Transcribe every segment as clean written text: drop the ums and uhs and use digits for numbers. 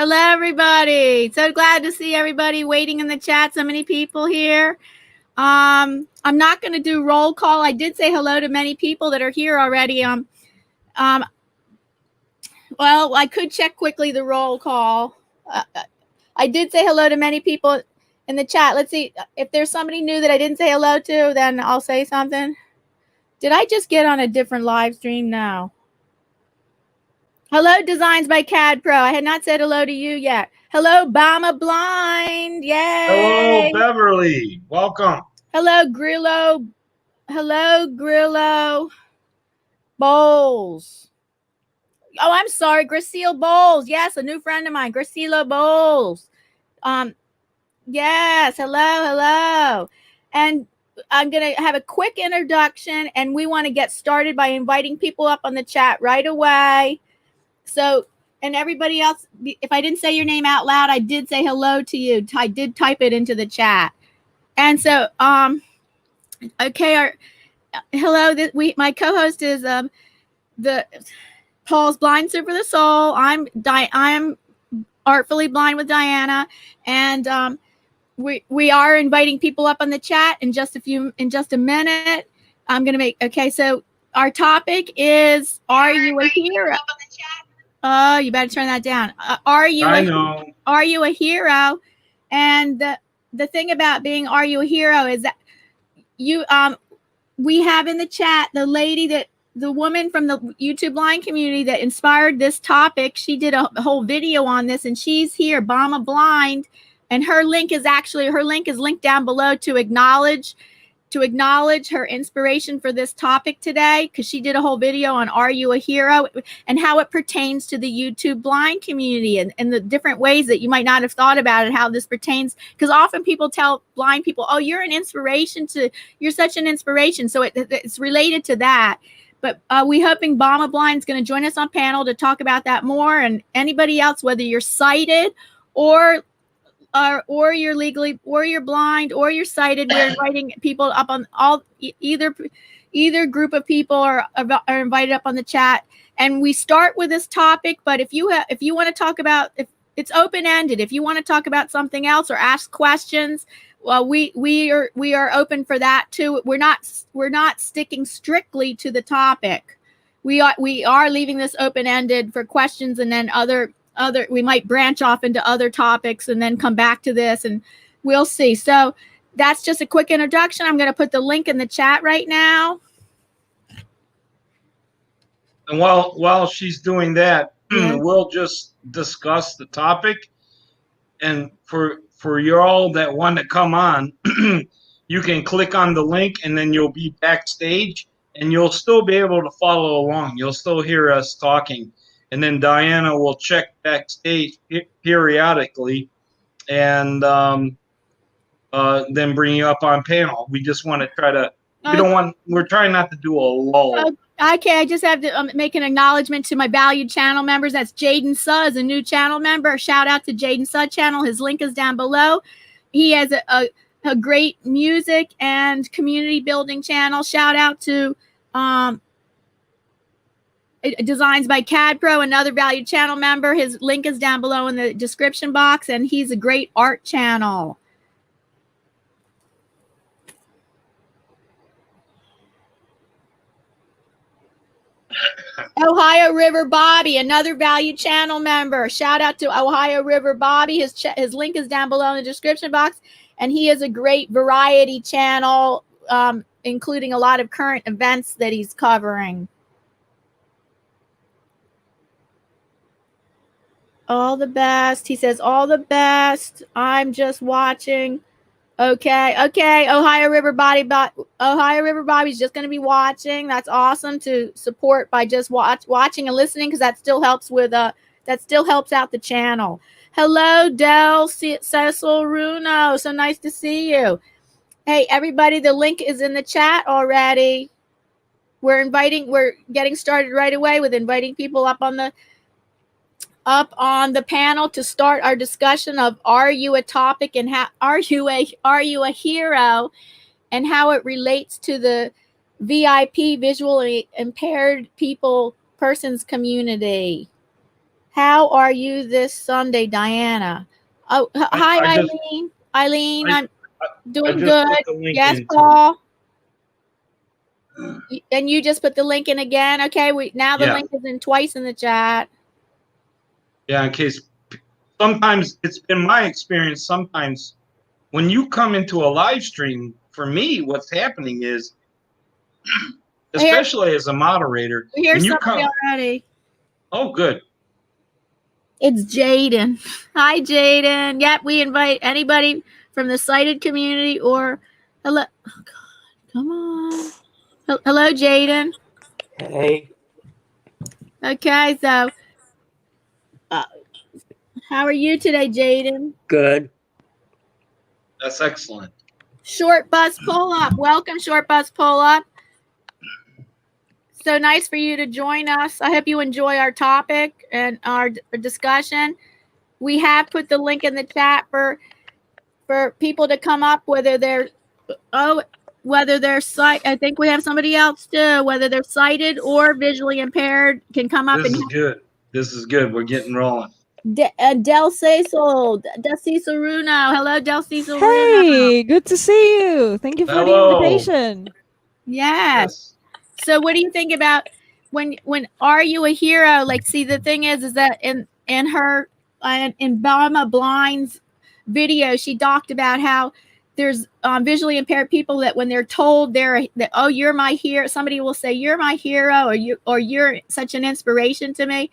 Hello, everybody. So glad to see everybody waiting in the chat. So many people here. I'm not going to do roll call. I did say hello to many people that are here already. Well, I could check quickly the roll call. I did say hello to many people in the chat. Let's see if there's somebody new that I didn't say hello to, then I'll say something. Did I just get on a different live stream now? Hello, Designs by CAD Pro. I had not said hello to you yet. Hello, BAMA Blind. Yay. Hello, Beverly. Welcome. Hello, Grillo. Hello, Grillo Bowles. Oh, I'm sorry, Gracile Bowles. Yes, a new friend of mine, Gracile Bowles. Yes, hello. And I'm going to have a quick introduction, and we want to get started by inviting people up on the chat right away. So, and everybody else, if I didn't say your name out loud, I did say hello to you. I did type it into the chat. And so, okay, hello. My co-host is the Paul's Blind Soup for the Soul. I'm Artfully Blind with Diana, and we are inviting people up on the chat in just a minute. I'm gonna make so our topic is, are you a hero? Oh, you better turn that down. Are you a hero? And the thing about being are you a hero is that you we have in the chat the woman from the YouTube blind community that inspired this topic. She did a whole video on this, and she's here, BAMA Blind, and her link is linked down below to acknowledge her inspiration for this topic today, because she did a whole video on are you a hero and how it pertains to the YouTube blind community and the different ways that you might not have thought about it, how this pertains, because often people tell blind people, oh, you're such an inspiration. So it's related to that. But we hoping BAMA Blind is going to join us on panel to talk about that more, and anybody else, whether you're sighted or you're legally, or you're blind, or you're sighted. We're inviting people up on either group of people are invited up on the chat. And we start with this topic, but if you want to talk about, if it's open-ended, if you want to talk about something else or ask questions, well, we are open for that too. We're not sticking strictly to the topic. We are leaving this open-ended for questions, and then we might branch off into other topics and then come back to this, and we'll see. So that's just a quick introduction. I'm going to put the link in the chat right now. And while she's doing that, we'll just discuss the topic. And for you all that want to come on, you can click on the link, and then you'll be backstage, and you'll still be able to follow along. You'll still hear us talking. And then Diana will check backstage periodically, and then bring you up on panel. We just want to try to. We're trying not to do a lull. Okay, I just have to make an acknowledgement to my valued channel members. That's Jaden Suh is a new channel member. Shout out to Jaden Suh channel. His link is down below. He has a great music and community building channel. Shout out to Designs by CAD Pro, another valued channel member. His link is down below in the description box, and he's a great art channel. Ohio River Bobby, another valued channel member. Shout out to Ohio River Bobby. His link is down below in the description box, and he is a great variety channel, including a lot of current events that he's covering. All the best. He says, all the best. I'm just watching. Okay. Ohio River Bobby's just going to be watching. That's awesome to support by just watching and listening, because that still helps out the channel. Hello, Del Cecil Runo. So nice to see you. Hey, everybody, the link is in the chat already. We're getting started right away with inviting people up on the panel to start our discussion of are you a topic, and how are you a hero, and how it relates to the VIP visually impaired persons community. How are you this Sunday, Diana? Oh, hi, I just Eileen. Eileen, I I'm I doing just good. put the link Yes, in too. Paul. And you just put the link in again. Okay, now the Yeah, link is in twice in the chat. yeah. In case sometimes it's been my experience. Sometimes when you come into a live stream, for me, what's happening is, especially as a moderator, We hear when you somebody come, already. oh, good. It's Jaden. Hi, Jaden. Yep, we invite anybody from the sighted community or hello. Oh, God, come on. Hello, Jaden. Hey. Okay, so uh, how are you today, Jaden? Good. That's excellent. Short bus pull up. Welcome, short bus pull up. So nice for you to join us. I hope you enjoy our topic and our discussion. We have put the link in the chat for people to come up, whether they're sight. I think we have somebody else too. Whether they're sighted or visually impaired, can come up This and is good. This is good. We're getting rolling. Del Cecil Runo. Hello, Del Cecil Runo. Hey, good to see you. Thank you for the Hello. invitation. Yes. So what do you think about when are you a hero? Like, see, the thing is that in her in BAMA Blind's video, she talked about how there's visually impaired people that when they're told that, oh, you're my hero, somebody will say you're my hero, or you're such an inspiration to me.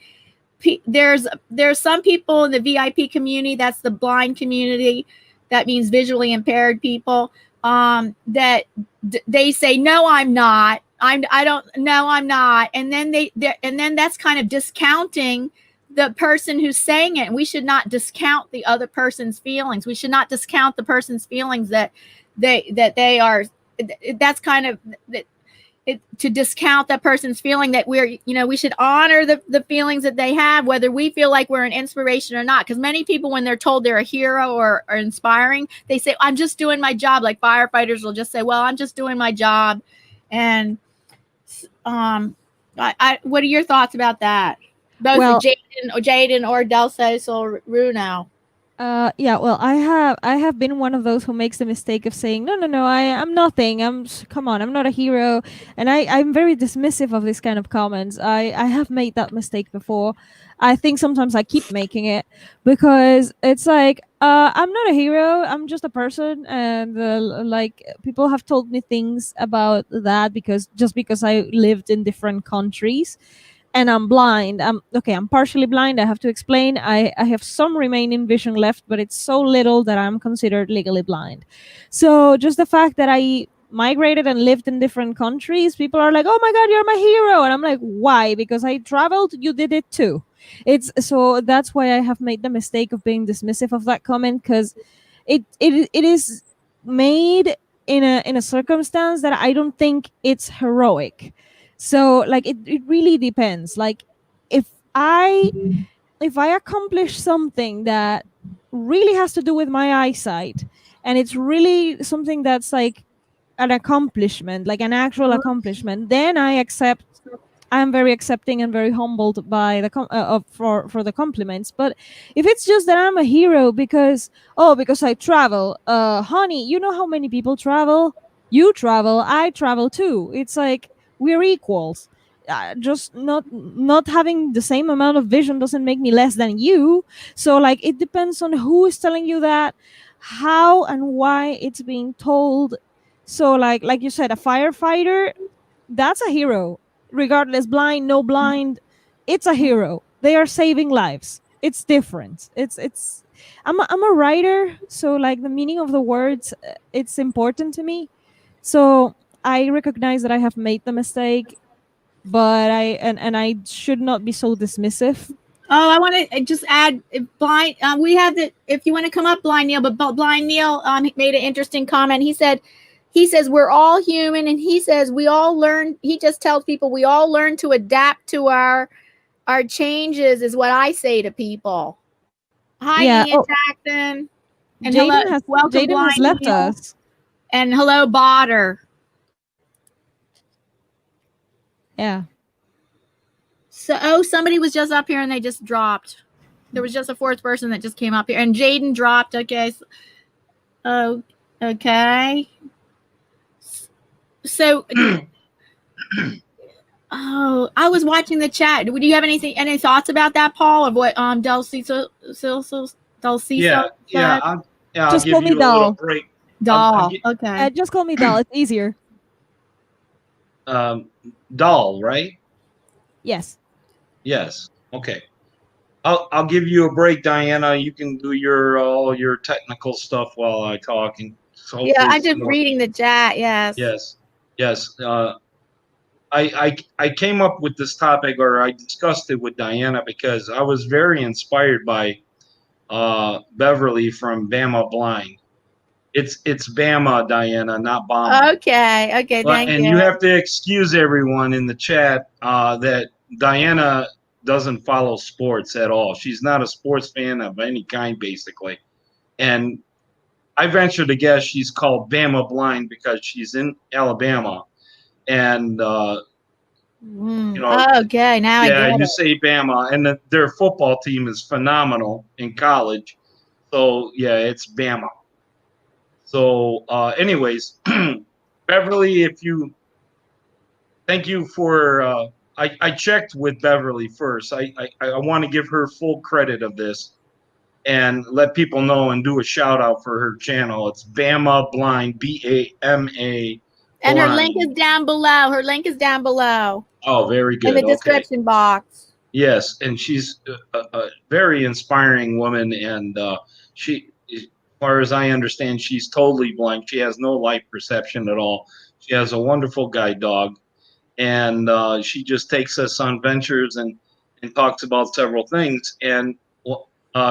There's some people in the VIP community, that's the blind community, that means visually impaired people, that they say, no, I'm not, I don't know, I'm not, and then and then that's kind of discounting the person who's saying it. And we should not discount the other person's feelings. We should not discount the person's feelings that they are, that's kind of to discount that person's feeling, that we should honor the feelings that they have, whether we feel like we're an inspiration or not. Because many people, when they're told they're a hero or inspiring, they say, I'm just doing my job. Like firefighters will just say, well, I'm just doing my job. And what are your thoughts about that? Both Well, Jaden or Del Cecil Runo. Yeah, well, I have been one of those who makes the mistake of saying, no, I'm nothing. Come on, I'm not a hero. And I'm very dismissive of this kind of comments. I have made that mistake before. I think sometimes I keep making it because it's like, I'm not a hero. I'm just a person. And like people have told me things about that because I lived in different countries. And I'm blind. I'm partially blind. I have to explain. I have some remaining vision left, but it's so little that I'm considered legally blind. So just the fact that I migrated and lived in different countries, people are like, oh my God, you're my hero. And I'm like, why? Because I traveled, you did it too. So that's why I have made the mistake of being dismissive of that comment, because it is made in a circumstance that I don't think it's heroic. So like it really depends. Like if I accomplish something that really has to do with my eyesight, and it's really something that's like an accomplishment, like an actual accomplishment, then I'm very accepting and very humbled by for the compliments. But if it's just that I'm a hero because I travel, honey, you know how many people travel? You travel, I travel too. It's like we're equals. Just not having the same amount of vision doesn't make me less than you. So like it depends on who is telling you that, how and why it's being told. So like you said, a firefighter, that's a hero, regardless, blind, no blind. It's a hero. They are saving lives. It's different. I'm a writer, so like the meaning of the words, it's important to me. So I recognize that I have made the mistake, but I should not be so dismissive. Oh, I want to just add, blind. We have the, if you want to come up, blind Neil, but blind Neil made an interesting comment. He says we're all human, and he says we all learn. He just tells people we all learn to adapt to our changes, is what I say to people. Hi, Yeah. Ian Jackson, and welcome, Jaden has blind left Neil, us. and hello, Botter. Yeah. So, somebody was just up here and they just dropped. There was just a fourth person that just came up here, and Jaden dropped. Okay. Oh, okay. So, I was watching the chat. Do you have any thoughts about that, Paul, of what Dulcisa Yeah, said? I'll Just give call me you a little Doll. break. Doll. Okay. Just call me Doll. It's easier. Doll, right? Yes. Yes. Okay. I'll give you a break, Diana. You can do all your technical stuff while I talk, and so Yeah, I'm just reading the chat. Yes. Yes. I came up with this topic, or I discussed it with Diana, because I was very inspired by Beverly from BAMA Blind. It's BAMA, Diana, not BAMA. Okay. Thank and you. you have to excuse everyone in the chat that Diana doesn't follow sports at all. She's not a sports fan of any kind, basically. And I venture to guess she's called BAMA Blind because she's in Alabama. And, okay, now I get you it. say Bama, and their football team is phenomenal in college. So, yeah, it's Bama. So, anyways, Beverly, thank you for, I checked with Beverly first. I want to give her full credit of this and let people know and do a shout out for her channel. It's Bama Blind, BAMA. And her link is down below. Oh, very good. In the description box. Yes, and she's a very inspiring woman, and she, as far as I understand, she's totally blind. She has no light perception at all. She has a wonderful guide dog, and she just takes us on ventures and talks about several things. And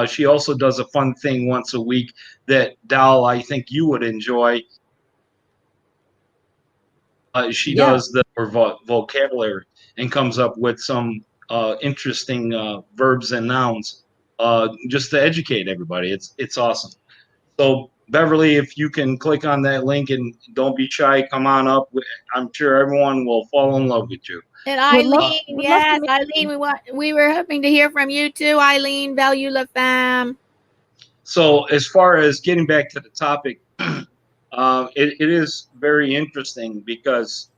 she also does a fun thing once a week that, Dal, I think you would enjoy. She does the vocabulary and comes up with some interesting verbs and nouns just to educate everybody. It's awesome. So, Beverly, if you can click on that link and don't be shy, come on up. I'm sure everyone will fall in love with you. And Eileen, yes, Eileen, we were hoping to hear from you too, Eileen, Value La Femme. So, as far as getting back to the topic, it is very interesting because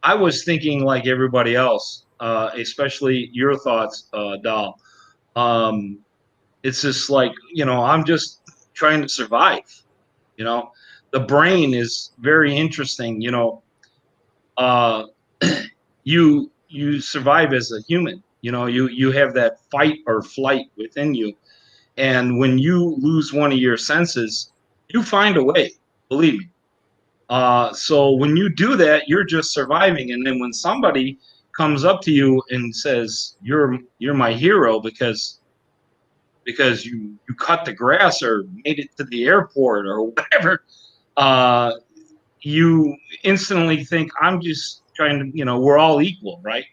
I was thinking like everybody else, especially your thoughts, Dal. It's just like, I'm just trying to survive. The brain is very interesting. You survive as a human. You have that fight or flight within you, and when you lose one of your senses, you find a way. Believe me. So when you do that, you're just surviving. And then when somebody comes up to you and says, "You're my hero because you cut the grass or made it to the airport or whatever," you instantly think, "I'm just trying to, we're all equal, right?"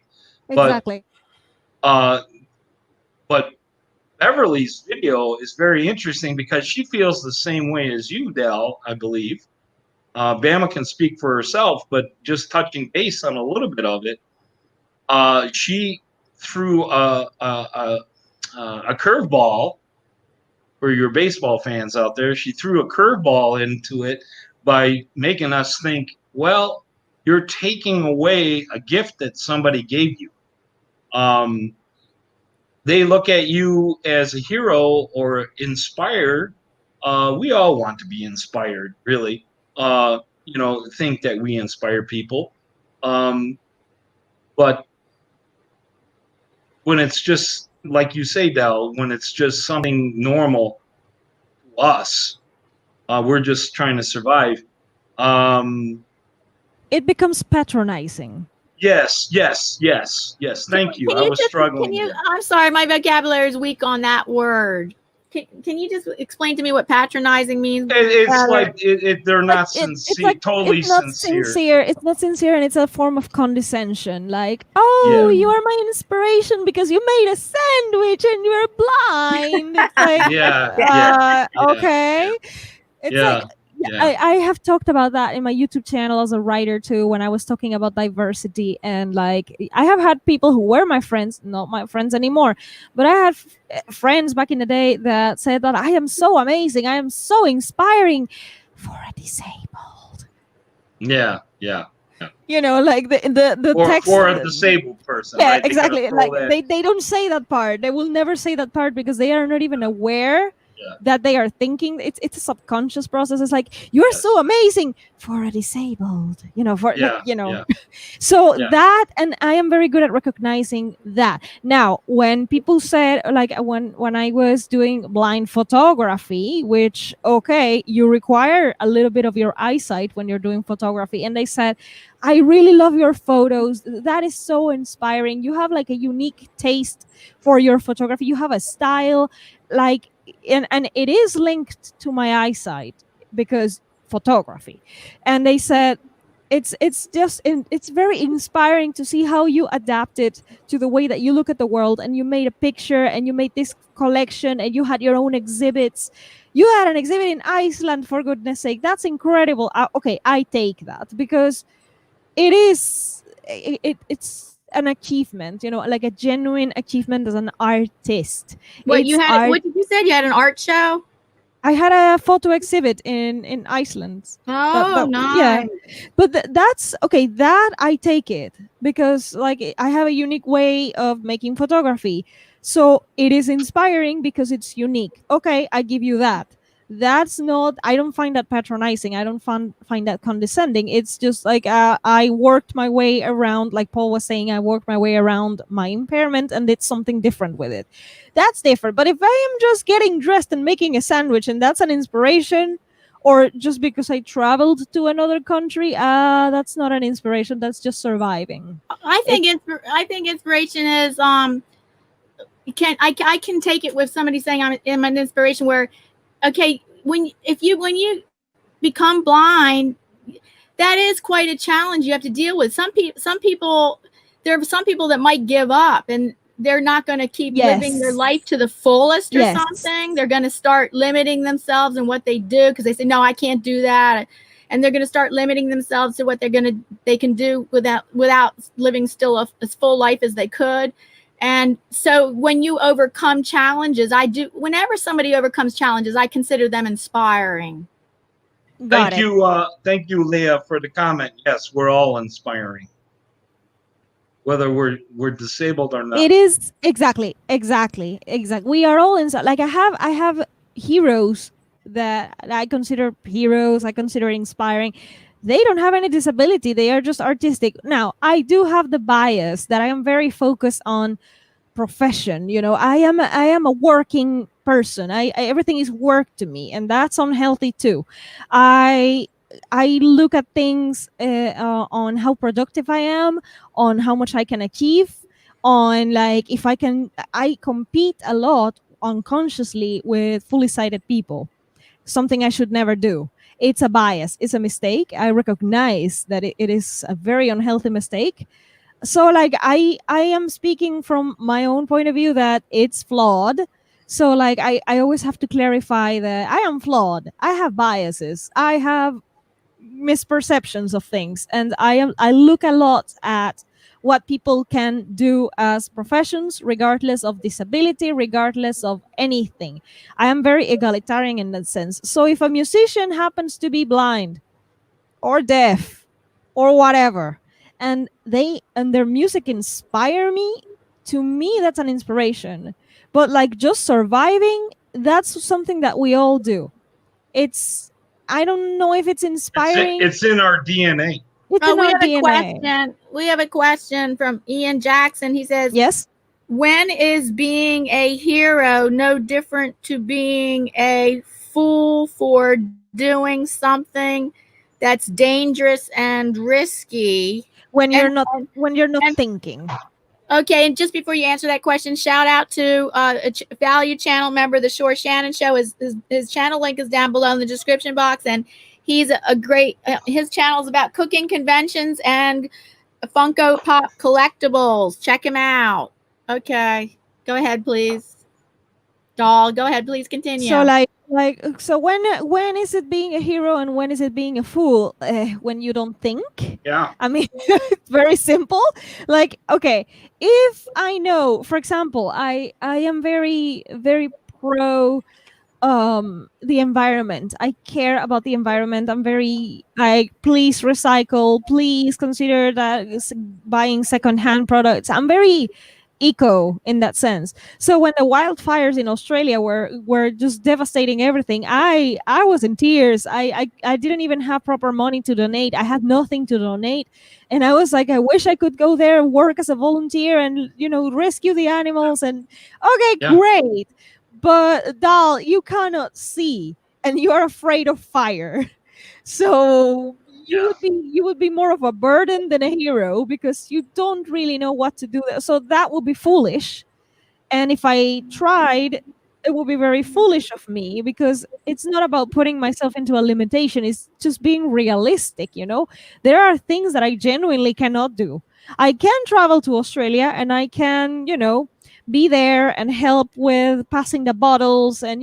Exactly. But Beverly's video is very interesting because she feels the same way as you, Dell, I believe. Bama can speak for herself, but just touching base on a little bit of it, she threw a curveball for your baseball fans out there. She threw a curveball into it by making us think, well, you're taking away a gift that somebody gave you. They look at you as a hero or inspired. We all want to be inspired, really. Think that we inspire people. But when it's just, like you say, Del, when it's just something normal to us, we're just trying to survive. It becomes patronizing. Yes. Thank you. I was struggling. I'm sorry, my vocabulary is weak on that word. Can you just explain to me what patronizing means? It's like they're not sincere, totally sincere. It's not sincere, and it's a form of condescension. Like, oh, you are my inspiration because you made a sandwich and you're blind. It's like, okay. It's like, I have talked about that in my YouTube channel as a writer too, when I was talking about diversity. And like, I have had people who were my friends, not my friends anymore, but I had friends back in the day that said that I am so amazing, I am so inspiring for a disabled. Yeah. You know, like the Or text for a disabled person, yeah, right? They're gonna exactly. throw Like that. they don't say that part. They will never say that part because they are not even aware Yeah. that they are thinking. It's a subconscious process. It's like, you're Yes. so amazing for a disabled, you know, for like, Yeah. you know. Yeah. So Yeah. that, and I am very good at recognizing that. Now, when people said, like, when I was doing blind photography, which, okay, you require a little bit of your eyesight when you're doing photography, and they said, I really love your photos, that is so inspiring, you have like a unique taste for your photography, you have a style, like, and it is linked to my eyesight because photography. And they said, it's very inspiring to see how you adapted to the way that you look at the world, and you made a picture, and you made this collection, and you had your own exhibits. You had an exhibit in Iceland, for goodness sake, that's incredible. Okay, I take that because it's an achievement, you know, like a genuine achievement as an artist. What you It's had? art. What did you said? You had an art show? I had a photo exhibit in Iceland. Oh, Yeah, nice. but that's okay. That I take it because like I have a unique way of making photography, so it is inspiring because it's unique. Okay, I give you that. That's not. I don't find that patronizing. I don't find that condescending. It's just like I worked my way around, like Paul was saying. I worked my way around my impairment and did something different with it. That's different. But if I am just getting dressed and making a sandwich and that's an inspiration, or just because I traveled to another country, that's not an inspiration. That's just surviving. I think inspiration is I can take it with somebody saying I'm an inspiration where, okay, when you become blind, that is quite a challenge you have to deal with. Some people there are some people that might give up and they're not going to keep living their life to the fullest or something. They're going to start limiting themselves in what they do because they say, no, I can't do that. And they're going to start limiting themselves to what they can do without living still as full life as they could. And so when you overcome challenges, whenever somebody overcomes challenges, I consider them inspiring. Thank you, Leah, for the comment. Yes, we're all inspiring, whether we're disabled or not. It is exactly. We are all inside. Like I have heroes that I consider heroes. I consider inspiring. They don't have any disability. They are just artistic. Now, I do have the bias that I am very focused on profession. You know, I am a working person. I everything is work to me, and that's unhealthy too. I look at things on how productive I am, on how much I can achieve, on like if I compete a lot unconsciously with fully sighted people, something I should never do. It's a bias, it's a mistake. I recognize that it is a very unhealthy mistake. So like I am speaking from my own point of view that it's flawed. So like I always have to clarify that I am flawed. I have biases. I have misperceptions of things, and I look a lot at what people can do as professions regardless of disability, regardless of anything. I am very egalitarian in that sense. So if a musician happens to be blind or deaf or whatever, and their music inspire me, to me that's an inspiration. But like just surviving, that's something that we all do. It's I don't know if it's inspiring. It's in our DNA. It's in we our have DNA. a question. We have a question from Ian Jackson. He says, Yes. When is being a hero no different to being a fool for doing something that's dangerous and risky? When you're not thinking. Okay, and just before you answer that question, shout out to a value channel member, the Shore Shannon Show. His channel link is down below in the description box, and he's a great. His channel is about cooking conventions and Funko Pop collectibles. Check him out. Okay, go ahead, please. Doll, go ahead, please continue. So so when is it being a hero and when is it being a fool? When you don't think. Yeah. I mean, it's very simple. Like, okay, if I know, for example, I am very very pro the environment. I care about the environment. I'm very like, please recycle, please consider that buying secondhand products. I'm very eco in that sense. So when the wildfires in Australia were just devastating everything, I was in tears. I didn't even have proper money to donate. I had nothing to donate, and I was like, I wish I could go there and work as a volunteer and rescue the animals. And okay, Yeah. great, but doll, you cannot see and you're afraid of fire. So Yeah. you would be more of a burden than a hero because you don't really know what to do. So that would be foolish. And if I tried, it would be very foolish of me because it's not about putting myself into a limitation. It's just being realistic. There are things that I genuinely cannot do. I can travel to Australia and I can, be there and help with passing the bottles and,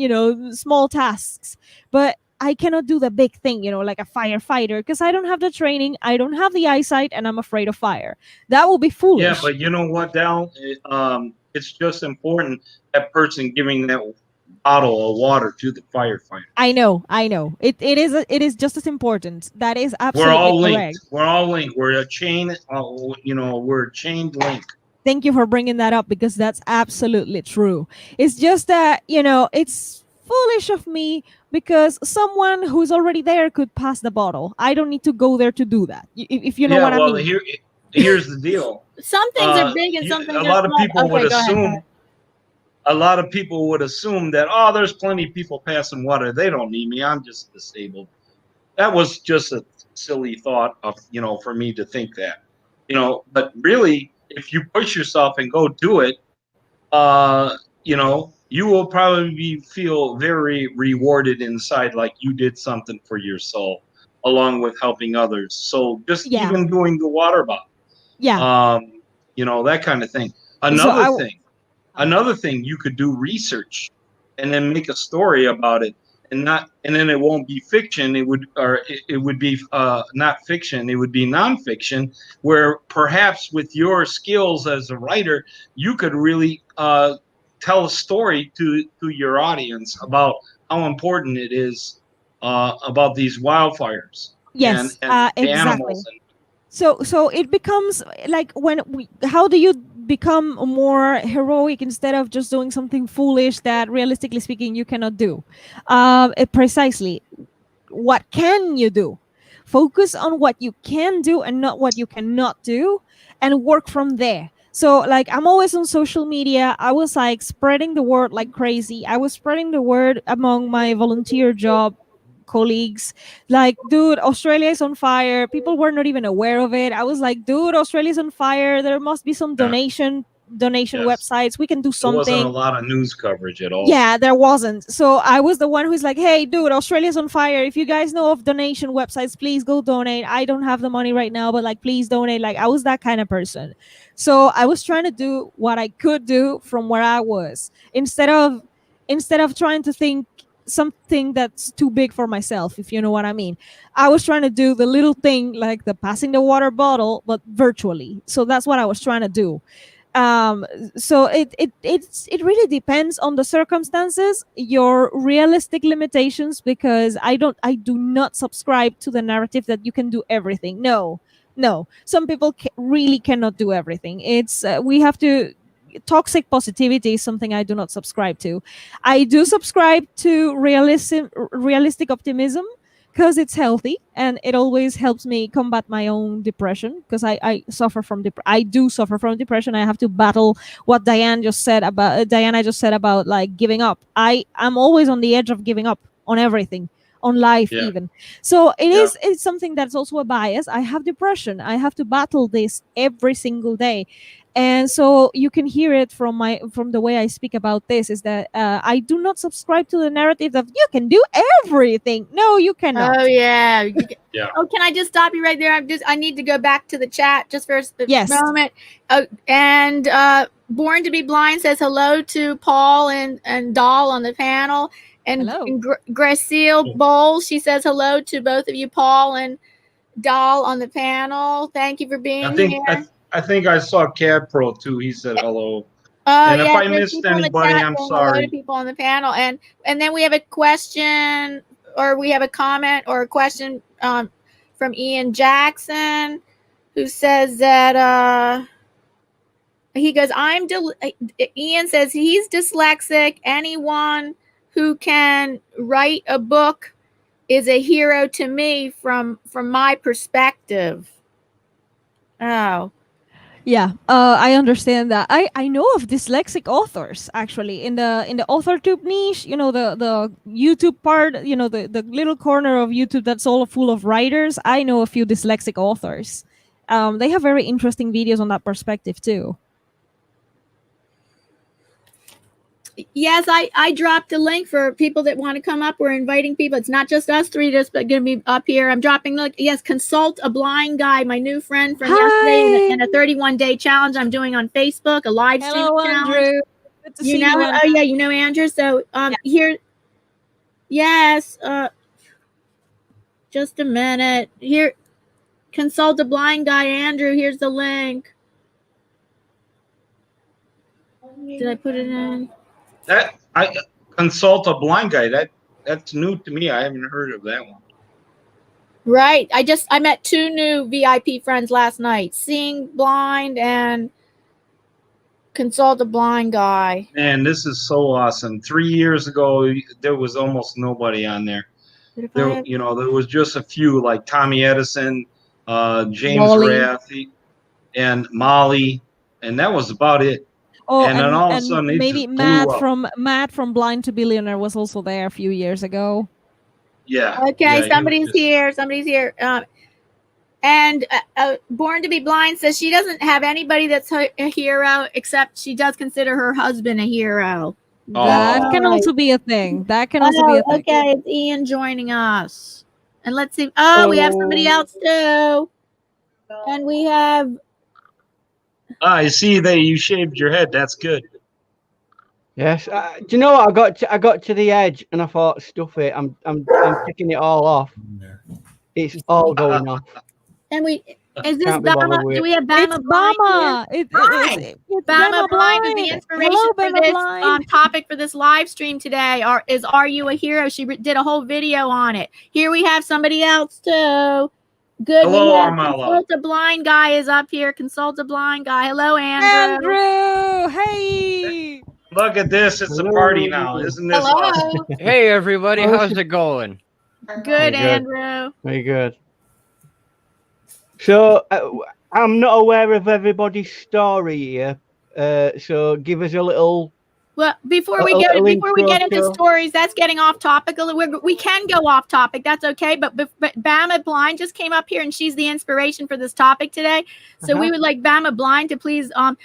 small tasks. But I cannot do the big thing, like a firefighter, because I don't have the training, I don't have the eyesight, and I'm afraid of fire. That will be foolish. Yeah, but you know what, Dal? It's just important that person giving that bottle of water to the firefighter. I know. It is just as important. That is We're absolutely all linked. correct. We're all linked. We're a chain. We're a chained link. Thank you for bringing that up because that's absolutely true. It's just that, it's foolish of me because someone who's already there could pass the bottle. I don't need to go there to do that. If you know what I Well, mean. here's the deal. Some things are big and some things A are lot of small. people Okay, would go ahead, go assume. ahead. A lot of people would assume that there's plenty of people passing water. They don't need me. I'm just disabled. That was just a silly thought of for me to think that. But really, if you push yourself and go do it, you will probably feel very rewarded inside, like you did something for your soul, along with helping others. So just Yeah. even doing the water bottle, Yeah. that kind of thing. So Another thing, you could do research and then make a story about it, and then it won't be fiction. It would be not fiction. It would be nonfiction, where perhaps with your skills as a writer, you could really tell a story to your audience about how important it is about these wildfires yes, and the exactly. animals. So it becomes like how do you become more heroic instead of just doing something foolish that realistically speaking you cannot do? Precisely, what can you do? Focus on what you can do and not what you cannot do, and work from there. So like, I'm always on social media. I was like spreading the word like crazy. I was spreading the word among my volunteer job colleagues, like, dude, Australia is on fire. People were not even aware of it. I was like, dude, Australia is on fire. There must be some donation Yes. websites. We can do There wasn't a something. lot of news coverage at all. Yeah, there wasn't. So I was the one who's like, hey, dude, Australia's on fire. If you guys know of donation websites, please go donate. I don't have the money right now, but like, please donate. Like, I was that kind of person. So I was trying to do what I could do from where I was, instead of trying to think something that's too big for myself, if you know what I mean. I was trying to do the little thing like the passing the water bottle, but virtually. So that's what I was trying to do. So it really depends on the circumstances, your realistic limitations, because I do not subscribe to the narrative that you can do everything. No, some people really cannot do everything. It's we have to toxic positivity is something I do not subscribe to. I do subscribe to realistic optimism because it's healthy and it always helps me combat my own depression, because I suffer from I do suffer from depression. I have to battle what Diana just said about like giving up. I'm always on the edge of giving up on everything, on life Yeah. even. So Yeah. it's something that's also a bias. I have depression. I have to battle this every single day. And so you can hear it from the way I speak about this, is that I do not subscribe to the narrative of you can do everything. No, you cannot. Oh yeah. Yeah. Oh, can I just stop you right there? I need to go back to the chat just for a Yes. moment. Oh, and Born to be Blind says hello to Paul and Doll on the panel. And, Hello. and Gracile Bowles, she says hello to both of you, Paul and Doll on the panel. Thank you for being here. I think I saw Cad Pro too. He said hello. Oh, And if yeah, I there's missed people in the anybody, chat I'm saying hello to sorry. people on the panel, and then we have a question, or we have a comment or a question from Ian Jackson, who says that he goes, Ian says he's dyslexic. Anyone who can write a book is a hero to me from my perspective. Oh. Yeah, I understand that. I know of dyslexic authors actually in the AuthorTube niche. You know, the YouTube part. You know, the little corner of YouTube that's all full of writers. I know a few dyslexic authors. They have very interesting videos on that perspective too. Yes, I dropped a link for people that want to come up. We're inviting people. It's not just us three just going to be up here. I'm dropping, look, yes, Consult a Blind Guy, my new friend from yesterday in a 31-day challenge I'm doing on Facebook, a live stream challenge. Andrew. Good to see you, Andrew. Oh, yeah, you know Andrew. So here, yes, just a minute. Here, Consult a Blind Guy, Andrew. Here's the link. Did I put it in? That I Consult a Blind Guy. That's new to me. I haven't heard of that one. Right. I met two new VIP friends last night, Seeing Blind and Consult a Blind Guy. Man, this is so awesome. 3 years ago, there was almost nobody on there. There was just a few, like Tommy Edison, James Rath, and Molly, and that was about it. Oh, and then all of a sudden, it maybe just blew up. Matt from Blind to Billionaire was also there a few years ago. Yeah. Okay, yeah, somebody's here. Somebody's here. And Born to be Blind says she doesn't have anybody that's a hero, except she does consider her husband a hero. That can also be a thing. That can also be a thing. Okay, it's Ian joining us. And let's see. Oh, we have somebody else too. And we have. I see that you shaved your head. That's good. Yes. Do you know what? I got to the edge and I thought, stuff it. I'm picking it all off. It's all going off. And is this BAMA? Do we have BAMA Blind? It's BAMA Blind is the inspiration for this topic for this live stream today. Are you a hero? She did a whole video on it. Here we have somebody else too. Good. Hello, Armella. Consult a Blind Guy is up here. Consult a Blind Guy. Hello, Andrew. Hey. Look at this. It's a party now. Isn't this awesome? Hey, everybody. How's it going? Good, Andrew. Very good. So I'm not aware of everybody's story here. So give us a little. Well, before we get into stories, that's getting off topic. We can go off topic. That's okay. But BAMA Blind just came up here, and she's the inspiration for this topic today. So we would like BAMA Blind to please talk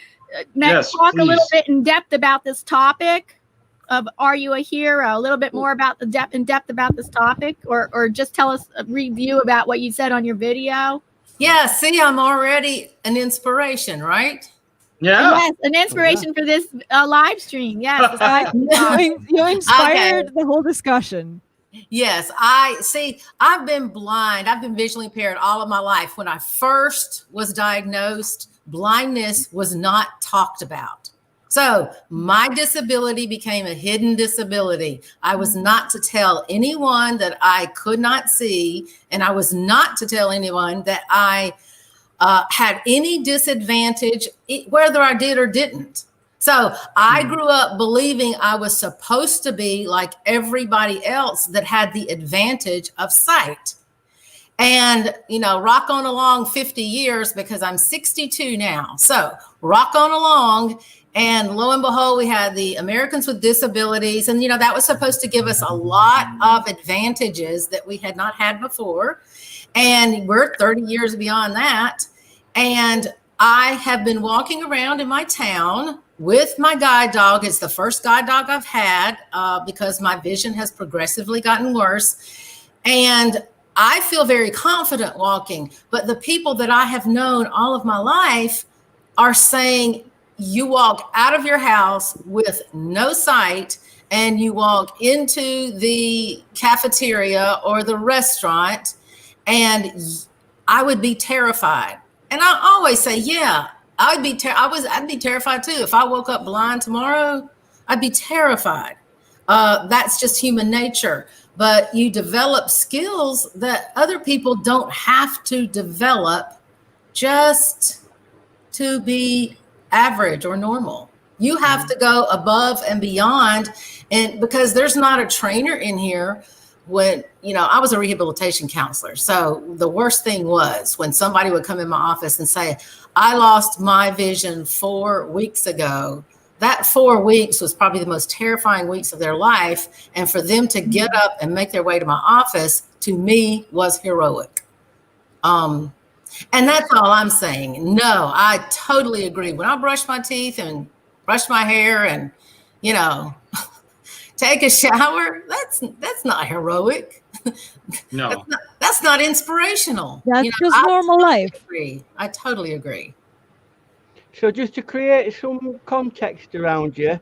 a little bit in depth about this topic of Are You a Hero? A little bit more about the depth about this topic, or just tell us a review about what you said on your video. Yeah, see, I'm already an inspiration, right? Yeah. Yes, an inspiration for this live stream. Yes. You inspired the whole discussion. Yes, I've been blind. I've been visually impaired all of my life. When I first was diagnosed, blindness was not talked about. So my disability became a hidden disability. I was not to tell anyone that I could not see, and I was not to tell anyone that I had any disadvantage, whether I did or didn't. So I grew up believing I was supposed to be like everybody else that had the advantage of sight. And, rock on along 50 years, because I'm 62 now. So rock on along. And lo and behold, we had the Americans with Disabilities. And, that was supposed to give us a lot of advantages that we had not had before. And we're 30 years beyond that. And I have been walking around in my town with my guide dog. It's the first guide dog I've had because my vision has progressively gotten worse. And I feel very confident walking, but the people that I have known all of my life are saying, you walk out of your house with no sight and you walk into the cafeteria or the restaurant, and I would be terrified. And I always say, yeah, I'd be terrified too. If I woke up blind tomorrow, I'd be terrified. That's just human nature. But you develop skills that other people don't have to develop just to be average or normal. You have to go above and beyond. And because there's not a trainer in here. When, I was a rehabilitation counselor. So the worst thing was when somebody would come in my office and say, I lost my vision 4 weeks ago. That 4 weeks was probably the most terrifying weeks of their life. And for them to get up and make their way to my office, to me, was heroic. And that's all I'm saying. No, I totally agree. When I brush my teeth and brush my hair and, take a shower, that's not heroic. No, that's not inspirational. That's just normal life. I totally agree. So just to create some context around you,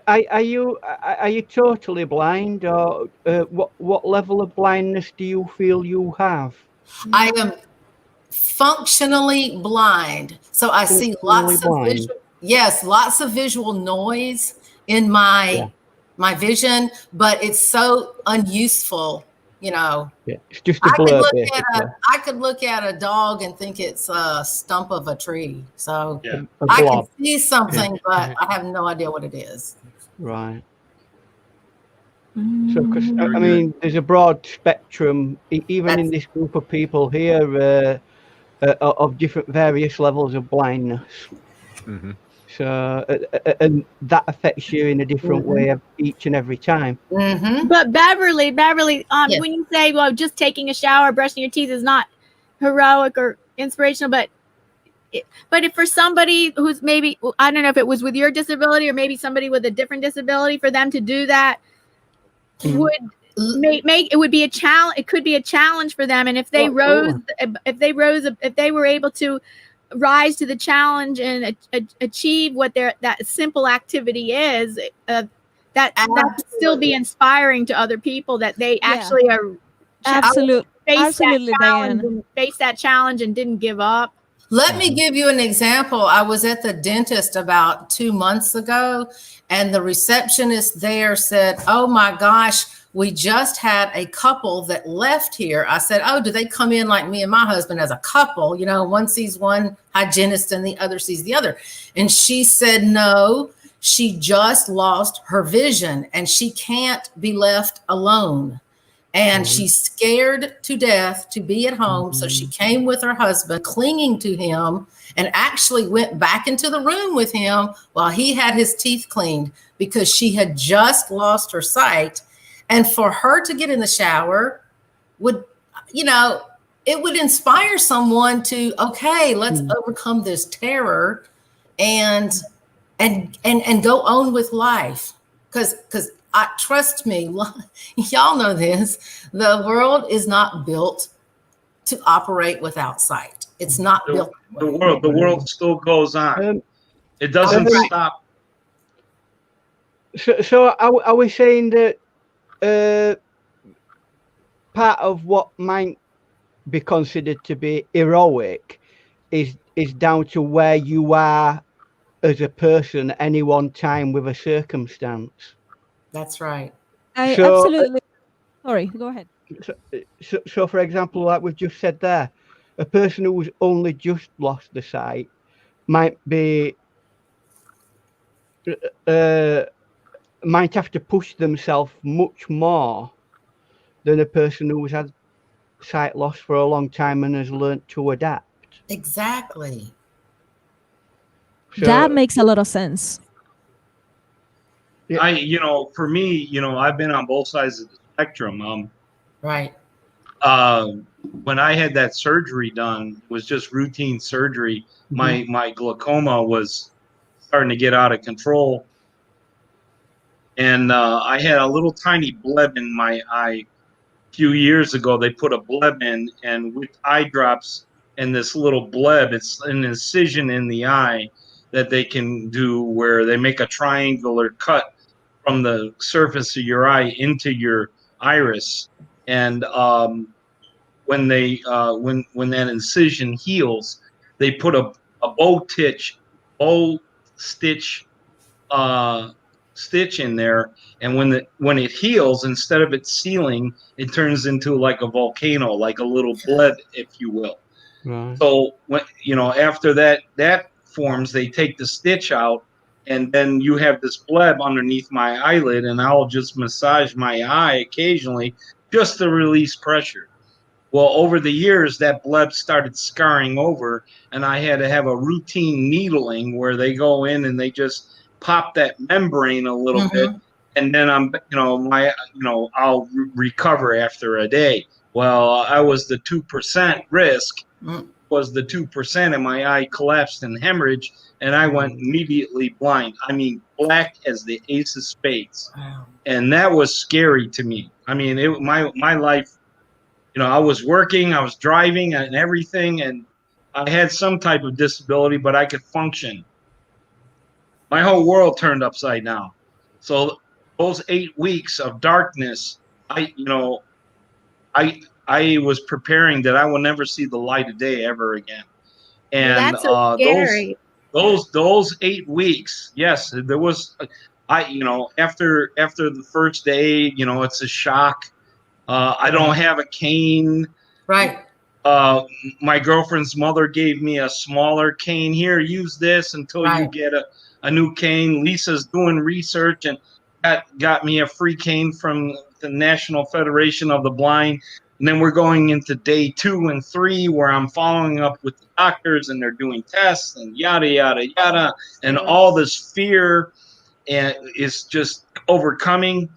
are you totally blind, or what level of blindness do you feel you have? I am functionally blind, so I see lots of visual noise in my vision, but it's so unuseful. It's just a blur. I could look at a dog and think it's a stump of a tree. So I can see something, but I have no idea what it is. Right. So, because I mean, there's a broad spectrum, even in this group of people here, of different various levels of blindness. Mm-hmm. So, and that affects you in a different way each and every time. Mm-hmm. But Beverly, when you say, well, just taking a shower, brushing your teeth is not heroic or inspirational, but if for somebody who's maybe, I don't know if it was with your disability or maybe somebody with a different disability, for them to do that would make it would be a challenge. It could be a challenge for them. And if they if they were able to rise to the challenge and achieve what that simple activity is, that could still be inspiring to other people, that they actually are face that challenge and didn't give up. Let me give you an example. I was at the dentist about 2 months ago, and the receptionist there said, oh my gosh, we just had a couple that left here. I said, oh, do they come in like me and my husband as a couple? One sees one hygienist and the other sees the other. And she said, no, she just lost her vision and she can't be left alone. And she's scared to death to be at home. So she came with her husband, clinging to him, and actually went back into the room with him while he had his teeth cleaned because she had just lost her sight. And for her to get in the shower would, it would inspire someone to, okay, let's overcome this terror and go on with life. Because trust me, y'all know this, the world is not built to operate without sight. It's not built. The world still goes on. It doesn't stop. So are we saying that part of what might be considered to be heroic is down to where you are as a person at any one time with a circumstance? That's right. Absolutely. Sorry, go ahead. So for example, like we've just said there, a person who's only just lost the sight might have to push themselves much more than a person who's had sight loss for a long time and has learned to adapt. Exactly. So, that makes a lot of sense. For me, I've been on both sides of the spectrum. Right. when I had that surgery done, it was just routine surgery. My glaucoma was starting to get out of control, and I had a little tiny bleb in my eye. A few years ago, they put a bleb in, and with eye drops and this little bleb, it's an incision in the eye that they can do where they make a triangular cut from the surface of your eye into your iris, and when that incision heals, they put a bow stitch stitch in there, and when it heals, instead of it sealing, it turns into like a volcano, like a little bleb, if you will. Right. So when after that forms, they take the stitch out, and then you have this bleb underneath my eyelid, and I'll just massage my eye occasionally just to release pressure. Well, over the years, that bleb started scarring over, and I had to have a routine needling where they go in and they just pop that membrane a little bit, and then I'll recover after a day. Well, I was the 2% risk, was the 2%, and my eye collapsed and hemorrhaged, and I went immediately blind. I mean, black as the ace of spades. Wow. And that was scary to me. I mean, my life, I was working, I was driving and everything, and I had some type of disability, but I could function. My whole world turned upside down. So those 8 weeks of darkness, I was preparing that I will never see the light of day ever again. And That's so scary. those 8 weeks, yes, there was, after the first day, it's a shock. I don't have a cane. Right. My girlfriend's mother gave me a smaller cane. Here, use this until you get a new cane. Lisa's doing research and got me a free cane from the National Federation of the Blind. And then we're going into day 2 and 3 where I'm following up with the doctors and they're doing tests and yada, yada, yada. And all this fear is just overcoming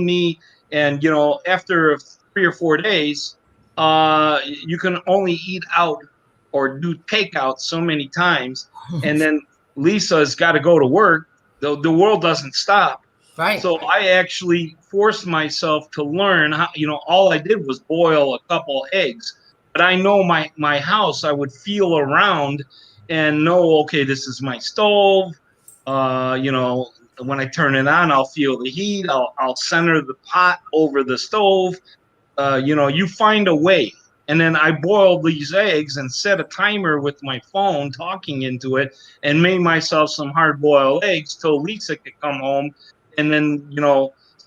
me. And, after 3 or 4 days, you can only eat out or do takeout so many times. And then Lisa's got to go to work. The world doesn't stop. Right. So I actually forced myself to learn how, all I did was boil a couple eggs. But I know my house, I would feel around and know, okay, this is my stove. When I turn it on, I'll feel the heat. I'll center the pot over the stove. You find a way. And then I boiled these eggs and set a timer with my phone talking into it and made myself some hard-boiled eggs till Lisa could come home. And then,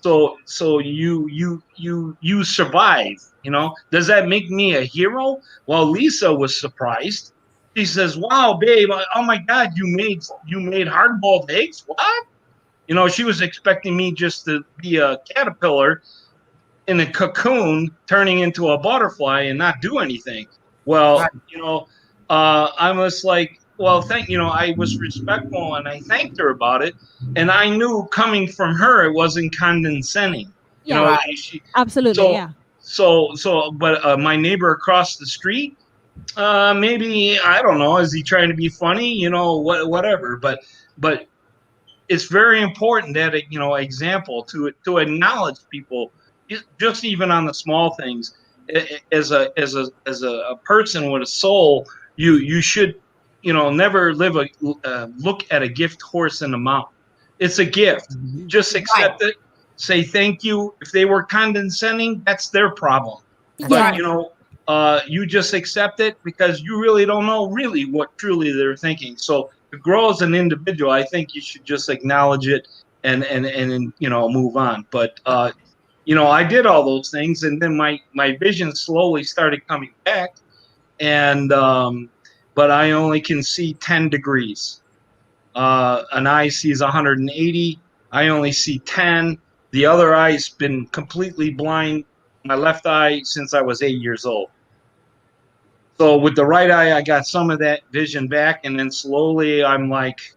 so you survive, Does that make me a hero? Well, Lisa was surprised. She says, "Wow, babe, oh my God, you made hard-boiled eggs? What?" She was expecting me just to be a caterpillar in a cocoon turning into a butterfly and not do anything. Well, I was like, well, I was respectful and I thanked her about it. And I knew coming from her, it wasn't condescending. Yeah, absolutely. But my neighbor across the street, maybe, I don't know, is he trying to be funny? Whatever. But it's very important that, example to acknowledge people, just even on the small things. As a person with a soul, you should, never look at a gift horse in the mouth. It's a gift. Just accept it. Say thank you. If they were condescending, that's their problem. But you just accept it because you really don't know really what truly they're thinking. So to grow as an individual, I think you should just acknowledge it and move on. But I did all those things, and then my vision slowly started coming back, and but I only can see 10 degrees. An eye sees 180. I only see 10. The other eye's been completely blind, my left eye, since I was 8 years old. So with the right eye, I got some of that vision back, and then slowly I'm like,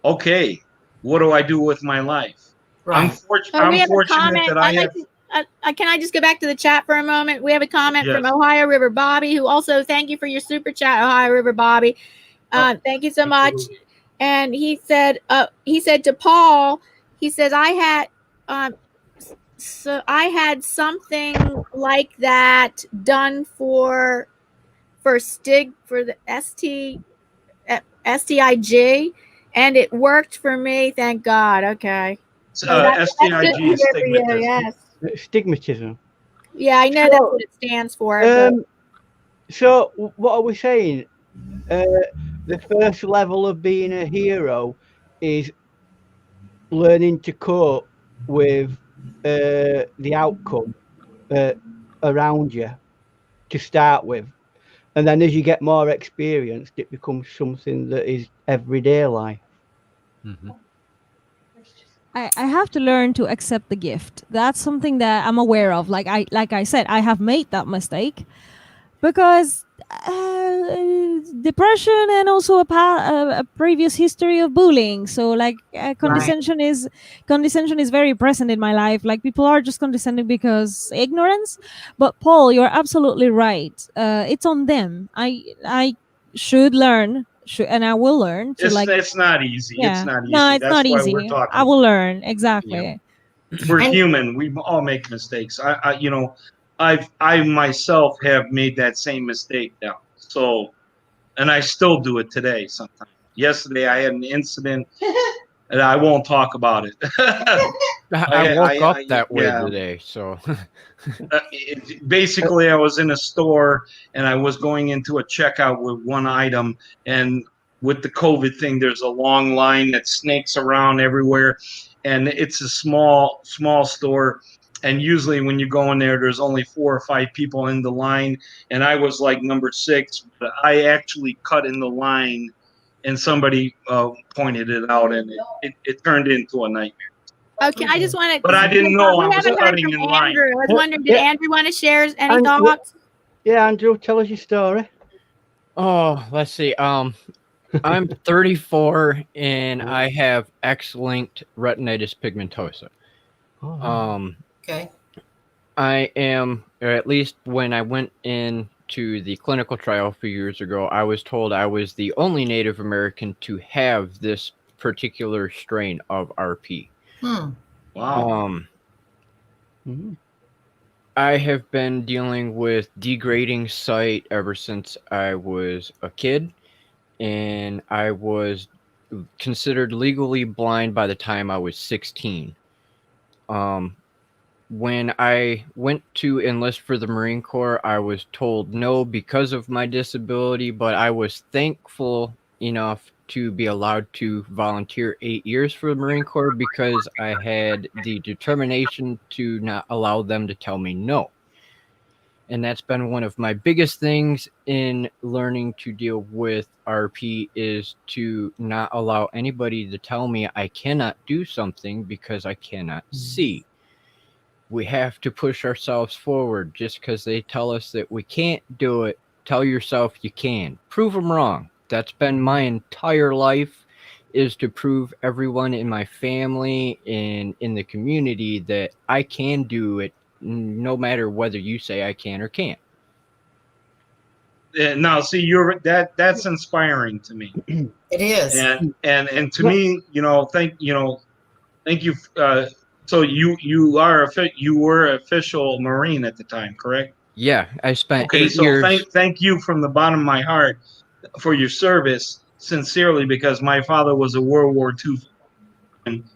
okay, what do I do with my life? Right. I'm fortunate that I have. can I just go back to the chat for a moment? We have a comment Yes. from Ohio River Bobby, who also thank you for your super chat, Ohio River Bobby. Thank you so much. And he said to Paul, he says, I had something like that done for the STIG, and it worked for me. Thank God. Okay. STIG is stigmatism. Yes. Stigmatism. Yeah, I know that's what it stands for. So what are we saying? The first level of being a hero is learning to cope with the outcome around you to start with, and then as you get more experienced, it becomes something that is everyday life. Mm-hmm. I have to learn to accept the gift. That's something that I'm aware of. Like I said, I have made that mistake because depression and also a previous history of bullying. So like condescension is very present in my life. Like people are just condescending because ignorance. But Paul, you're absolutely right. It's on them. I should learn. And I will learn to It's not easy. Yeah. It's not easy. No, it's That's not why easy. we're talking. I will learn. Exactly. We're human. We all make mistakes. I myself have made that same mistake now. So, and I still do it today sometimes. Yesterday I had an incident and I won't talk about it. I woke up that way today, so. Basically, I was in a store and I was going into a checkout with one item, and with the COVID thing, there's a long line that snakes around everywhere, and it's a small store. And usually when you go in there, there's only 4 or 5 people in the line, and I was like number 6, but I actually cut in the line, and somebody pointed it out, and it turned into a nightmare. Okay, I just wanted. But I didn't know I was cutting in line. Andrew. I was wondering, did Andrew want to share any thoughts? Yeah, Andrew, tell us your story. Oh, let's see. I'm 34 and I have X-linked retinitis pigmentosa. Okay. I am, or at least when I went into the clinical trial a few years ago, I was told I was the only Native American to have this particular strain of RP. Wow. I have been dealing with degrading sight ever since I was a kid, and I was considered legally blind by the time I was 16. When I went to enlist for the Marine Corps, I was told no because of my disability, but I was thankful enough to be allowed to volunteer 8 years for the Marine Corps because I had the determination to not allow them to tell me no. And that's been one of my biggest things in learning to deal with RP, is to not allow anybody to tell me I cannot do something because I cannot see. We have to push ourselves forward. Just because they tell us that we can't do it, tell yourself you can. Prove them wrong. That's been my entire life, is to prove everyone in my family and in the community that I can do it, no matter whether you say I can or can't. Now, see, that's inspiring to me. It is. And to me, thank you. So you were official Marine at the time, correct? Yeah, I spent 8 years. Thank you from the bottom of my heart for your service, sincerely, because my father was a World War II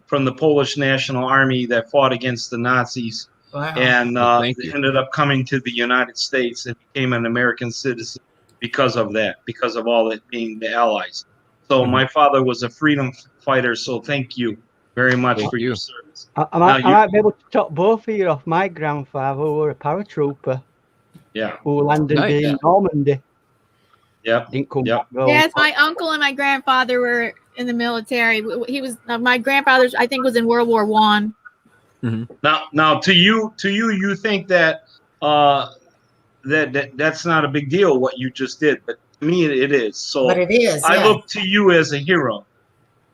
from the Polish National Army that fought against the Nazis. Wow. And ended up coming to the United States and became an American citizen because of that, because of all it being the Allies. So my father was a freedom fighter. So thank you very much for your service. I might be able to top both of you off. My grandfather was a paratrooper. Yeah. Who landed in Normandy. Yep. Didn't come back. Yes, my uncle and my grandfather were in the military. He was my grandfather's, I think, was in World War I. Now, to you, you think that that's not a big deal what you just did, but to me it is. So but it is. I look to you as a hero.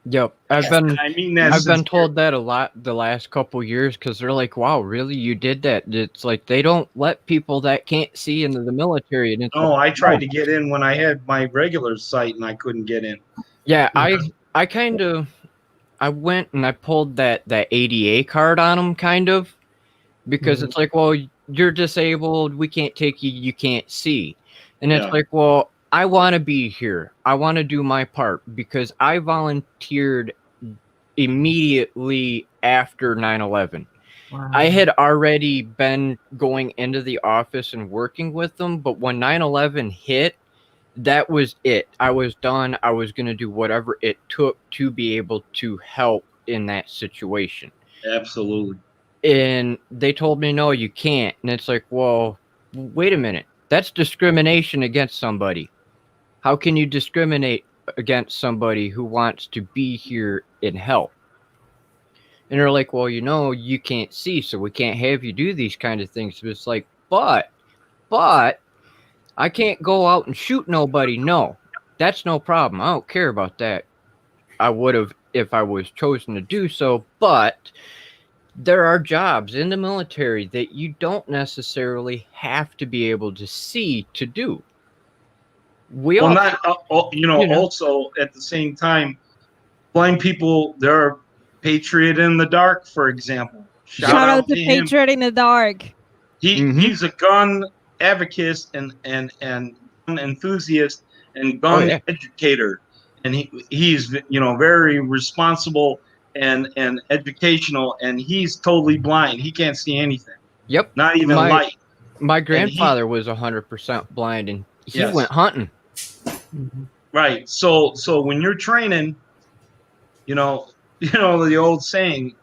Yep, I've Yes. been I mean that I've been sincerely. told that a lot the last couple years because they're like, "Wow, really? You did that?" It's like they don't let people that can't see into the military, and it's No, like, I tried "Oh." to get in when I had my regular site and I couldn't get in. Yeah, I kind of I went and I pulled that ADA card on them, kind of, because Mhm. it's like, well, you're disabled, we can't take you, you can't see, and it's Yeah. like, well, I want to be here, I want to do my part because I volunteered immediately after 9/11. Wow. I had already been going into the office and working with them, but when 9/11 hit, that was it. I was done. I was going to do whatever it took to be able to help in that situation. Absolutely. And they told me, no, you can't. And it's like, well, wait a minute. That's discrimination against somebody. How can you discriminate against somebody who wants to be here and help? And they're like, well, you can't see, so we can't have you do these kind of things. So it's like, but I can't go out and shoot nobody. No, that's no problem. I don't care about that. I would have if I was chosen to do so, but there are jobs in the military that you don't necessarily have to be able to see to do. Well, all, not you know. also at the same time, blind people. There are Patriot in the Dark, for example. Shout out to to him. Patriot in the Dark. He's a gun advocate and gun enthusiast and gun yeah. educator, and he's very responsible and educational, and he's totally blind. He can't see anything. Yep. Not even light. My grandfather was 100% blind, and he went hunting. Right. So when you're training, the old saying,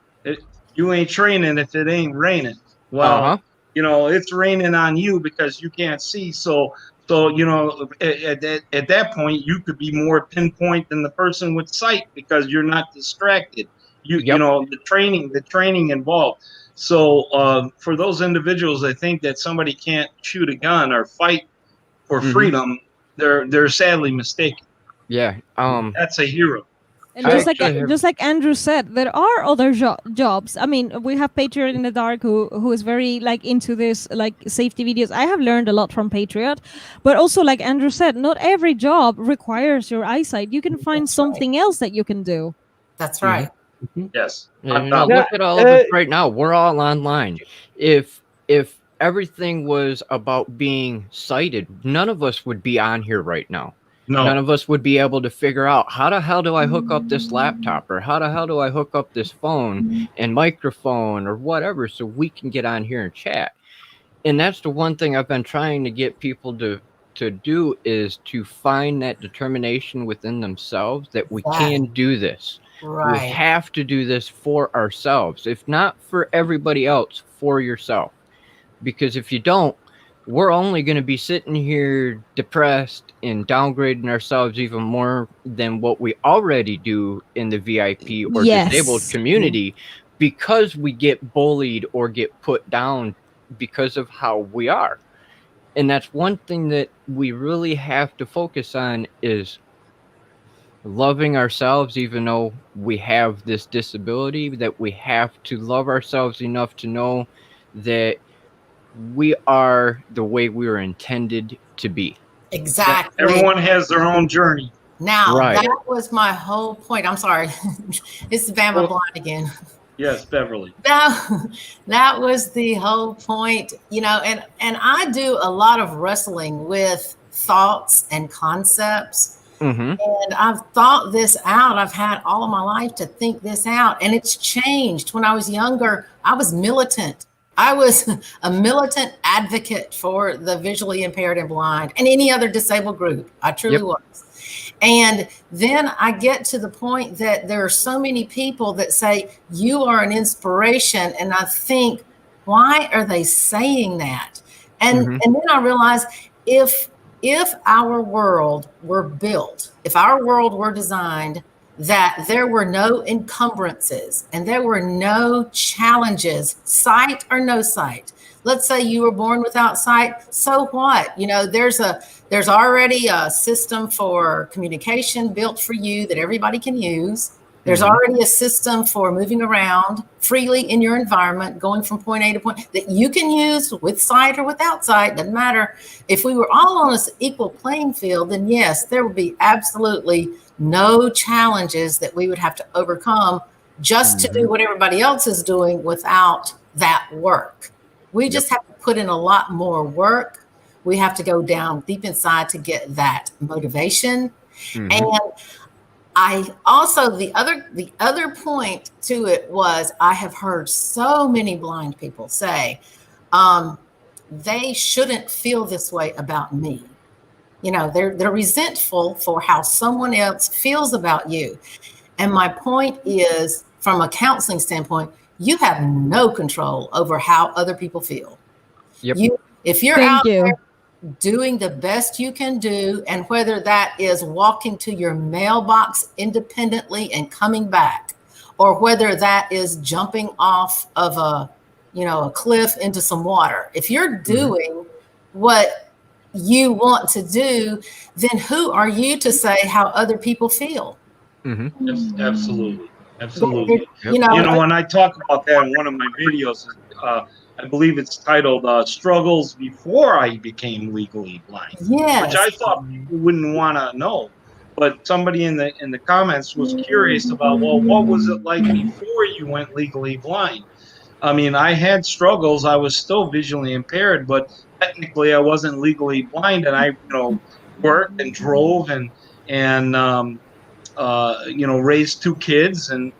you ain't training if it ain't raining. Well, it's raining on you because you can't see. So at that point, you could be more pinpoint than the person with sight because you're not distracted. The training involved. So for those individuals that think that somebody can't shoot a gun or fight for freedom, they're sadly mistaken. Yeah. That's a hero. And just like Andrew said, there are other jobs. I mean, we have Patriot in the Dark who is very into this safety videos. I have learned a lot from Patriot, but also like Andrew said, not every job requires your eyesight. You can find something else that you can do. That's right. Yes. Look at all of us right now. We're all online. If everything was about being sighted, none of us would be on here right now. No. None of us would be able to figure out how the hell do I hook up this laptop, or how the hell do I hook up this phone and microphone or whatever so we can get on here and chat. And that's the one thing I've been trying to get people to do is to find that determination within themselves that we can do this. Right. We have to do this for ourselves. If not for everybody else, for yourself. Because if you don't, we're only going to be sitting here depressed and downgrading ourselves even more than what we already do in the VIP or disabled community because we get bullied or get put down because of how we are. And that's one thing that we really have to focus on is loving ourselves, even though we have this disability, that we have to love ourselves enough to know that we are the way we were intended to be. Exactly. Everyone has their own journey. Now, that was my whole point. I'm sorry. It's BAMA Blind again. Yes, Beverly. That was the whole point, and I do a lot of wrestling with thoughts and concepts. And I've thought this out. I've had all of my life to think this out, and it's changed. When I was younger, I was militant. I was a militant advocate for the visually impaired and blind and any other disabled group. I truly was. And then I get to the point that there are so many people that say, you are an inspiration. And I think, why are they saying that? And then I realize if our world were built, if our world were designed, that there were no encumbrances and there were no challenges, sight or no sight. Let's say you were born without sight. So what? There's already a system for communication built for you that everybody can use. There's already a system for moving around freely in your environment, going from point A to point that you can use with sight or without sight, doesn't matter. If we were all on an equal playing field, then yes, there would be absolutely no challenges that we would have to overcome just to do what everybody else is doing without that work. We just have to put in a lot more work. We have to go down deep inside to get that motivation. And I also, the other point to it was, I have heard so many blind people say, they shouldn't feel this way about me. You know, they're resentful for how someone else feels about you. And my point is, from a counseling standpoint, you have no control over how other people feel. If you're out there doing the best you can do, and whether that is walking to your mailbox independently and coming back, or whether that is jumping off of a cliff into some water, if you're doing what you want to do, then who are you to say how other people feel? Absolutely. You know, when I talk about that in one of my videos, I believe it's titled "Struggles Before I Became Legally Blind," which I thought people wouldn't want to know. But somebody in the comments was curious about, well, what was it like before you went legally blind? I mean, I had struggles. I was still visually impaired, but technically I wasn't legally blind, and I, worked and drove and raised 2 kids and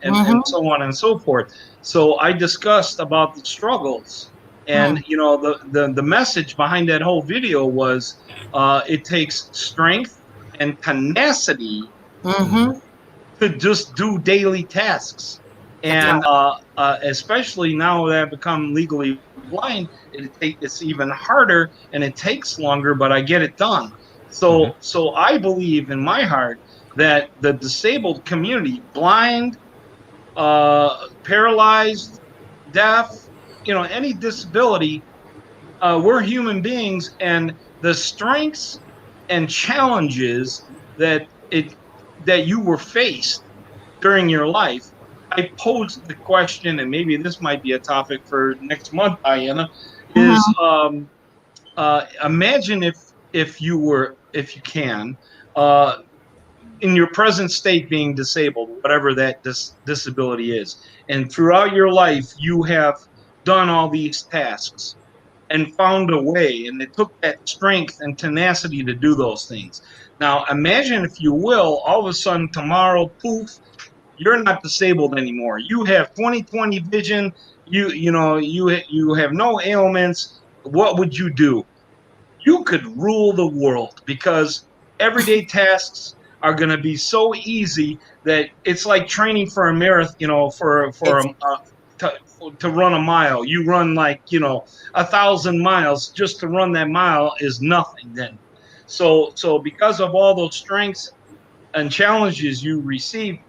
so on and so forth. So I discussed about the struggles, and the message behind that whole video was it takes strength and tenacity to just do daily tasks. And especially now that I've become legally blind, it's even harder and it takes longer, but I get it done. So I believe in my heart that the disabled community, blind, paralyzed, deaf, any disability, we're human beings, and the strengths and challenges that you were faced during your life. I posed the question, and maybe this might be a topic for next month, Diana, is imagine if you can, in your present state being disabled, whatever that disability is, and throughout your life you have done all these tasks and found a way, and it took that strength and tenacity to do those things. Now imagine, if you will, all of a sudden tomorrow, poof, you're not disabled anymore. You have 20/20 vision. You have no ailments. What would you do? You could rule the world, because everyday tasks are going to be so easy that it's like training for a marathon, to run a mile. You run 1,000 miles. Just to run that mile is nothing then. So because of all those strengths and challenges you received,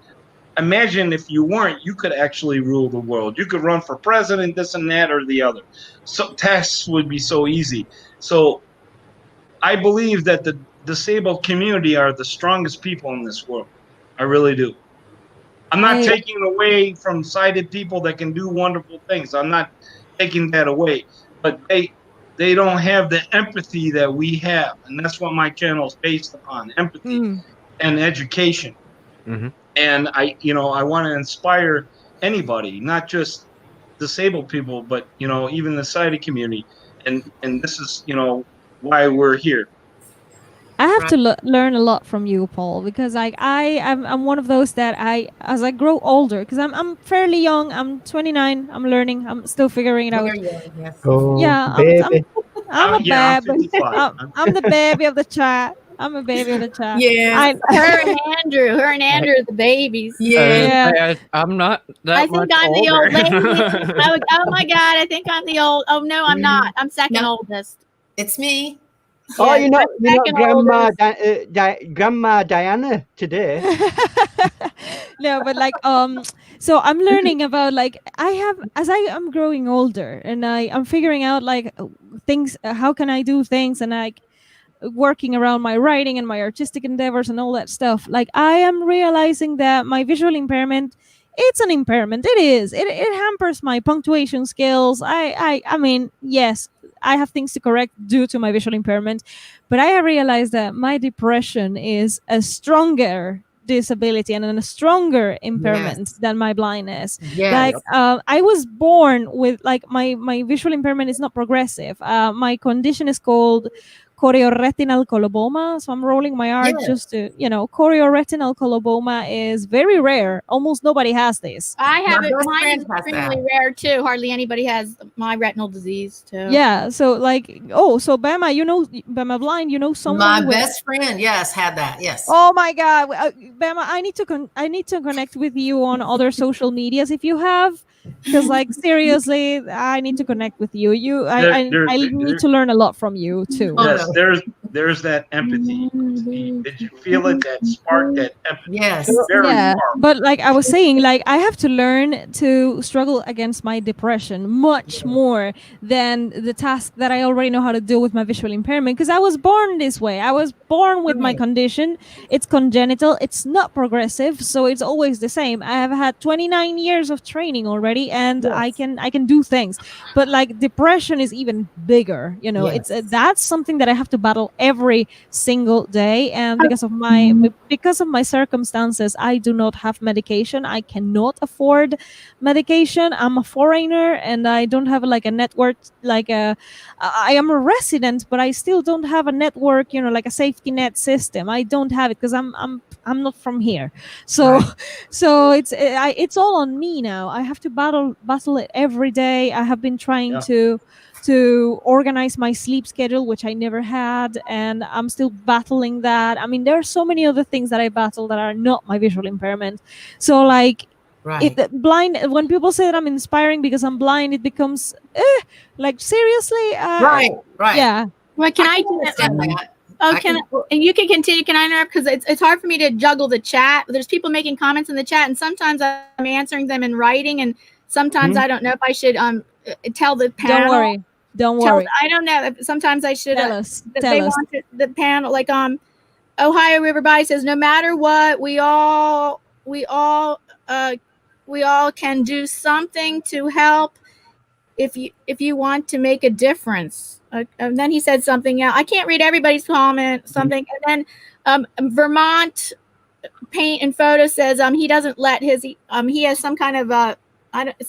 imagine if you weren't, you could actually rule the world. You could run for president, this and that or the other. So tasks would be so easy. So I believe that the disabled community are the strongest people in this world. I really do. I'm not taking away from sighted people that can do wonderful things. I'm not taking that away. But they don't have the empathy that we have. And that's what my channel is based upon, empathy and education. And I want to inspire anybody, not just disabled people, but even the sighted community. And this is why we're here. I have to learn a lot from you, Paul, because I'm one of those that as I grow older, because I'm fairly young. I'm 29. I'm learning. I'm still figuring it out. Yes. Oh, Yeah, baby. I'm a I'm baby. 55. I'm the baby of the chat. I'm a baby of the chat. Yeah. Her and Andrew are the babies. Yeah. I'm not that I think much I'm the older. old lady. Oh my God, I think I'm the old. Oh no, I'm not. I'm second oldest. It's me. Oh, Yeah, you're not second Grandma oldest. Grandma Diana today. No, but so I'm learning about as I am growing older, and I'm figuring out things. How can I do things? And working around my writing and my artistic endeavors and all that stuff, like I am realizing that my visual impairment, it's an impairment. It is. It hampers my punctuation skills. I mean, yes, I have things to correct due to my visual impairment, but I have realized that my depression is a stronger disability and a stronger impairment than my blindness. Yes. Like I was born with, like, my visual impairment is not progressive. My condition is called chorioretinal coloboma. So I'm rolling my R just to, chorioretinal coloboma is very rare. Almost nobody has this. I have My it. best Mine friend is has extremely that. rare too. Hardly anybody has my retinal disease too. Yeah. So like, so Bama, Bama blind, someone My with. best friend, yes, had that. Yes. Oh my God, Bama, I need to connect with you on other social medias if you have, because like seriously, I need to connect with you. I need to learn a lot from you too. Oh, Yes, no. there's that empathy. Did you feel it? That spark, that empathy. Yes. Very Yeah, powerful. but like I was saying, like I have to learn to struggle against my depression much more than the task that I already know how to do with my visual impairment, because I was born this way. I was born with my condition. It's congenital. It's not progressive, so it's always the same. I have had 29 years of training already, and I can do things. But like depression is even bigger. It's that's something that I have to battle every single day, and because of my circumstances, I do not have medication. I cannot afford medication. I'm a foreigner and I don't have like a network, I am a resident, but I still don't have a network, like a safety net system. I don't have it because I'm not from here. So so it's all on me now. I have to battle it every day. I have been trying to organize my sleep schedule, which I never had, and I'm still battling that. I mean, there are so many other things that I battle that are not my visual impairment. So like blind, when people say that I'm inspiring because I'm blind, it becomes like seriously, right. Yeah. Well, can I do that? Oh, and you can continue. Can I interrupt? Because it's hard for me to juggle the chat. There's people making comments in the chat, and sometimes I'm answering them in writing, and sometimes I don't know if I should tell the panel. Don't worry. I don't know. Sometimes I should tell us. Want the panel, like Ohio Riverbody says, no matter what, we all can do something to help if you want to make a difference. And then he said something else. I can't read everybody's comment. Something, and then Vermont Paint and Photo says he doesn't let his he has some kind of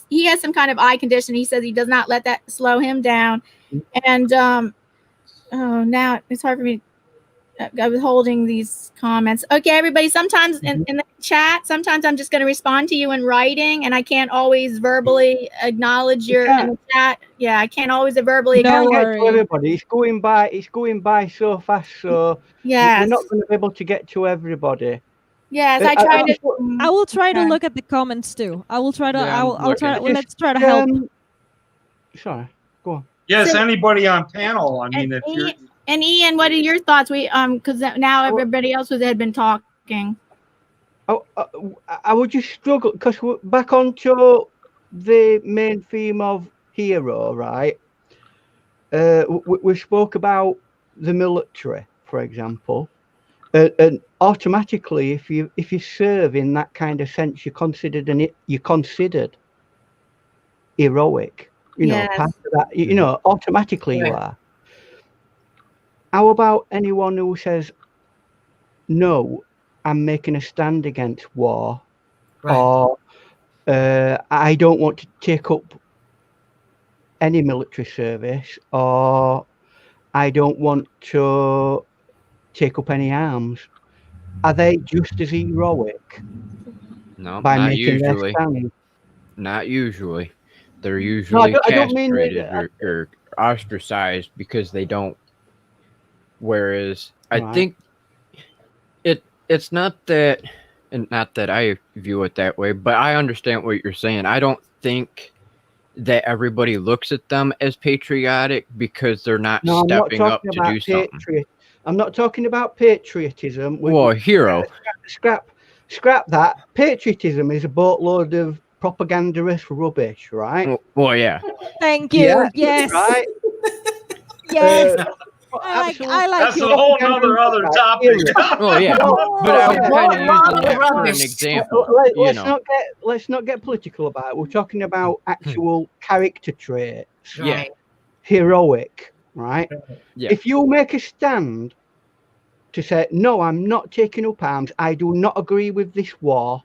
he has some kind of eye condition. He says he does not let that slow him down. And now it's hard for me. I was holding these comments. Okay, everybody. Sometimes in the chat, sometimes I'm just going to respond to you in writing, and I can't always verbally acknowledge your in the chat. Yeah, I can't always verbally acknowledge. Don't get to everybody. It's going by so fast, so we're not going to be able to get to everybody. Yes, I will try to look at the comments too. I will try to. I'll try. Let's try to help. Sorry, go on. Yes, anybody on panel. I mean, if you're. And Ian, what are your thoughts? We because now everybody else had been talking. I would just struggle because we're back onto the main theme of hero, right? We spoke about the military, for example, and automatically, if you serve in that kind of sense, you're considered heroic. Part of that, automatically you are. How about anyone who says, no, I'm making a stand against war, or I don't want to take up any military service, or I don't want to take up any arms? Are they just as heroic? No, by not making usually. Their stand? Not usually. They're usually castrated or ostracized because they don't. Whereas I think it's not that, and not that I view it that way, but I understand what you're saying. I don't think that everybody looks at them as patriotic because they're not stepping up to do something. I'm not talking about patriotism. Hero. Scrap that. Patriotism is a boatload of propagandist rubbish, right? Well, yeah. Thank you. Yes. Right. Yes. I like That's you. a whole nother other topic. Oh yeah, but I was kind of using that for an Rubbish. example. Let's not get political about it. We're talking about actual character traits. Yeah. Right. Heroic, right? Yeah. If you make a stand to say, no, I'm not taking up arms, I do not agree with this war,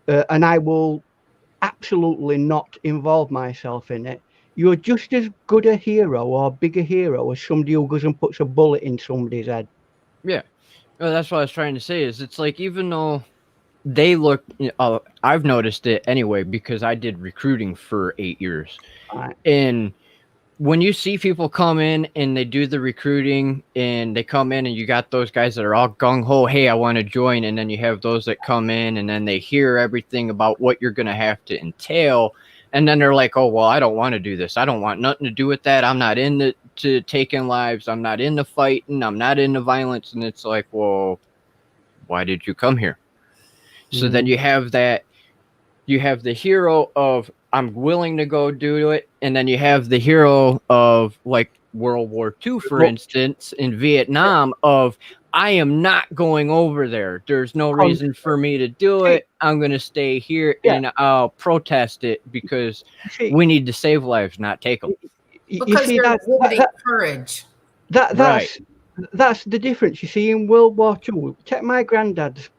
and I will absolutely not involve myself in it, you're just as good a hero or bigger hero as somebody who goes and puts a bullet in somebody's head. Yeah. Well, that's what I was trying to say. Is it's like, even though they look, I've noticed it anyway because I did recruiting for 8 years, Right. and when you see people come in and they do the recruiting and they come in and you got those guys that are all gung-ho, hey, I want to join, and then you have those that come in and then they hear everything about what you're going to have to entail, and then they're like, oh, well, I don't want to do this. I don't want nothing to do with that. I'm not into taking lives. I'm not into fighting. I'm not into violence. And it's like, well, why did you come here? So then you have that, you have the hero of, I'm willing to go do it. And then you have the hero of, like, World War II, for instance, in Vietnam, of, I am not going over there. There's no reason for me to do it. I'm going to stay here and I'll protest it because we need to save lives, not take them. Because you're exhibiting courage. That's the difference. You see, in World War II, take my granddad's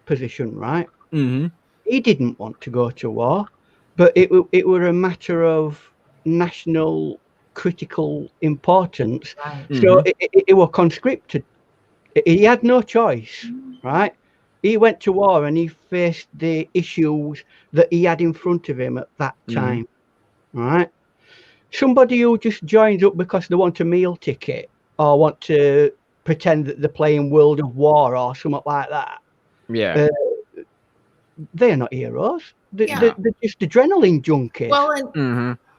position, right? Mm-hmm. He didn't want to go to war, but it were a matter of national critical importance. Right. So it was conscripted. He had no choice, right? He went to war and he faced the issues that he had in front of him at that time, right? Somebody who just joins up because they want a meal ticket or want to pretend that they're playing World of War or something like that. Yeah. They're not heroes. They're just adrenaline junkies. Well,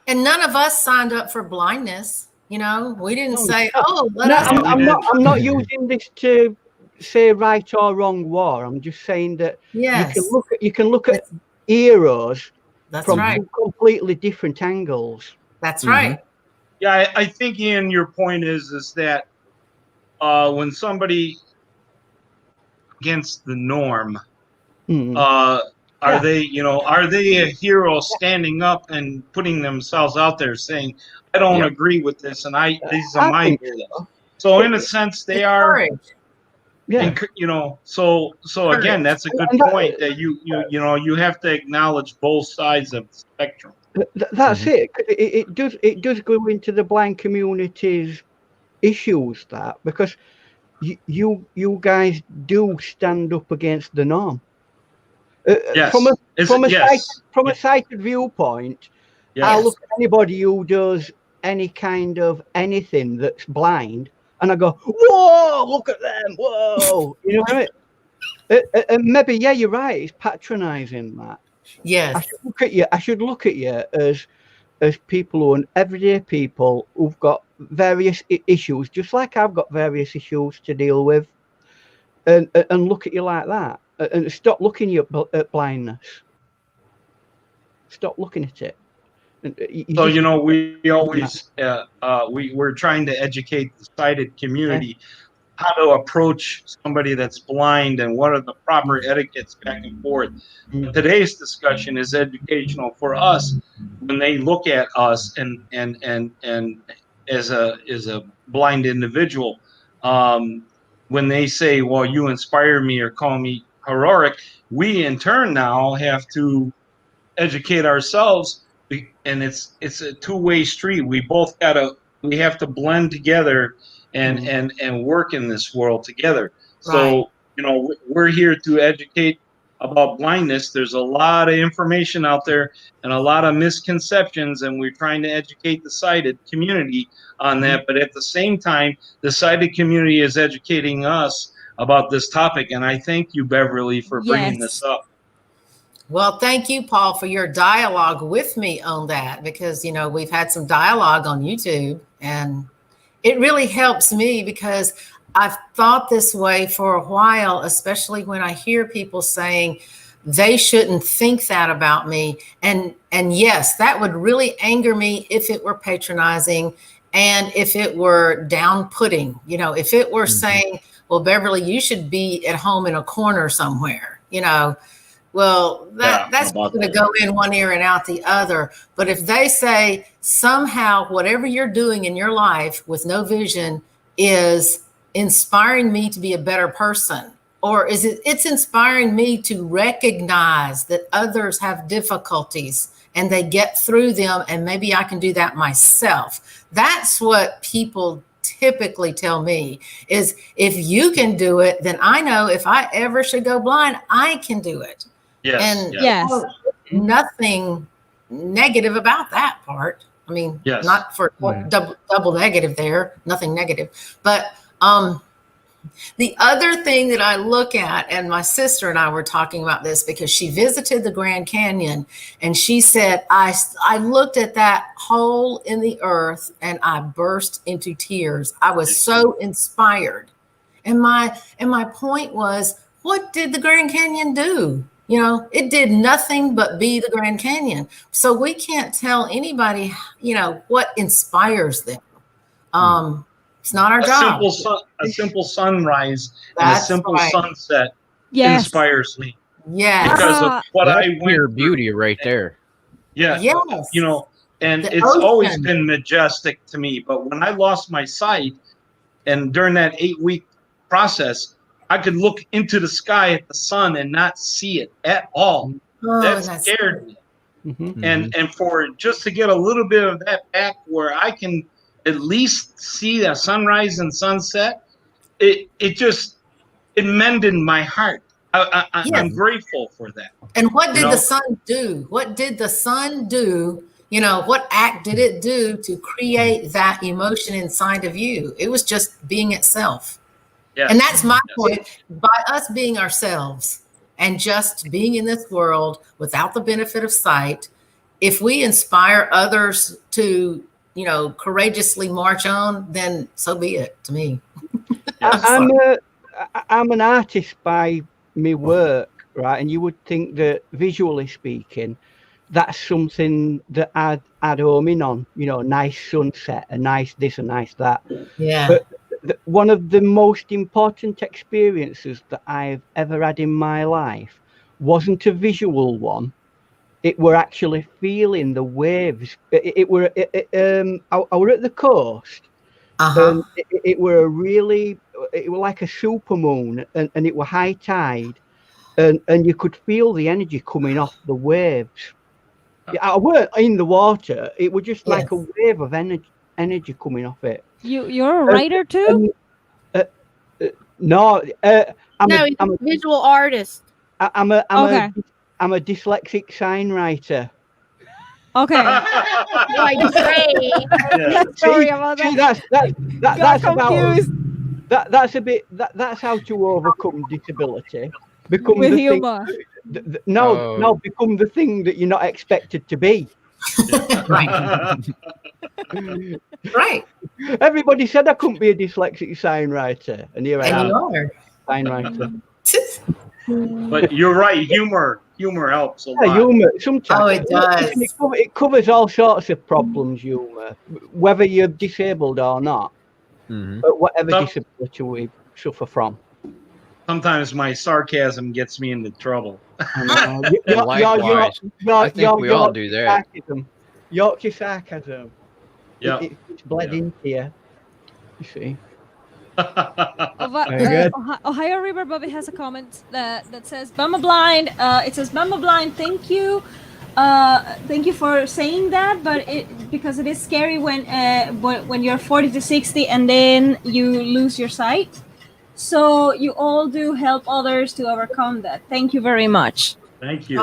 and none of us signed up for blindness. You know, we didn't say, "Oh, I'm not using this to say right or wrong war. I'm just saying that you can look at heroes from completely different angles. That's right. Yeah, I think, Ian, your point is that when somebody against the norm, are they a hero standing up and putting themselves out there saying, I don't agree with this, and these are my beliefs. So in a sense, they are. Yeah. So again, that's a good point that you have to acknowledge both sides of the spectrum. That's it. It does go into the blind community's issues, that because you guys do stand up against the norm. From a sighted viewpoint, I look at anybody who does any kind of anything that's blind, and I go, "Whoa! Look at them! Whoa!" You know what I mean? And maybe you're right. It's patronising that. Yes. I should look at you as people who are everyday people who've got various issues, just like I've got various issues to deal with, and look at you like that, and stop looking at blindness. Stop looking at it. We always we're trying to educate the sighted community how to approach somebody that's blind and what are the proper etiquettes back and forth. Today's discussion is educational for us when they look at us and as a blind individual, when they say, well, you inspire me or call me heroic, we in turn now have to educate ourselves, and it's a two-way street. We have to blend together and work in this world together. So, we're here to educate about blindness. There's a lot of information out there and a lot of misconceptions, and we're trying to educate the sighted community on that. But at the same time, the sighted community is educating us about this topic. And I thank you, Beverly, for bringing this up. Well, thank you, Paul, for your dialogue with me on that, because, we've had some dialogue on YouTube, and it really helps me because I've thought this way for a while, especially when I hear people saying they shouldn't think that about me. And yes, that would really anger me if it were patronizing. And if it were down-putting, you know, if it were saying, well, Beverly, you should be at home in a corner somewhere, you know, well, that's going to go in one ear and out the other. But if they say somehow whatever you're doing in your life with no vision is inspiring me to be a better person, or is it's inspiring me to recognize that others have difficulties and they get through them, and maybe I can do that myself. That's what people typically tell me is, if you can do it, then I know if I ever should go blind, I can do it. Yes. And Yes. nothing negative about that part. I mean, not for double negative there, nothing negative. But the other thing that I look at, and my sister and I were talking about this because she visited the Grand Canyon, and she said, I looked at that hole in the earth and I burst into tears. I was so inspired. And my point was, what did the Grand Canyon do? You know, it did nothing but be the Grand Canyon. So we can't tell anybody, you know, what inspires them. It's not our job. A simple sunrise and a simple sunset inspires me. Yes. Because of what I went pure beauty right there. Yeah. Yes. You know, and The it's ocean. always been majestic to me. But when I lost my sight, and during that 8-week process, I could look into the sky at the sun and not see it at all. Oh, That scared me. And for just to get a little bit of that back, where I can at least see that sunrise and sunset, it mended my heart. I'm grateful for that. And what did the sun do? What did the sun do? You know, what act did it do to create that emotion inside of you? It was just being itself. Yes. And that's my point. By us being ourselves and just being in this world without the benefit of sight, if we inspire others to, you know, courageously march on, then so be it to me. I'm an artist by my work, right? And you would think that visually speaking, that's something that I'd home in on, you know, a nice sunset, a nice this, a nice that. Yeah. But one of the most important experiences that I've ever had in my life wasn't a visual one. It were actually feeling the waves. I were at the coast, and it were like a supermoon, and it were high tide, and you could feel the energy coming off the waves. I weren't in the water. It was just like a wave of energy coming off it. You're a writer too? No, I'm a visual artist. I'm a dyslexic sign writer. Okay. Sorry about that. That's how to overcome disability. Become with the humor. Become the thing that you're not expected to be. Right. Everybody said I couldn't be a dyslexic sign writer, and here I am. You are. Sign writer. But you're right. Humor helps a lot. Humor. Sometimes. Oh, it does. It covers all sorts of problems. Humor, whether you're disabled or not, but whatever disability we suffer from. Sometimes my sarcasm gets me into trouble. Likewise. I think we all do that. Yorkshire sarcasm. Yeah. It's bled into you. You see. Ohio River Bobby has a comment that says BAMA Blind. It says BAMA Blind. Thank you for saying that, but because it is scary when you're 40 to 60 and then you lose your sight. So you all do help others to overcome that. Thank you very much. Thank you.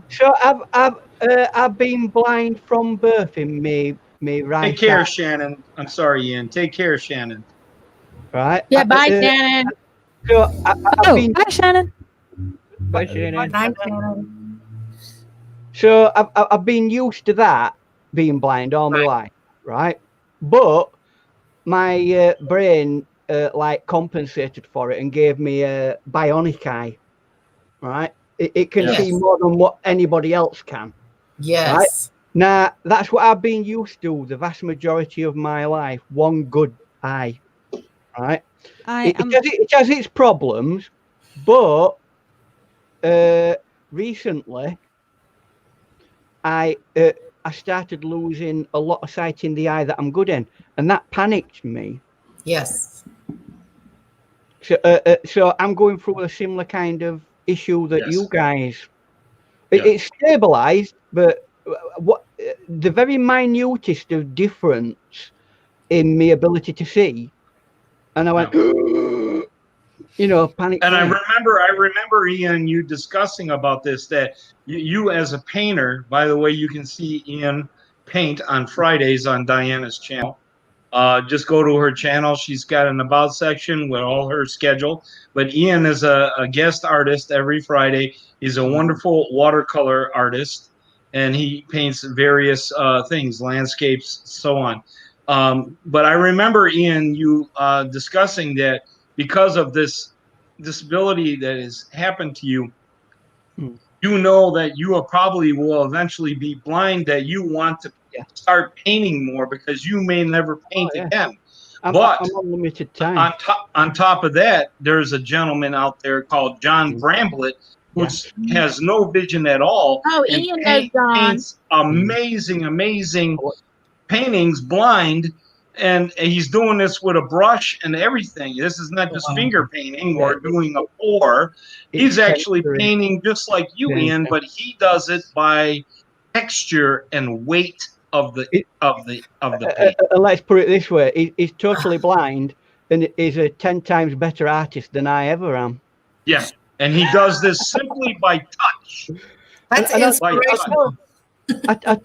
So I've been blind from birth in me right. Take care, Shannon. I'm sorry, Ian. Take care, Shannon. Right. Yeah. Bye, Shannon. So bye, Shannon. Bye, Shannon. Bye, Shannon. So I've been used to that, being blind all my life, right? But my brain like compensated for it and gave me a bionic eye, right? It can see more than what anybody else can. Yes. Now, that's what I've been used to the vast majority of my life. One good eye, right? It has its problems, but recently I started losing a lot of sight in the eye that I'm good in, and that panicked me. Yes. So I'm going through a similar kind of issue that you guys. Yeah. It's stabilized, but what the very minutest of difference in my ability to see, and I went, you know, panic. And I remember, Ian, you discussing about this, that you as a painter, by the way, you can see Ian paint on Fridays on Diana's channel. Just go to her channel. She's got an about section with all her schedule. But Ian is a guest artist every Friday. He's a wonderful watercolor artist, and he paints various things, landscapes, so on. But I remember, Ian, you discussing that because of this disability that has happened to you, you know that you probably will eventually be blind, that you want to start painting more because you may never paint again. But I'm on limited time. On top of that, there's a gentleman out there called John Bramblett, who has no vision at all. Oh, Ian knows John. Paints amazing paintings blind. And he's doing this with a brush and everything. This is not just finger painting or doing a pour. He's actually painting just like you, Ian, but he does it by texture and weight of the paint. Let's put it this way: he's totally blind, and is a 10 times better artist than I ever am. Yeah, and he does this simply by touch. That's inspirational. I'll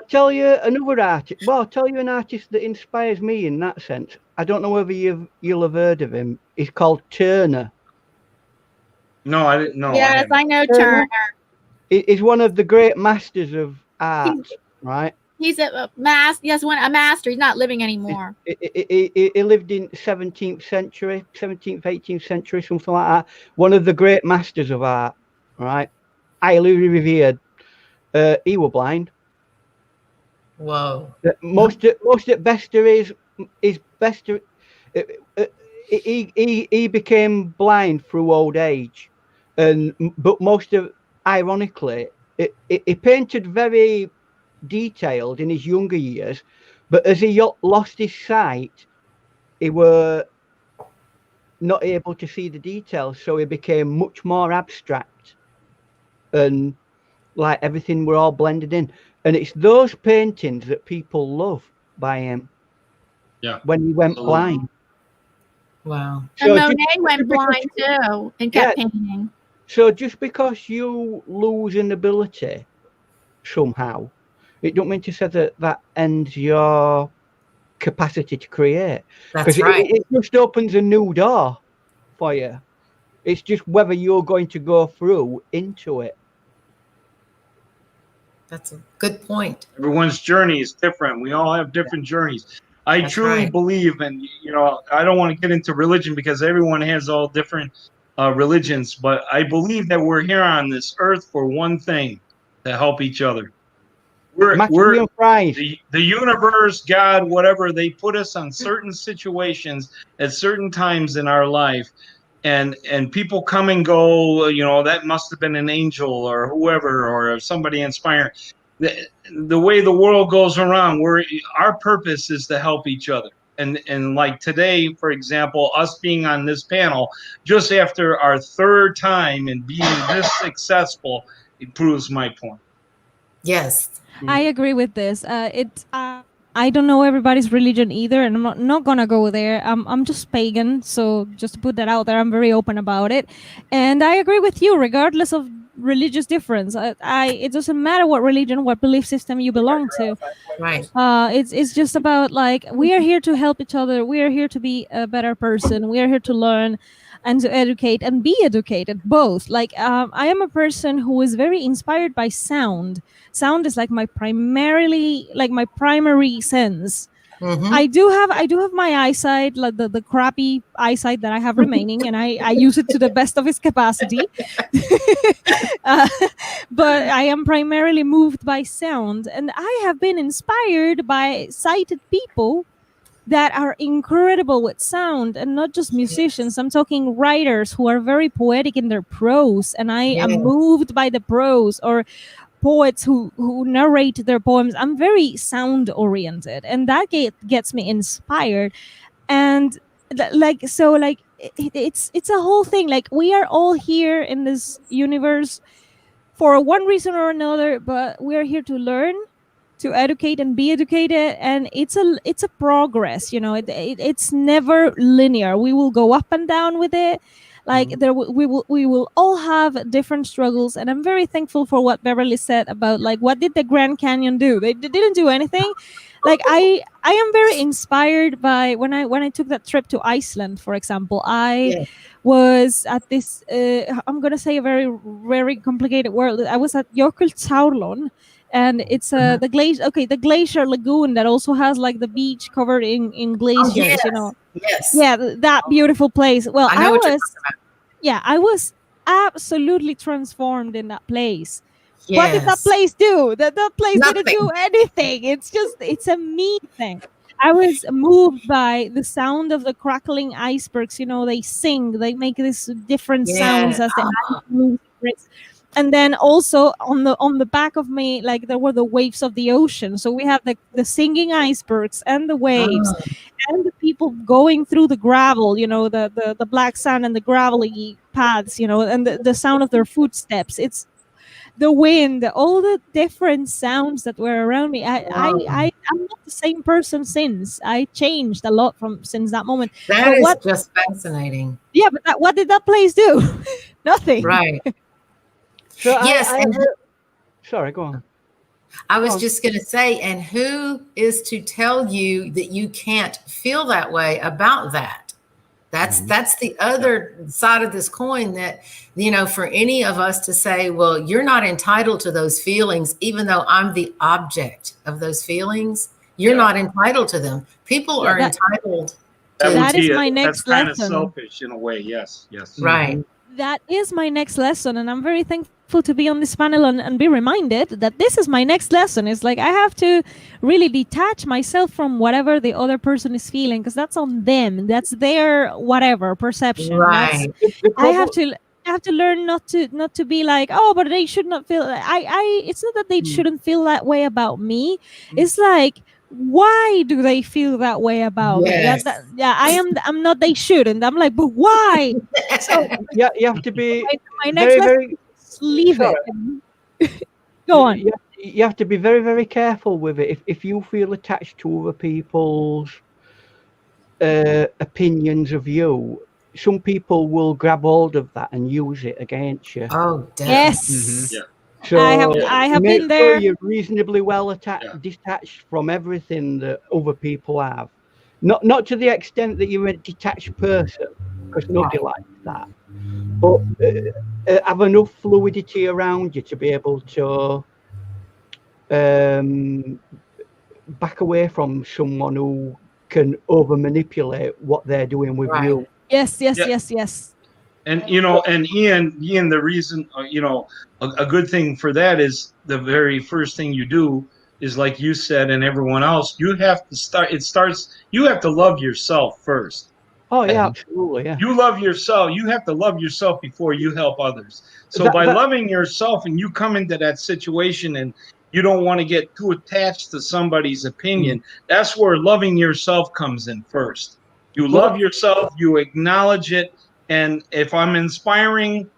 tell you another artist. Well, I'll tell you an artist that inspires me in that sense. I don't know whether you'll have heard of him. He's called Turner. No, I didn't know. Yes, I know Turner. He's one of the great masters of art, right? He's a master. Yes, a master. He's not living anymore. He lived in 17th century, 17th, 18th century, something like that. One of the great masters of art, right? Highly revered. He were blind. Whoa. Most at Bester is Bester. He became blind through old age, but most of, ironically, he painted very detailed in his younger years, but as he lost his sight, he were not able to see the details, so he became much more abstract, and like everything were all blended in. And it's those paintings that people love by him. Yeah. When he went blind. Wow. And Monet went blind too and kept painting. So just because you lose an ability somehow, it don't mean to say that ends your capacity to create. That's right. It just opens a new door for you. It's just whether you're going to go through into it. That's a good point. Everyone's journey is different. We all have different journeys. I truly believe, and I don't want to get into religion because everyone has all different religions, but I believe that we're here on this earth for one thing: to help each other. We're the universe, God, whatever, they put us on certain situations at certain times in our life. And people come and go, that must have been an angel or whoever, or somebody inspiring. The way the world goes around, our purpose is to help each other. And like today, for example, us being on this panel, just after our third time and being this successful, it proves my point. Yes. I agree with this. I don't know everybody's religion either, and I'm not gonna go there. I'm just pagan, so just to put that out there, I'm very open about it. And I agree with you, regardless of religious difference. It doesn't matter what religion, what belief system you belong to. Right. It's just about, like, we are here to help each other. We are here to be a better person. We are here to learn and to educate and be educated, both. Like, I am a person who is very inspired by sound. Sound is like my primary sense. I do have my eyesight, like the crappy eyesight that I have remaining, and I use it to the best of its capacity. But I am primarily moved by sound, and I have been inspired by sighted people that are incredible with sound, and not just musicians. I'm talking writers who are very poetic in their prose, and I am moved by the prose, or poets who narrate their poems. I'm very sound oriented, and that gets me inspired. And it's a whole thing. Like, we are all here in this universe for one reason or another, but we are here to learn, to educate and be educated, and it's a progress. It's never linear. We will go up and down with it. Like, we will all have different struggles, and I'm very thankful for what Beverly said about, like, what did the Grand Canyon do? They didn't do anything. Like, I am very inspired by when I took that trip to Iceland, for example. I was at this I'm gonna say a very, very complicated word. I was at Jökulsárlón, and it's the glacier lagoon that also has, like, the beach covered in glaciers. Yes. Yeah, that beautiful place. Well, I know what you're talking about. Yeah, I was absolutely transformed in that place. Yes. What did that place do? That place Nothing. didn't do anything. It's a me thing. I was moved by the sound of the crackling icebergs. They sing, they make these different sounds as the ice moves. And then also on the back of me, like, there were the waves of the ocean. So we have the singing icebergs and the waves, and the people going through the gravel, the black sand and the gravelly paths, and the sound of their footsteps. It's the wind, all the different sounds that were around me. I'm not the same person since. I changed a lot since that moment. That is just fascinating. Yeah, but what did that place do? Nothing. Right. So yes. Sorry, go on. I was just going to say, and who is to tell you that you can't feel that way about that? That's the other side of this coin, that, for any of us to say, well, you're not entitled to those feelings, even though I'm the object of those feelings. You're not entitled to them. People are entitled to. That is my next lesson. That's kind of selfish in a way. Yes. Right. That is my next lesson, and I'm very thankful to be on this panel and be reminded that this is my next lesson. It's like, I have to really detach myself from whatever the other person is feeling, because that's on them. That's their whatever perception. Right. I have to learn not to be like, oh, but they should not feel. It's not that they shouldn't feel that way about me. It's like, why do they feel that way about me? I'm not they shouldn't. I'm like, but why? So you have to be my next very leave it. Go on. You have to be very, very careful with it. If you feel attached to other people's opinions of you, some people will grab hold of that and use it against you. Oh, definitely. Yes. Yeah. So I have make been there. Sure you're reasonably well detached from everything that other people have. Not to the extent that you're a detached person, because nobody likes that. But have enough fluidity around you to be able to back away from someone who can over manipulate what they're doing with you. Yes. And and Ian, the reason, a good thing for that is the very first thing you do is, like you said, and everyone else, you have to start. You have to love yourself first. Oh yeah, absolutely. Yeah. You love yourself. You have to love yourself before you help others. So by loving yourself, and you come into that situation and you don't want to get too attached to somebody's opinion, that's where loving yourself comes in first. You love yourself, you acknowledge it, and if I'm inspiring,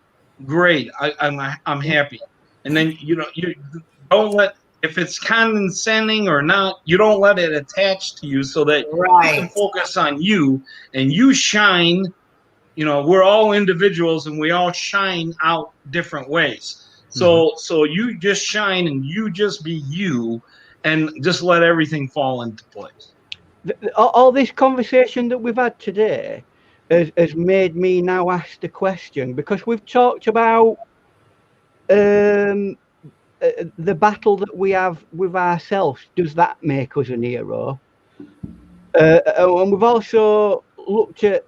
great. I'm happy. And then you don't let, if it's condescending or not, you don't let it attach to you, so that you can focus on you and you shine. We're all individuals and we all shine out different ways. So you just shine and you just be you and just let everything fall into place. All this conversation that we've had today has made me now ask the question, because we've talked about the battle that we have with ourselves. Does that make us an hero? And we've also looked at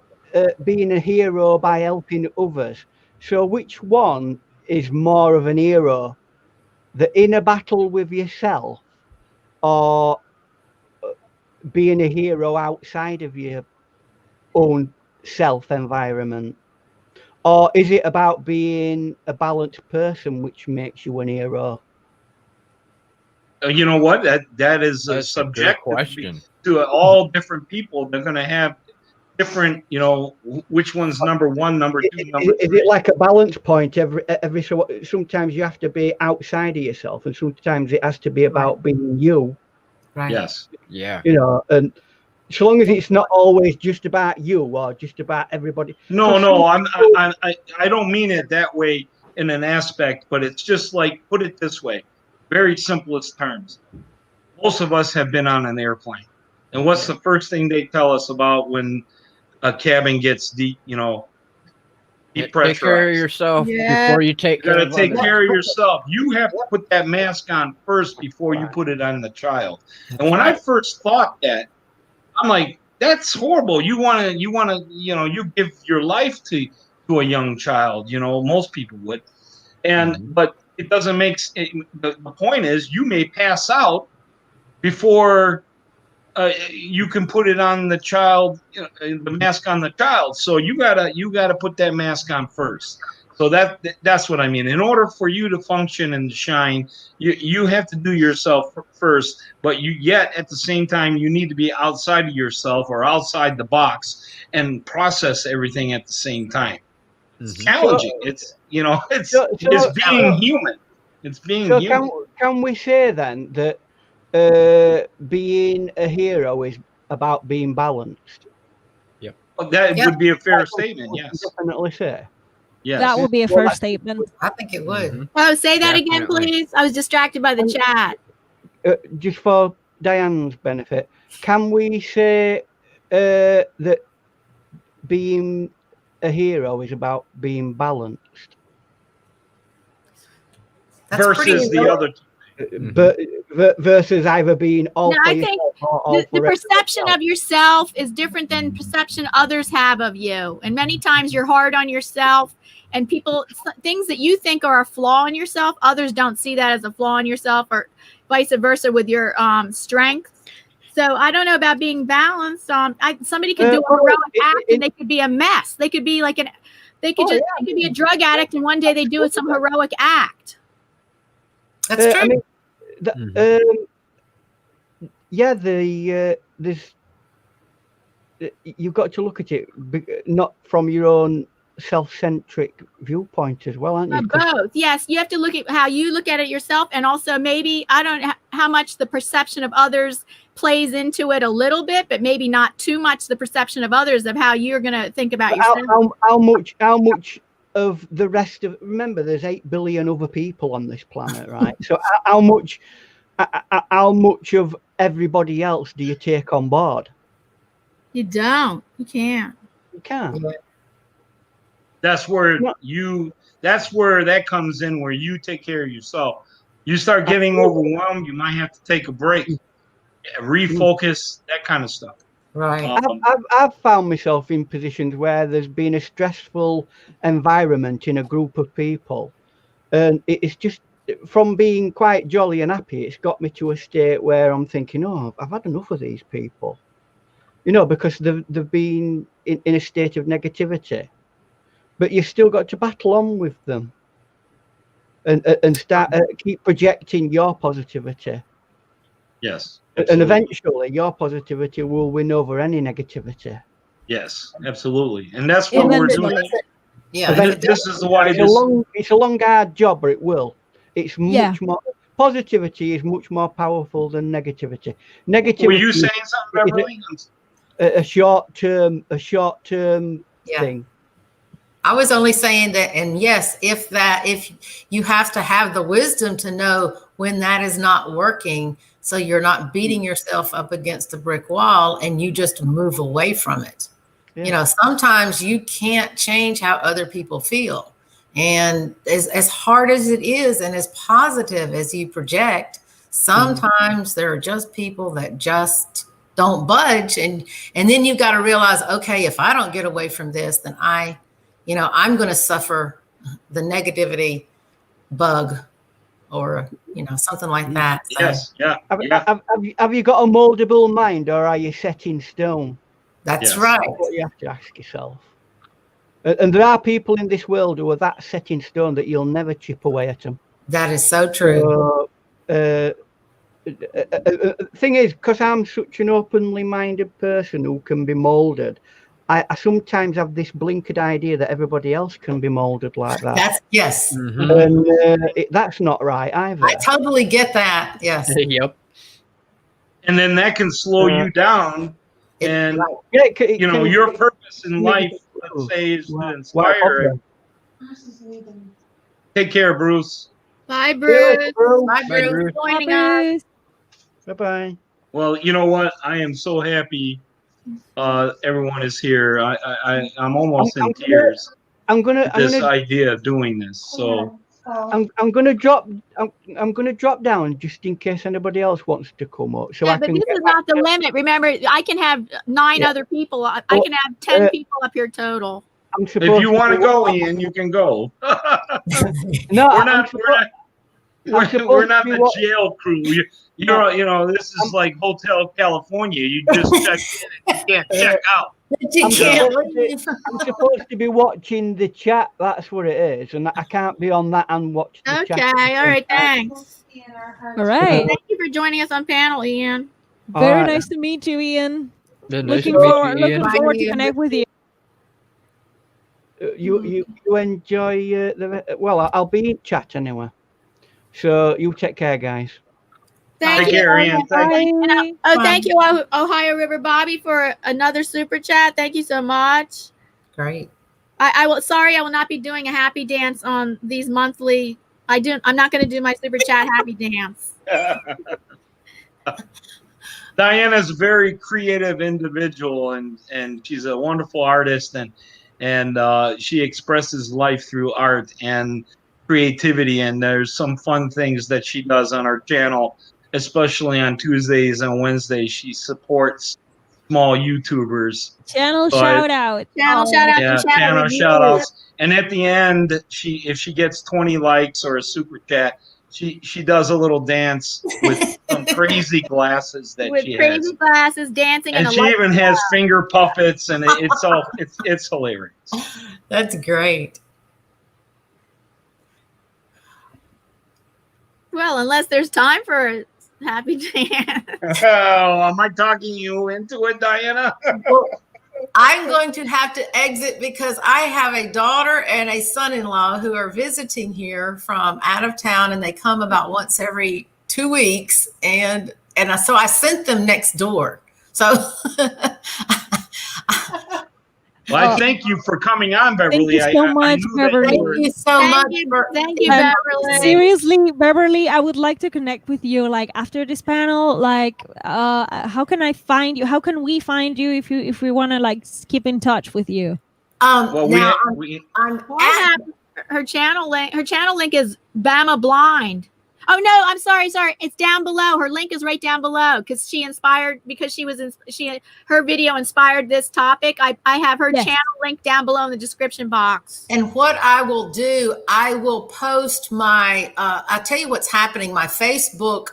being a hero by helping others. So which one is more of an hero? The inner battle with yourself, or being a hero outside of your own self environment? Or is it about being a balanced person which makes you an hero? You know what? That is a That's a good subjective question. to all different people. They're going to have different, you know, which one's number one, number two, number Is three. it like a balance point every so sometimes you have to be outside of yourself, and sometimes it has to be about being you, Right. Yes. Yeah. you know, and so long as it's not always just about you or just about everybody. No, I don't mean it that way in an aspect, but it's just like, put it this way, very simplest terms. Most of us have been on an airplane, and what's the first thing they tell us about when a cabin gets Take care of depressurized? yourself Yeah. before you take You care got to of take others. care of yourself. You have to put that mask on first before you put it on the child. And when I first thought that, I'm like, that's horrible. You want to, you know, you give your life to a young child, you know, most people would. And, but it doesn't make, the point is you may pass out before you can put it on the child, you know, the mask on the child. So you gotta put that mask on first. So that's what I mean. In order for you to function and shine, you have to do yourself first. But yet at the same time you need to be outside of yourself or outside the box and process everything at the same time. It's challenging. It's, you know, it's being human. It's being human. Can we say then that being a hero is about being balanced? That would be a fair statement. Yes. Definitely say. Yes. That would be a fair statement. I think it would. Oh, say that again, Definitely. please. I was distracted by the chat. Just for Diane's benefit, can we say that being a hero is about being balanced? That's Versus the other. But versus either being all No, for I think yourself or all the for perception of yourself is different than perception others have of you. And many times you're hard on yourself, and people, things that you think are a flaw in yourself, others don't see that as a flaw in yourself, or vice versa with your strengths. So I don't know about being balanced. Somebody could do a heroic act and they could be a mess. They could be like they could be a drug addict, and one day they do some heroic act. That's true. I mean, there's you've got to look at it not from your own self-centric viewpoint as well, aren't you? Both. Yes, you have to look at how you look at it yourself, and also maybe, I don't know how much the perception of others plays into it a little bit, but maybe not too much the perception of others of how you're going to think about yourself. How much of the rest of, remember there's 8 billion other people on this planet, right? So how much of everybody else do you take on board? You don't. You can't. You can't. That's where that comes in, where you take care of yourself. You start getting overwhelmed, you might have to take a break, refocus, that kind of stuff. Right. I've found myself in positions where there's been a stressful environment in a group of people, and it's just, from being quite jolly and happy, it's got me to a state where I'm thinking, oh, I've had enough of these people, you know, because they've been in a state of negativity, but you've still got to battle on with them and start keep projecting your positivity. Yes. Absolutely. And eventually your positivity will win over any negativity. Yes, absolutely. And that's what we're doing. Yeah. This is why it's a long, hard job, but it will. It's much more, positivity is much more powerful than negativity. Negativity. Were you saying something, Beverly? A short-term thing. I was only saying that, and yes, if you have to have the wisdom to know when that is not working, so you're not beating yourself up against a brick wall and you just move away from it. Yeah. You know, sometimes you can't change how other people feel. And as hard as it is and as positive as you project, sometimes there are just people that just don't budge. And then you've got to realize, okay, if I don't get away from this, then I'm going to suffer the negativity bug, or something like that. So Yes, yeah. Have you got a moldable mind, or are you set in stone? that's Yes. right. That's what you have to ask yourself. And there are people in this world who are that set in stone that you'll never chip away at them. That is so true. Thing is, because I'm such an openly minded person who can be molded, I sometimes have this blinkered idea that everybody else can be molded like that. Yes. And that's not right either. I totally get that. Yes. Yep. And then that can slow you down. And Yeah, your purpose in life, let's say, is to inspire. Take care, Bruce. Bye, Bruce. Bye, Bye, Bruce. Bruce. Joining Bye, us. Bye bye. Well, you know what? I am so happy everyone is here. I'm almost in tears. I'm gonna Idea of doing this. So I'm gonna drop down just in case anybody else wants to come up. So Yeah, I but can this get is not the limit. Remember, I can have 9 other people. I can have 10 people up here total. I'm supposed if you want to go, Ian, you can go. No, we're not the jail crew. This is like Hotel California. You just check in and you can't check out. You can't leave. I'm supposed to be watching the chat. That's what it is, and I can't be on that and watch the chat. Okay, all right, thanks. All right. Thank you for joining us on panel, Ian. Very Alright. nice to meet you, Ian. Nice Looking to meet forward, you, Ian. looking forward to connect with you. You enjoy well. I'll be in chat anyway. So you take care, guys. Thank Take you. care, Ian. Thank you. Bye. Thank you, Ohio River Bobby, for another super chat. Thank you so much. Great. I will not be doing a happy dance on these monthly. I'm not going to do my super chat happy dance. Diana's a very creative individual, and she's a wonderful artist, and she expresses life through art and creativity. And there's some fun things that she does on our channel, especially on Tuesdays and Wednesdays. She supports small YouTubers. Channel shout out. Channel shout out. Yeah, to channel reviews. shout outs. And at the end, if she gets 20 likes or a super chat, she does a little dance with some crazy glasses that With she crazy has. glasses, dancing, And and she even has finger puppets, and it's hilarious. That's great. Well, unless there's time for a happy dance. Oh, am I talking you into it, Diana? Well, I'm going to have to exit because I have a daughter and a son-in-law who are visiting here from out of town, and they come about once every 2 weeks. And so I sent them next door. So Well, I thank you for coming on, Beverly. Thank you so much, Beverly. thank you so much. Thank you, Beverly. Seriously, Beverly, I would like to connect with you. Like after this panel, like how can I find you? How can we find you if we want to like keep in touch with you? Well, now I have her channel link. Her channel link is BAMA Blind. Oh no, I'm sorry. It's down below. Her link is right down below because her video inspired this topic. I have her channel link down below in the description box. And what I will do, I will post my. I'll tell you what's happening. My Facebook,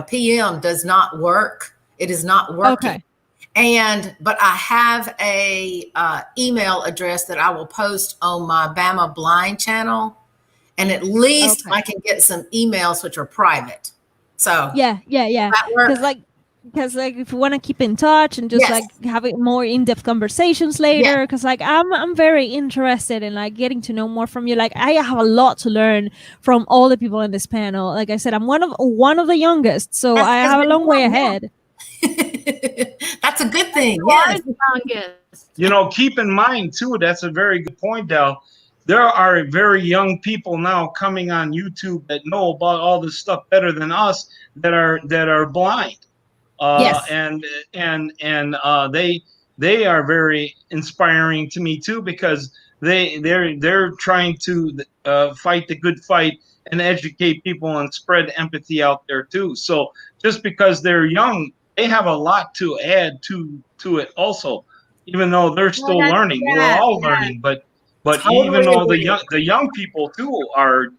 PM does not work. It is not working. Okay. But I have a email address that I will post on my BAMA Blind channel. And at least I can get some emails which are private. So yeah. Because if you want to keep in touch and just like having more in-depth conversations later, because like I'm very interested in like getting to know more from you. Like I have a lot to learn from all the people in this panel. Like I said, I'm one of the youngest, so I have a long way ahead. That's a good thing. Yes. Keep in mind too. That's a very good point, Del. There are very young people now coming on YouTube that know about all this stuff better than us that are blind. And they are very inspiring to me too, because they're trying to fight the good fight and educate people and spread empathy out there too. So just because they're young they have a lot to add to it also, even though they're still that's- learning. We're yeah, all yeah. learning, but Totally even though agree. the young people too are,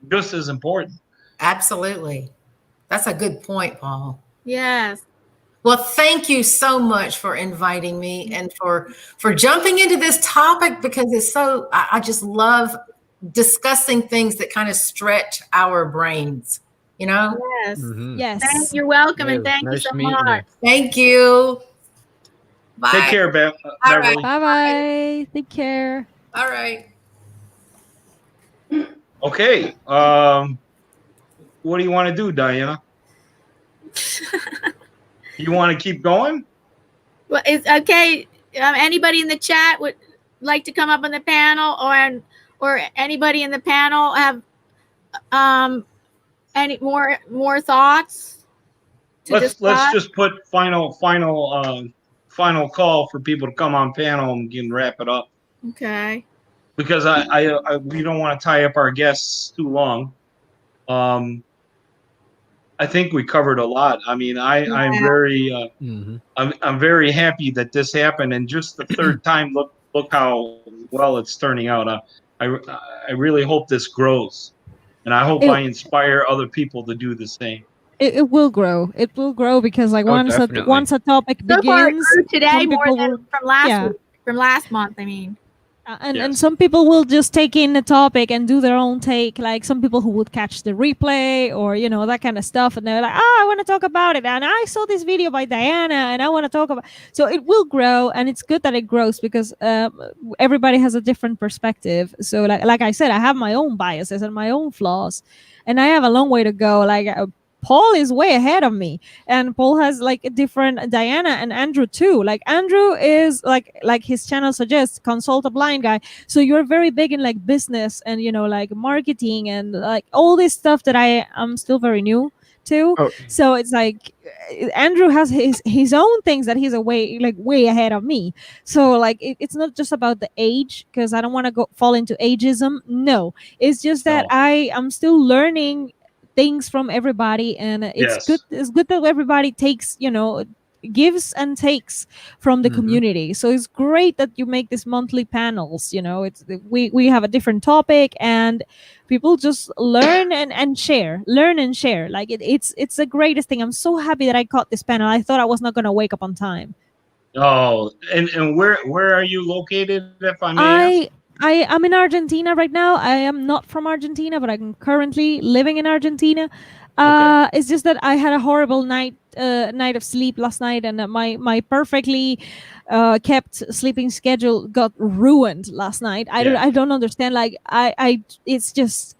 just as important. Absolutely. That's a good point, Paul. Yes. Well, thank you so much for inviting me and for jumping into this topic, because it's so, I just love discussing things that kind of stretch our brains, Yes. Yes. You're welcome, and Yeah, thank you nice so meeting much. Thank you. Bye. Take care, All Beverly. Bye bye. Take care. All right. Okay. What do you want to do, Diana? You want to keep going? Well, it's okay. Anybody in the chat would like to come up on the panel, or anybody in the panel have any more thoughts to Let's discuss? just put final call for people to come on panel and we can wrap it up, Okay. because we don't want to tie up our guests too long. I think we covered a lot. I mean, I'm very I'm very happy that this happened, and just the third time, look how well it's turning out. I really hope this grows, and I hope I inspire other people to do the same. It will grow. It will grow because definitely. once a topic So far, it begins, grew today some more people than will, from last yeah. week, from last month. I mean, and Yes. some people will just take in the topic and do their own take. Like some people who would catch the replay or that kind of stuff, and they're like, I want to talk about it, and I saw this video by Diana, and I want to talk about. So it will grow, and it's good that it grows because everybody has a different perspective. So like I said, I have my own biases and my own flaws, and I have a long way to go. Like Paul is way ahead of me, and Paul has like a different Diana and Andrew too. Like Andrew is like his channel suggests, consult a blind guy. So you're very big in like business and like marketing and like all this stuff that I am still very new to. Oh. So it's like Andrew has his own things that he's way ahead of me. So like it's not just about the age, because I don't want to fall into ageism. No, it's just that No. I am still learning things from everybody, and Yes. it's good that everybody takes gives and takes from the community. So it's great that you make these monthly panels. We have a different topic, and people just learn and share. Like it's the greatest thing. I'm so happy that I caught this panel. I thought I was not going to wake up on time. Oh, and where are you located, if I may ask? I'm in Argentina right now. I am not from Argentina, but I'm currently living in Argentina. Okay. It's just that I had a horrible night of sleep last night, and my perfectly kept sleeping schedule got ruined last night. I don't understand. Like I it's just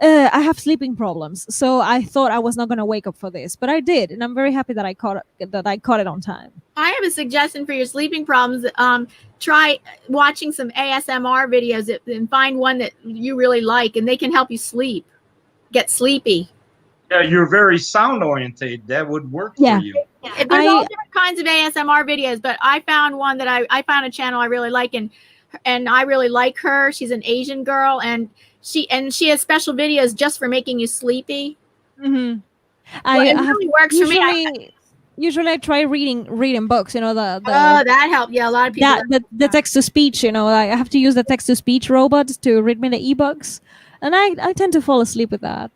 I have sleeping problems, so I thought I was not going to wake up for this, but I did, and I'm very happy that I caught it on time. I have a suggestion for your sleeping problems. Try watching some ASMR videos and find one that you really like, and they can help you get sleepy. Yeah, you're very sound oriented. That would work Yeah. for you. There's all different kinds of ASMR videos, but I found one that I found a channel I really like, and I really like her. She's an Asian girl, and she has special videos just for making you sleepy. Mm-hmm. It really works for me. Usually I try reading books, oh, that helped. Yeah, a lot of people. The text to speech, I have to use the text to speech robot to read me the ebooks, and I tend to fall asleep with that.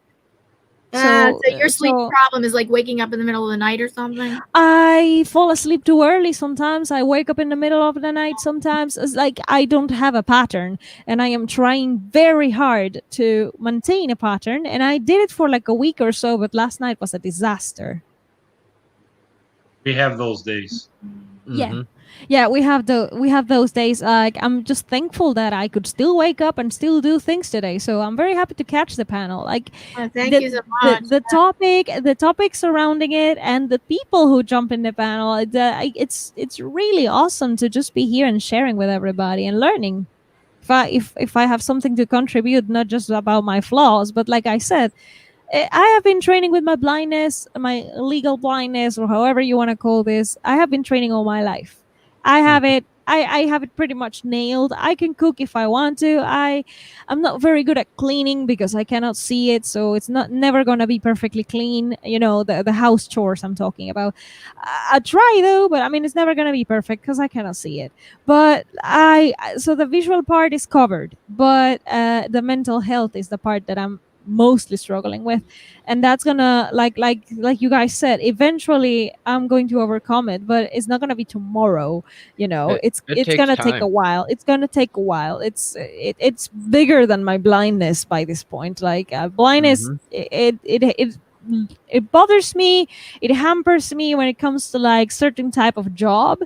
So your sleep problem is like waking up in the middle of the night or something? I fall asleep too early sometimes. I wake up in the middle of the night sometimes. It's like I don't have a pattern, and I am trying very hard to maintain a pattern, and I did it for like a week or so, but last night was a disaster. We have those days. Yeah, we have those days. Like I'm just thankful that I could still wake up and still do things today. So I'm very happy to catch the panel. Like thank you so much. The topic surrounding it, and the people who jump in the panel. It's really awesome to just be here and sharing with everybody and learning. If I have something to contribute, not just about my flaws, but like I said, I have been training with my blindness, my legal blindness, or however you want to call this. I have been training all my life. I have it I have it pretty much nailed. I can cook if I want to. I'm not very good at cleaning because I cannot see it, so it's not never gonna be perfectly clean. The house chores I'm talking about. I try though, but I mean it's never gonna be perfect because I cannot see it. But so the visual part is covered, but the mental health is the part that I'm mostly struggling with, and that's gonna like you guys said, eventually I'm going to overcome it, but it's not gonna be tomorrow. It's takes gonna take a time. while. It's bigger than my blindness by this point. Like blindness, it bothers me, it hampers me when it comes to like certain type of job,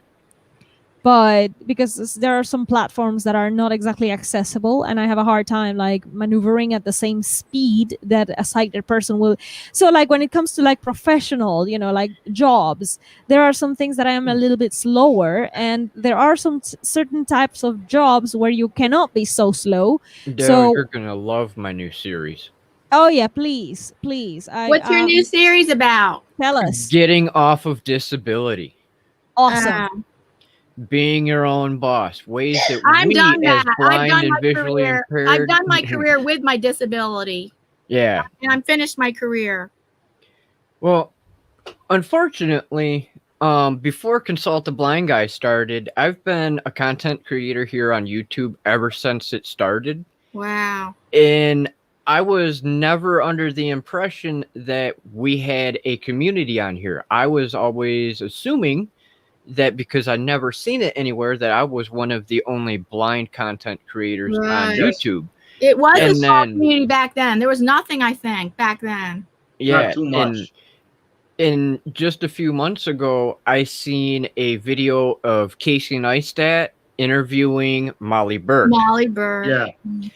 but because there are some platforms that are not exactly accessible, and I have a hard time like maneuvering at the same speed that a sighted person will. So like when it comes to like professional, like jobs, there are some things that I am a little bit slower, and there are some certain types of jobs where you cannot be so slow. Dale, you're gonna love my new series. Oh yeah, please. What's your new series about? Tell us. Getting off of disability. Awesome. Being your own boss. Ways that I've we done as that. blind and visually impaired. I've done my career with my disability. Yeah. And I'm finished my career. Well, unfortunately, before Consult the Blind Guy started, I've been a content creator here on YouTube ever since it started. Wow. And I was never under the impression that we had a community on here. I was always assuming that because I'd never seen it anywhere, that I was one of the only blind content creators on YouTube. It was a small community back then. There was nothing, I think, back then. Yeah, not too much. And just a few months ago, I seen a video of Casey Neistat interviewing Molly Burke. Yeah.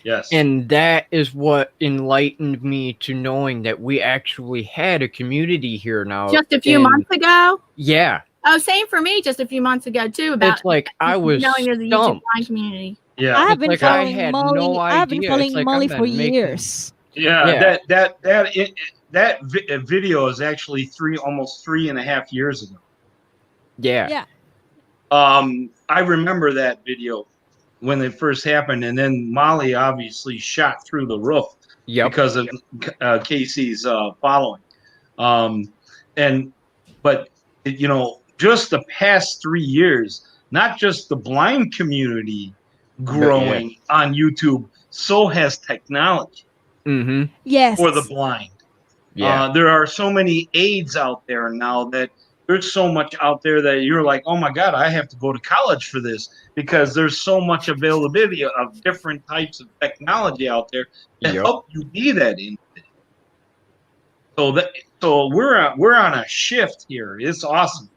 Yes. And that is what enlightened me to knowing that we actually had a community here now. Just a few months ago? Yeah. Oh, same for me just a few months ago too. About it's like I was knowing there's a YouTube blind community. Yeah. I've been following Molly. No I've been following like Molly for years. Yeah, that video is actually almost 3.5 years ago. Yeah. I remember that video when it first happened, and then Molly obviously shot through the roof because of Casey's following. But just the past 3 years, not just the blind community growing on YouTube, so has technology. Yes. For the blind. There are so many aids out there now that there's so much out there that you're like, oh my God, I have to go to college for this, because there's so much availability of different types of technology out there to help you be that individual. So we're on a shift here. It's awesome.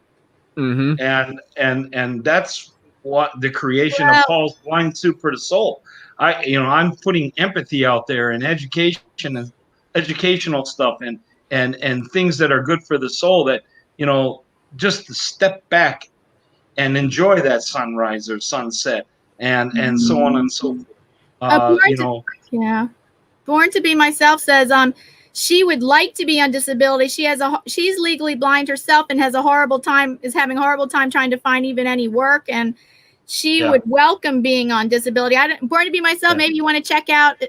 And that's what the creation of Paul's Blind Soup for the Soul. I'm putting empathy out there and education and educational stuff and things that are good for the soul, that just to step back and enjoy that sunrise or sunset and so on and so forth. Born to Be Myself says she would like to be on disability. She's legally blind herself and is having a horrible time trying to find even any work, and she would welcome being on disability. Born to Be Myself. Maybe you want to check out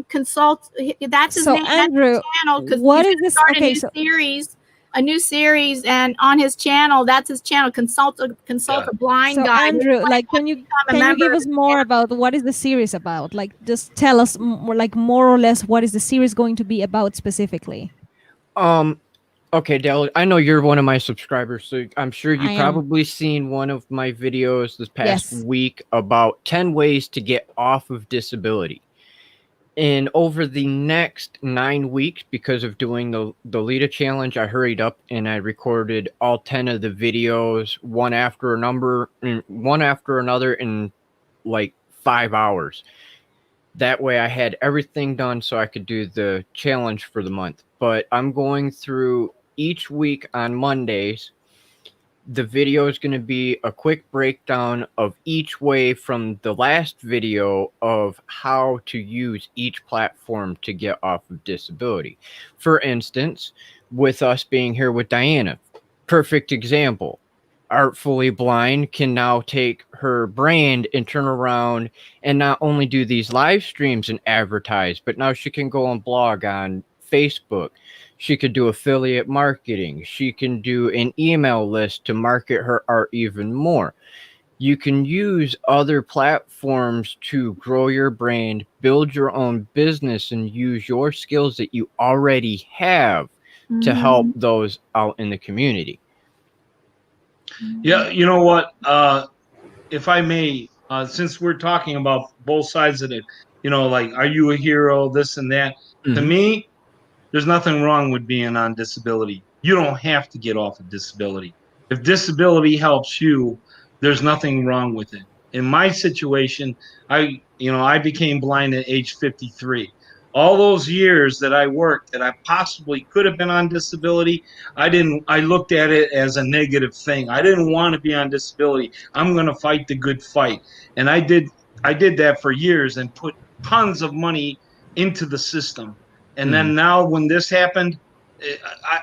Consult. That's his name. Andrew, that's his channel, because what is this? Okay, a new series, and on his channel, that's his channel. Consult a blind guy. Andrew, can you give us more about what is the series about? Like, just tell us more or less what is the series going to be about specifically. Okay, Dale, I know you're one of my subscribers, so I'm sure you've probably seen one of my videos this past week about 10 ways to get off of disability. And over the next 9 weeks, because of doing the Lita challenge, I hurried up and I recorded all 10 of the videos one after another in like 5 hours. That way I had everything done so I could do the challenge for the month. But I'm going through each week on Mondays. The video is going to be a quick breakdown of each way from the last video of how to use each platform to get off of disability. For instance, with us being here with Diana, perfect example. Artfully Blind can now take her brand and turn around and not only do these live streams and advertise, but now she can go and blog on Facebook. She could do affiliate marketing. She can do an email list to market her art even more. You can use other platforms to grow your brand, build your own business, and use your skills that you already have to help those out in the community. Yeah, you know what? If I may, since we're talking about both sides of it, you know, like, are you a hero, this and that? To me, there's nothing wrong with being on disability. You don't have to get off of disability. If disability helps you, there's nothing wrong with it. In my situation, I became blind at age 53. All those years that I worked that I possibly could have been on disability, I looked at it as a negative thing. I didn't want to be on disability. I'm going to fight the good fight. And I did that for years and put tons of money into the system. And then now when this happened,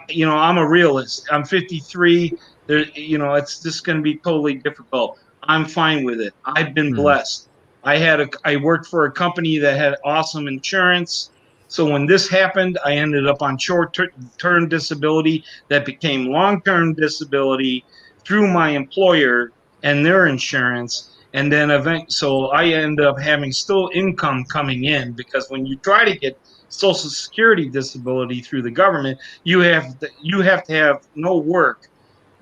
I'm a realist. I'm 53. It's just going to be totally difficult. I'm fine with it. I've been blessed. I worked for a company that had awesome insurance. So when this happened, I ended up on short-term disability that became long-term disability through my employer and their insurance. And then so I ended up having still income coming in, because when you try to get Social Security disability through the government, you have to have no work,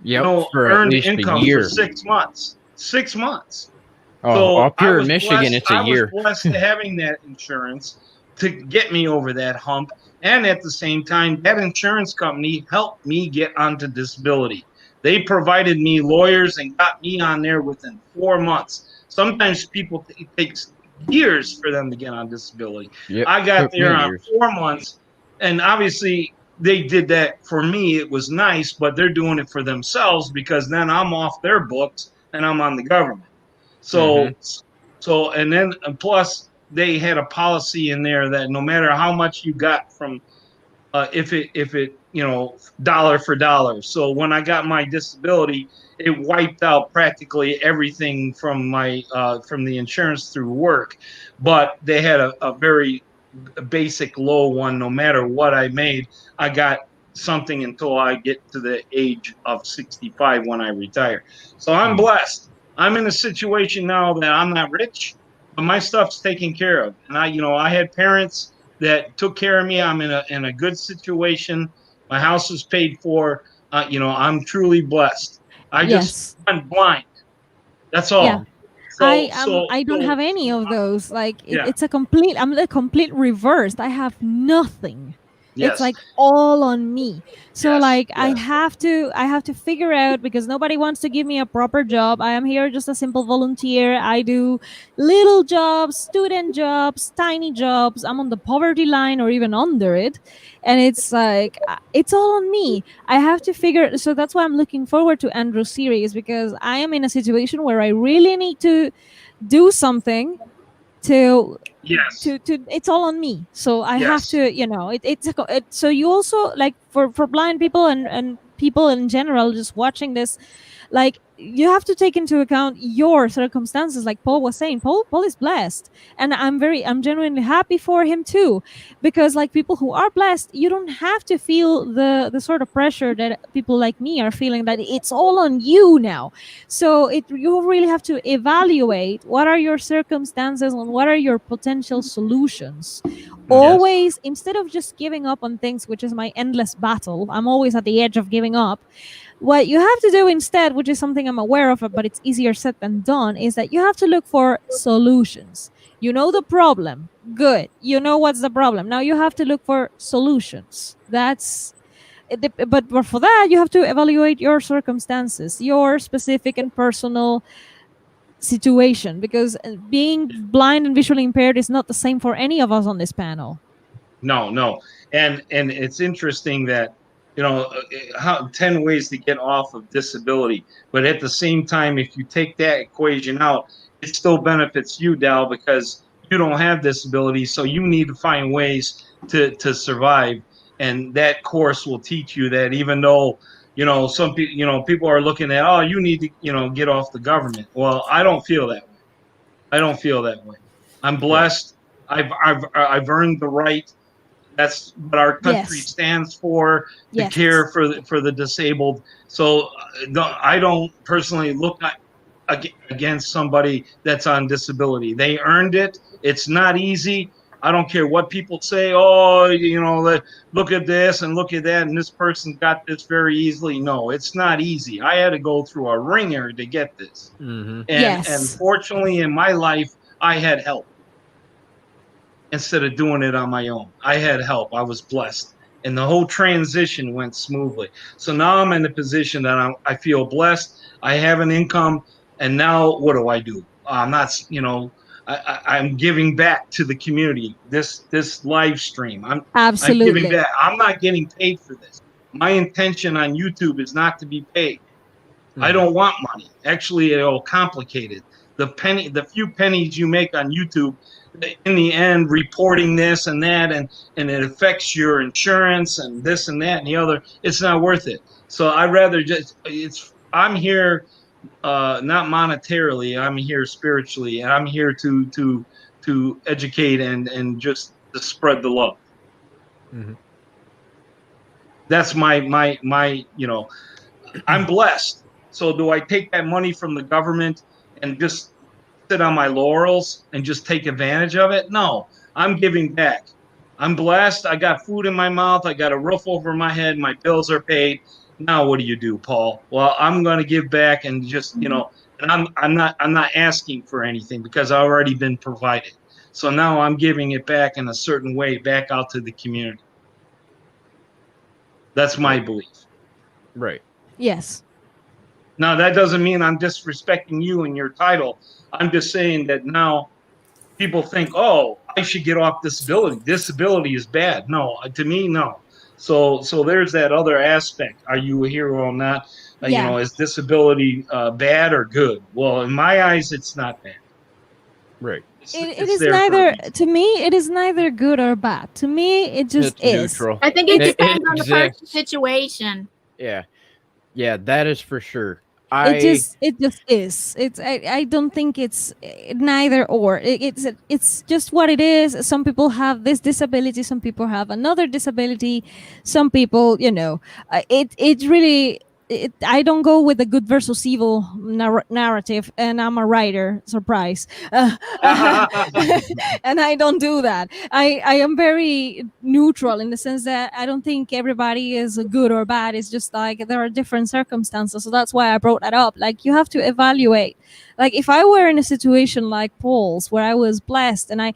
for at earned least income a year. for 6 months. 6 months. Oh, So up here in Michigan, it's a year. I was blessed to having that insurance to get me over that hump, and at the same time, that insurance company helped me get onto disability. They provided me lawyers and got me on there within 4 months. Sometimes it takes years for them to get on disability. Yep, I got took me there on years. 4 months, and obviously they did that for me. It was nice, but they're doing it for themselves, because then I'm off their books and I'm on the government. So and then plus they had a policy in there that no matter how much you got from if it dollar for dollar. So when I got my disability, it wiped out practically everything from my from the insurance through work, but they had a very basic low one. No matter what I made, I got something until I get to the age of 65 when I retire. So I'm blessed. I'm in a situation now that I'm not rich, but my stuff's taken care of. And I had parents that took care of me. I'm in a good situation. My house is paid for. I'm truly blessed. I'm blind. That's all. Yeah. I don't have any of those. Like I'm the complete reverse. I have nothing. Yes. It's like all on me. So Yes, I have to figure out, because nobody wants to give me a proper job. I am here just a simple volunteer. I do little jobs, student jobs, tiny jobs. I'm on the poverty line or even under it. And it's like it's all on me. I have to figure, so that's why I'm looking forward to Andrew's series, because I am in a situation where I really need to do something to it's all on me. So I have to, so you also, like, for blind people and people in general just watching this, like, you have to take into account your circumstances. Like Paul was saying, Paul is blessed, and I'm genuinely happy for him too, because like people who are blessed, you don't have to feel the sort of pressure that people like me are feeling, that it's all on you now. So you really have to evaluate what are your circumstances and what are your potential solutions. Always, instead of just giving up on things, which is my endless battle, I'm always at the edge of giving up. What you have to do instead, which is something I'm aware of, but it's easier said than done, is that you have to look for solutions. You know the problem. Good. You know what's the problem. Now you have to look for solutions. But for that, you have to evaluate your circumstances, your specific and personal situation, because being blind and visually impaired is not the same for any of us on this panel. No. And it's interesting that, 10 ways to get off of disability. But at the same time, if you take that equation out, it still benefits you, Dal, because you don't have disability. So you need to find ways to survive. And that course will teach you that even though, some people, people are looking at, oh, you need to, get off the government. Well, I don't feel that way. I don't feel that way. I'm blessed. I've earned the right. That's what our country Yes. stands for, to Yes. care for the disabled. So I don't personally look against somebody that's on disability. They earned it. It's not easy. I don't care what people say. Oh, look at this and look at that, and this person got this very easily. No, it's not easy. I had to go through a ringer to get this. Mm-hmm. And fortunately, in my life, I had help instead of doing it on my own. I had help. I was blessed, and the whole transition went smoothly. So now I'm in a position that I feel blessed. I have an income, and now what do? I'm not, I'm giving back to the community. This live stream, I'm giving back. I'm not getting paid for this. My intention on YouTube is not to be paid. I don't want money. Actually, it'll complicate it. The few pennies you make on YouTube, in the end, reporting this and that, and it affects your insurance and this and that and the other, it's not worth it. So I'd rather I'm here, not monetarily, I'm here spiritually, and I'm here to educate and just to spread the love. Mm-hmm. That's my I'm blessed. So do I take that money from the government and just sit on my laurels and just take advantage of it? No, I'm giving back. I'm blessed. I got food in my mouth. I got a roof over my head. My bills are paid. Now what do you do, Paul? Well, I'm going to give back and just, and I'm not asking for anything because I've already been provided. So now I'm giving it back in a certain way back out to the community. That's my belief. Right. Yes. Now, that doesn't mean I'm disrespecting you and your title. I'm just saying that now people think, oh, I should get off disability. Disability is bad. No, to me, no. So there's that other aspect. Are you a hero or not? Is disability bad or good? Well, in my eyes, it's not bad. Right. It is neither, to me, it is neither good or bad. To me, it just is. Neutral. I think it depends on the person's situation. Yeah, that is for sure. It just is. I don't think it's neither or. It's just what it is. Some people have this disability. Some people have another disability. Some people, it really. I don't go with the good versus evil narrative, and I'm a writer. Surprise, and I don't do that. I am very neutral in the sense that I don't think everybody is good or bad. It's just like there are different circumstances. So that's why I brought that up. Like, you have to evaluate. Like, if I were in a situation like Paul's, where I was blessed, and I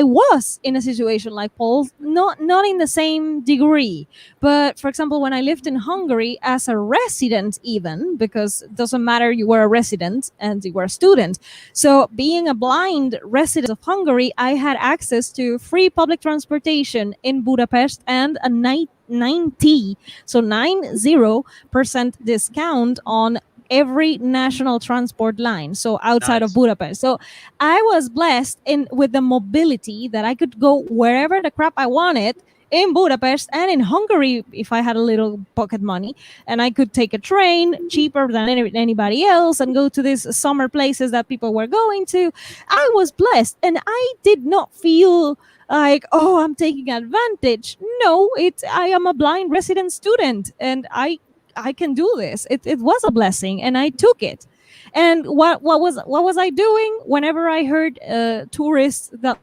was in a situation like Paul's, not in the same degree, but for example, when I lived in Hungary as a resident, even, because it doesn't matter, you were a resident and you were a student. So being a blind resident of Hungary, I had access to free public transportation in Budapest and a 90% discount on every national transport line, so outside of Budapest. So I was blessed with the mobility that I could go wherever the crap I wanted in Budapest and in Hungary if I had a little pocket money, and I could take a train cheaper than anybody else and go to these summer places that people were going to. I was blessed, and I did not feel like, oh, I'm taking advantage. No, I am a blind resident student, and I can do this. It was a blessing, and I took it. And what was I doing whenever I heard tourists that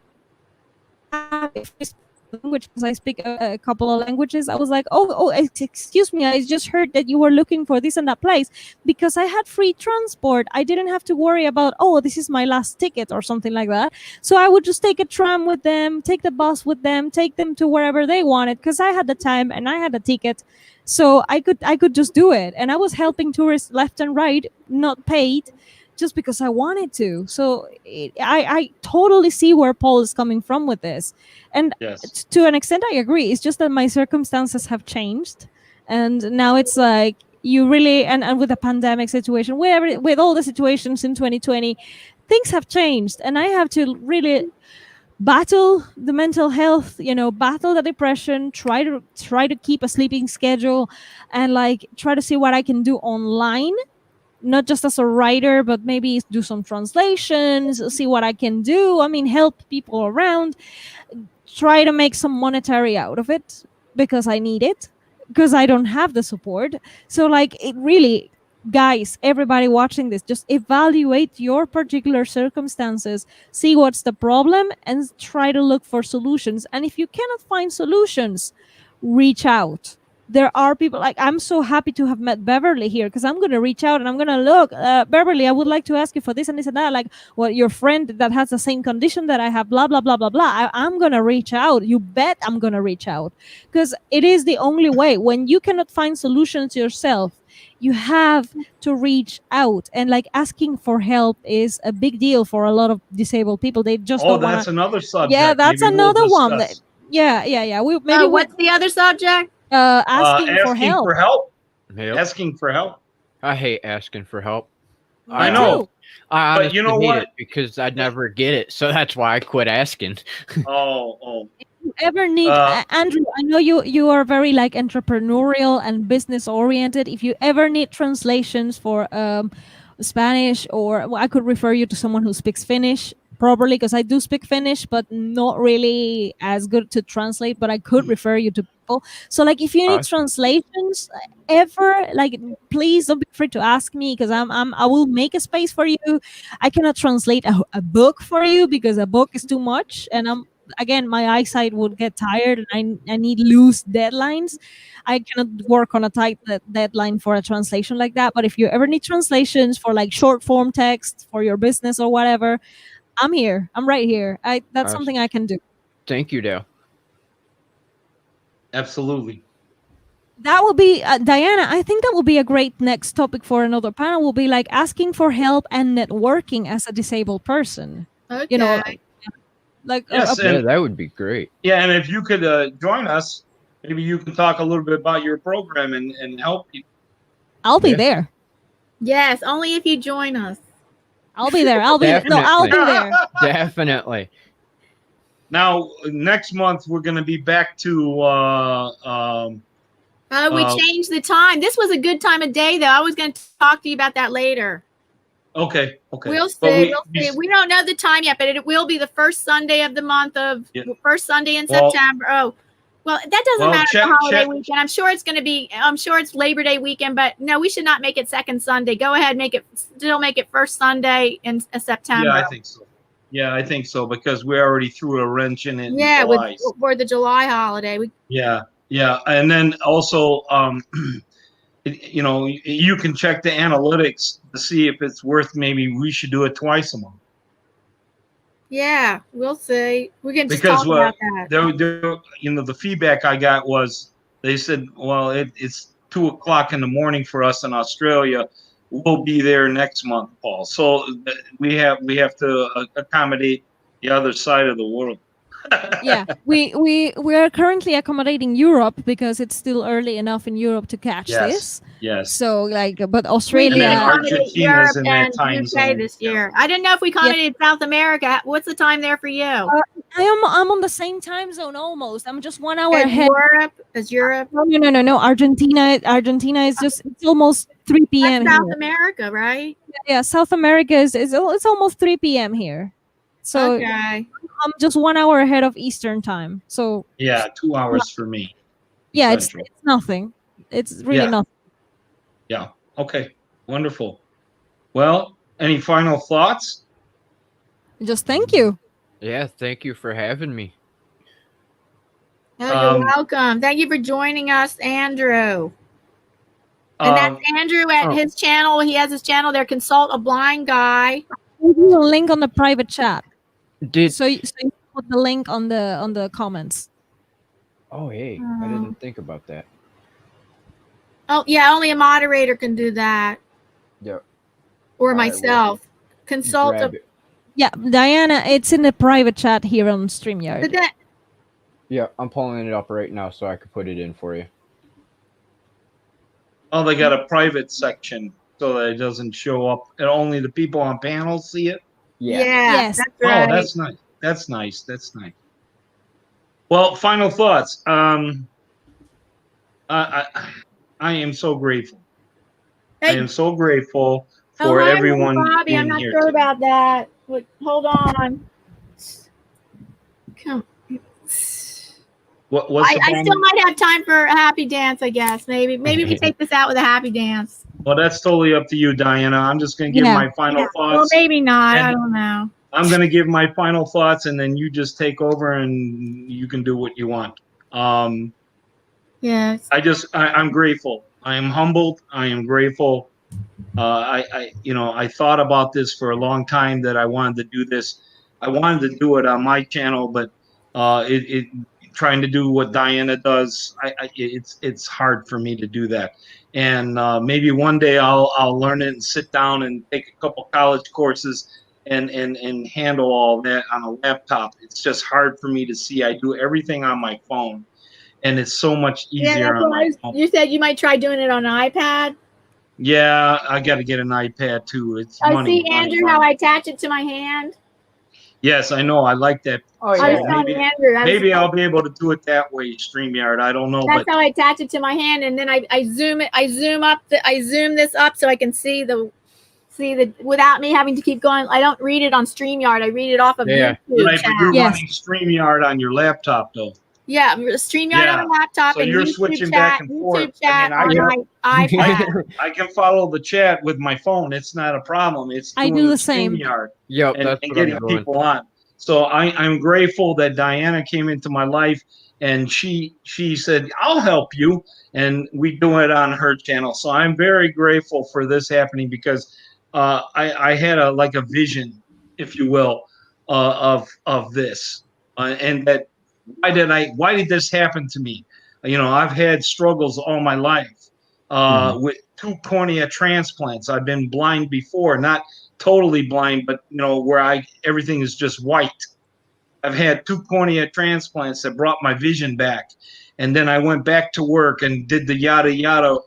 language, because I speak a couple of languages, I was like, oh, excuse me, I just heard that you were looking for this and that place. Because I had free transport, I didn't have to worry about, oh, this is my last ticket or something like that. So I would just take a tram with them, take the bus with them, take them to wherever they wanted, because I had the time and I had the ticket. So I could just do it. And I was helping tourists left and right, not paid, just because I wanted to. So I totally see where Paul is coming from with this. And to an extent, I agree. It's just that my circumstances have changed. And now it's like, you really, and with the pandemic situation, with all the situations in 2020, things have changed. And I have to really battle the mental health, battle the depression, try to keep a sleeping schedule, and like try to see what I can do online, not just as a writer, but maybe do some translations, see what I can do. I mean, help people around, try to make some monetary out of it because I need it, because I don't have the support. So like, it really, guys, everybody watching this, just evaluate your particular circumstances, see what's the problem, and try to look for solutions. And if you cannot find solutions, reach out. There are people, like, I'm so happy to have met Beverly here, because I'm going to reach out and I'm going to look, Beverly, I would like to ask you for this and this and that, like, well, your friend that has the same condition that I have, blah blah blah blah blah. I'm going to reach out. You bet I'm going to reach out, because it is the only way. When you cannot find solutions yourself, you have to reach out. And like, asking for help is a big deal for a lot of disabled people. They just don't want to. That's another subject. Yeah, that's Maybe we'll another one. discuss. Yeah. What's the other subject? Asking for help. Yep. Asking for help. I hate asking for help. I know. I honestly But you know hate what? it because I'd never get it, so that's why I quit asking. Oh. If you ever need, Andrew, I know you are very like entrepreneurial and business oriented. If you ever need translations for Spanish, or I could refer you to someone who speaks Finnish, probably, because I do speak Finnish, but not really as good to translate. But I could refer you to people. So like, if you need translations ever, like, please don't be afraid to ask me, because I will make a space for you. I cannot translate a book for you because a book is too much, and again, my eyesight would get tired, and I need loose deadlines. I cannot work on a tight deadline for a translation like that. But if you ever need translations for like short form text for your business or whatever, I'm here. I'm right here. That's something I can do. Thank you, Dale. Absolutely. That will be Diana. I think that will be a great next topic for another panel. Will be like asking for help and networking as a disabled person. Okay. Yes, yeah, that would be great. Yeah, and if you could join us, maybe you can talk a little bit about your program and help people. I'll be there. Yes, only if you join us. I'll be there. I'll be there. Definitely. Now, next month we're going to be back to. We changed the time. This was a good time of day, though. I was going to talk to you about that later. Okay. We'll see. We don't know the time yet, but it will be the first Sunday of the month first Sunday in September. Oh, well, that doesn't matter. The holiday weekend. I'm sure it's going to be. I'm sure it's Labor Day weekend, but no, we should not make it second Sunday. Go ahead, make it first Sunday in September. Yeah, I think so. Yeah, I think so, because we already threw a wrench in it. Yeah, for the July holiday. Yeah, and then also, you can check the analytics to see if it's worth. Maybe we should do it twice a month. Yeah, we'll see. We can just talk about that. The feedback I got was they said, well, it's 2:00 in the morning for us in Australia. We'll be there next month, Paul. So we have to accommodate the other side of the world. Yeah, we are currently accommodating Europe because it's still early enough in Europe to catch this. Yes. So like, but Australia, and Argentina's in that time UK zone this year. I didn't know if we accommodated South America. What's the time there for you? I'm on the same time zone almost. I'm just 1 hour ahead. Is Europe? No. Argentina is just, it's almost 3 p.m. That's South here. America, right? Yeah, South America it's almost 3 p.m. here. So okay. I'm just 1 hour ahead of Eastern time. So yeah, 2 hours for me. Yeah, it's nothing. It's really nothing. Yeah. Okay. Wonderful. Well, any final thoughts? Just thank you. Yeah, thank you for having me. Oh, you're welcome. Thank you for joining us, Andrew. And that's Andrew at his channel. He has his channel there, Consult a Blind Guy. I'll give you a link on the private chat. So you put the link on the comments. Oh, hey, I didn't think about that. Oh, yeah, only a moderator can do that. Yeah. Or myself. Consult. Yeah, Diana, it's in the private chat here on StreamYard. Yeah, I'm pulling it up right now so I can put it in for you. Oh, they got a private section so that it doesn't show up and only the people on panels see it? Yeah. Yes. That's right. Oh, that's nice. That's nice. That's nice. Well, final thoughts. I am so grateful. I am so grateful for hi, everyone Bobby. I'm being not here sure today. about that. Wait, hold on. Come. What's the I problem? still might have time for a happy dance, I guess. Maybe we take this out with a happy dance. Well, that's totally up to you, Diana. I'm just going to give Yeah. my final thoughts. Well, maybe not. And I don't know. I'm going to give my final thoughts, and then you just take over, and you can do what you want. Yes. I'm grateful. I am humbled. I am grateful. I thought about this for a long time that I wanted to do this. I wanted to do it on my channel, but trying to do what Diana does, it's hard for me to do that. And maybe one day I'll learn it and sit down and take a couple college courses and handle all that on a laptop. It's just hard for me to see. I do everything on my phone, and it's so much easier that's on what my phone. you said you might try doing it on an iPad. Yeah, I got to get an iPad too. It's I money. see, Andrew, how I attach it to my hand. Yes, I know. I like that. Oh, I was yeah. telling Andrew. Maybe I'll be able to do it that way, StreamYard. I don't know, That's but how I attach it to my hand, and then I zoom it. I zoom this up so I can see the without me having to keep going. I don't read it on StreamYard. I read it off of Yeah. YouTube right, but you're chat. Yes. running StreamYard on your laptop, though. Yeah, StreamYard Yeah. on a laptop So and you're YouTube switching chat, back and forth. YouTube chat I mean, on my iPad. I can follow the chat with my phone. It's not a problem. It's I doing do the same. StreamYard Yep, and that's what getting I'm doing. people on. So I'm grateful that Diana came into my life, and she said, "I'll help you," and we do it on her channel. So I'm very grateful for this happening because I had a vision, if you will, of this, and that why did this happen to me? I've had struggles all my life with 2 cornea transplants. I've been blind before, not totally blind, but where everything is just white. I've had 2 cornea transplants that brought my vision back, and then I went back to work and did the yada yada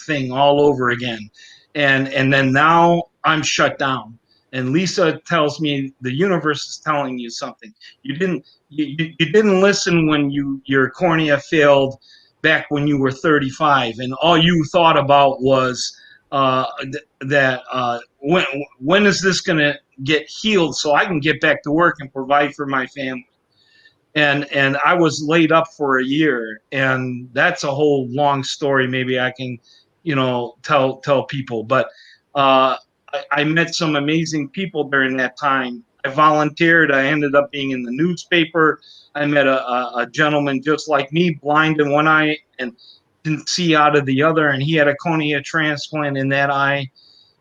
thing all over again, and then now I'm shut down. And Lisa tells me the universe is telling you something. You didn't listen when your cornea failed back when you were 35, and all you thought about was when is this going to get healed so I can get back to work and provide for my family. And I was laid up for a year, and that's a whole long story. Maybe I can, tell people. But I met some amazing people during that time. I volunteered. I ended up being in the newspaper. I met a gentleman just like me, blind in one eye and didn't see out of the other, and he had a cornea transplant in that eye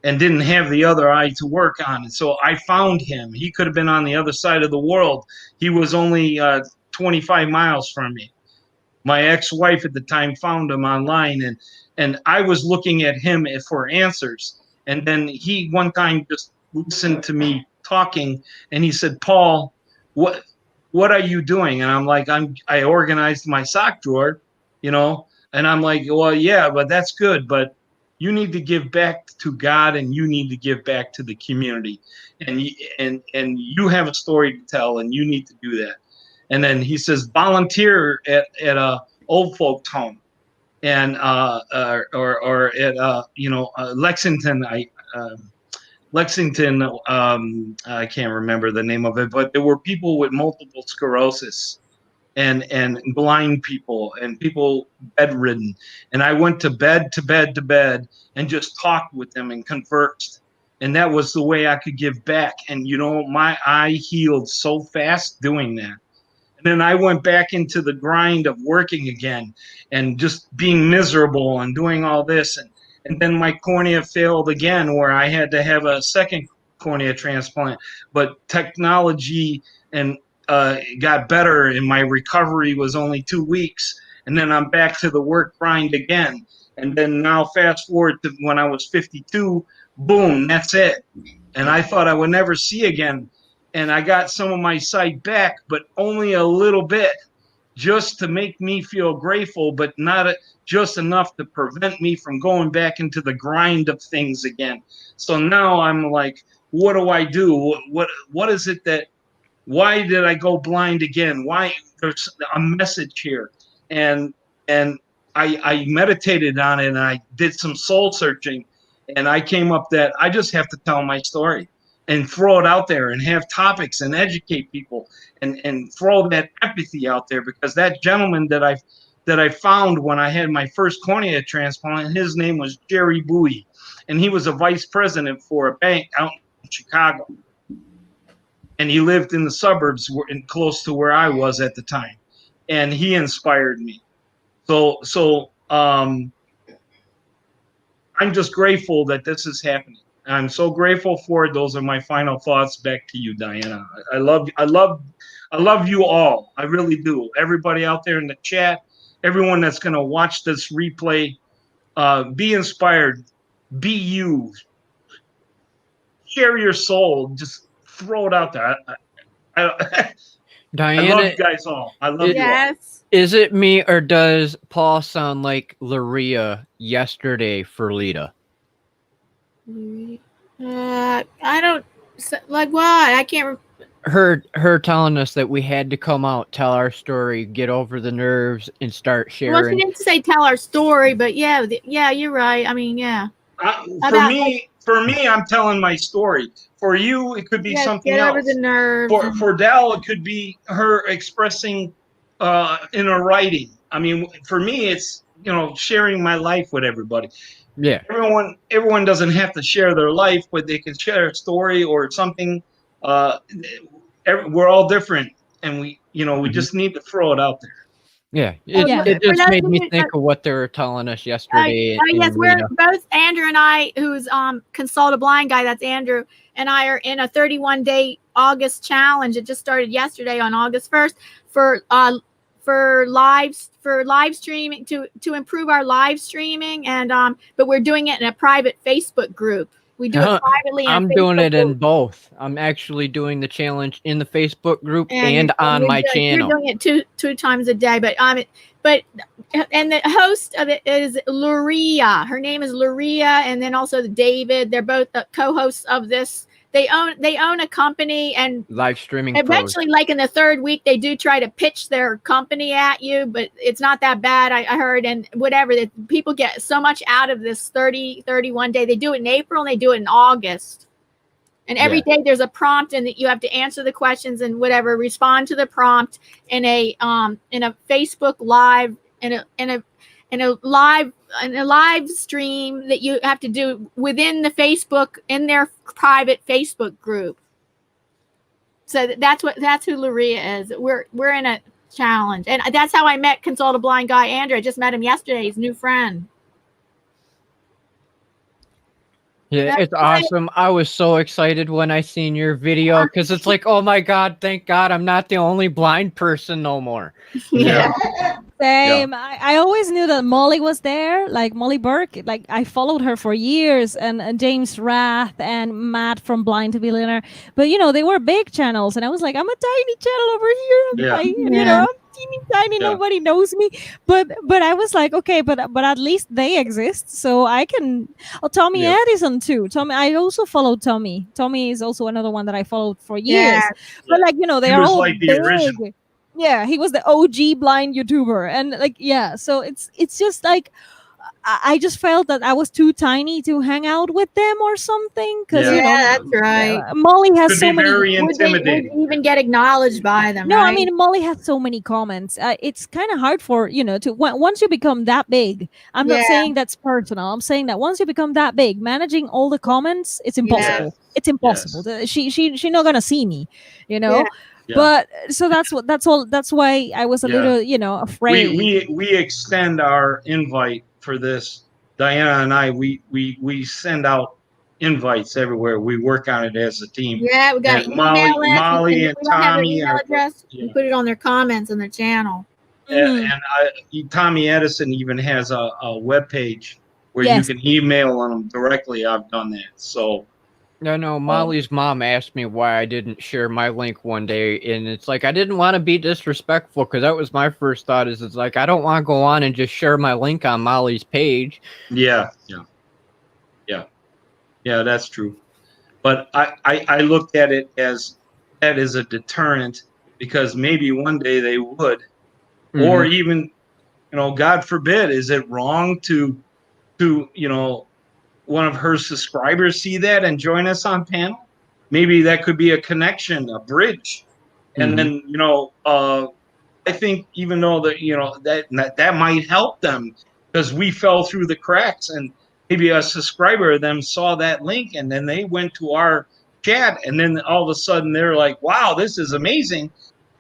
and didn't have the other eye to work on. And so I found him. He could have been on the other side of the world. He was only 25 miles from me. My ex-wife at the time found him online, and I was looking at him for answers. And then he one time just listened to me talking, and he said, "Paul, what are you doing?" And I'm like, I organized my sock drawer, and I'm like, well, yeah, but that's good, but you need to give back to God, and you need to give back to the community, and you have a story to tell, and you need to do that. And then he says, volunteer at a old folks home, and or at Lexington. Lexington, I can't remember the name of it, but there were people with multiple sclerosis and blind people and people bedridden. And I went to bed and just talked with them and conversed. And that was the way I could give back. And, my eye healed so fast doing that. And then I went back into the grind of working again and just being miserable and doing all this. And then my cornea failed again, where I had to have a second cornea transplant. But technology and got better, and my recovery was only 2 weeks. And then I'm back to the work grind again. And then now fast forward to when I was 52, boom, that's it. And I thought I would never see again. And I got some of my sight back, but only a little bit, just to make me feel grateful, but not just enough to prevent me from going back into the grind of things again. So now I'm like, what do I do? What is it that why did I go blind again? Why? There's a message here. And I meditated on it, and I did some soul searching, and I came up that I just have to tell my story and throw it out there and have topics and educate people and throw that empathy out there, because that gentleman that I found when I had my first cornea transplant, his name was Jerry Bowie, and he was a vice president for a bank out in Chicago. And he lived in the suburbs close to where I was at the time. And he inspired me. So I'm just grateful that this is happening. I'm so grateful for it. Those are my final thoughts. Back to you, Diana. I love you all. I really do. Everybody out there in the chat, everyone that's going to watch this replay, be inspired. Be you. Share your soul. Just throw it out there. Diana, I love you guys all. I love you all. Is it me, or does Paul sound like Luria yesterday for Lita? I don't like why I can't. Her telling us that we had to come out, tell our story, get over the nerves, and start sharing. Well, she didn't say tell our story, but yeah, you're right. I mean, yeah. For me, I'm telling my story. For you, it could be something get else. Over the nerves. For Dell, it could be her expressing in a writing. I mean, for me, it's sharing my life with everybody. Yeah. Everyone doesn't have to share their life, but they can share a story or something. We're all different, and we just need to throw it out there. Yeah, it just made me think of what they were telling us yesterday. Yes, we're both, Andrew and I, who's consult a blind guy, that's Andrew, and I are in a 31-day August challenge. It just started yesterday on August 1st for live streaming, to improve our live streaming, and but we're doing it in a private Facebook group. We do it privately. I'm doing it in both. I'm actually doing the challenge in the Facebook group and on my channel. You're doing it two times a day, but and the host of it is Luria. Her name is Luria, and then also David. They're both the co-hosts of this. They own a company, and live streaming. Eventually, like in the third week, they do try to pitch their company at you, but it's not that bad. I heard, and whatever, that people get so much out of this 31 day. They do it in April and they do it in August. And every day there's a prompt, and that you have to answer the questions and whatever, respond to the prompt in a Facebook live, in a live stream that you have to do within the Facebook, in their private Facebook group. So that's who Luria is. We're in a challenge, and that's how I met Consult a Blind Guy Andrew. I just met him yesterday. He's a new friend. Yeah, it's awesome. I was so excited when I seen your video, because it's like, oh my God, thank God I'm not the only blind person no more. Yeah. Same. Yeah. I always knew that Molly was there, like Molly Burke. Like I followed her for years, and James Rath and Matt from Blind to Billionaire. But they were big channels, and I was like, I'm a tiny channel over here. I'm teeny tiny. Nobody knows me. But I was like, okay, but at least they exist, so I can. Oh, Tommy Edison too. Tommy, I also followed Tommy. Tommy is also another one that I followed for years. But they are all like the original. Yeah, he was the OG blind YouTuber, and so it's just like I just felt that I was too tiny to hang out with them or something, because that's right. Molly has so many. Very intimidating. Would even get acknowledged by them. No, right? I mean Molly has so many comments. It's kind of hard for to once you become that big. I'm not saying that's personal. I'm saying that once you become that big, managing all the comments, it's impossible. Yes. It's impossible. Yes. She not gonna see me, Yeah. Yeah. But so that's why I was a little afraid. We extend our invite for this. Diana and I we send out invites everywhere. We work on it as a team. Yeah, we got Molly and Tommy address. We put it on their comments on their channel. And Tommy Edison even has a web page where you can email them directly. I've done that. So No, Molly's mom asked me why I didn't share my link one day, and it's like I didn't want to be disrespectful, because that was my first thought. It's like I don't want to go on and just share my link on Molly's page. Yeah, that's true. But I looked at it as that is a deterrent, because maybe one day they would, Mm-hmm. or even, God forbid, is it wrong to one of her subscribers see that and join us on panel? Maybe that could be a connection, a bridge. And then, I think even though that might help them, because we fell through the cracks, and maybe a subscriber of them saw that link and then they went to our chat, and then all of a sudden they're like, wow, this is amazing.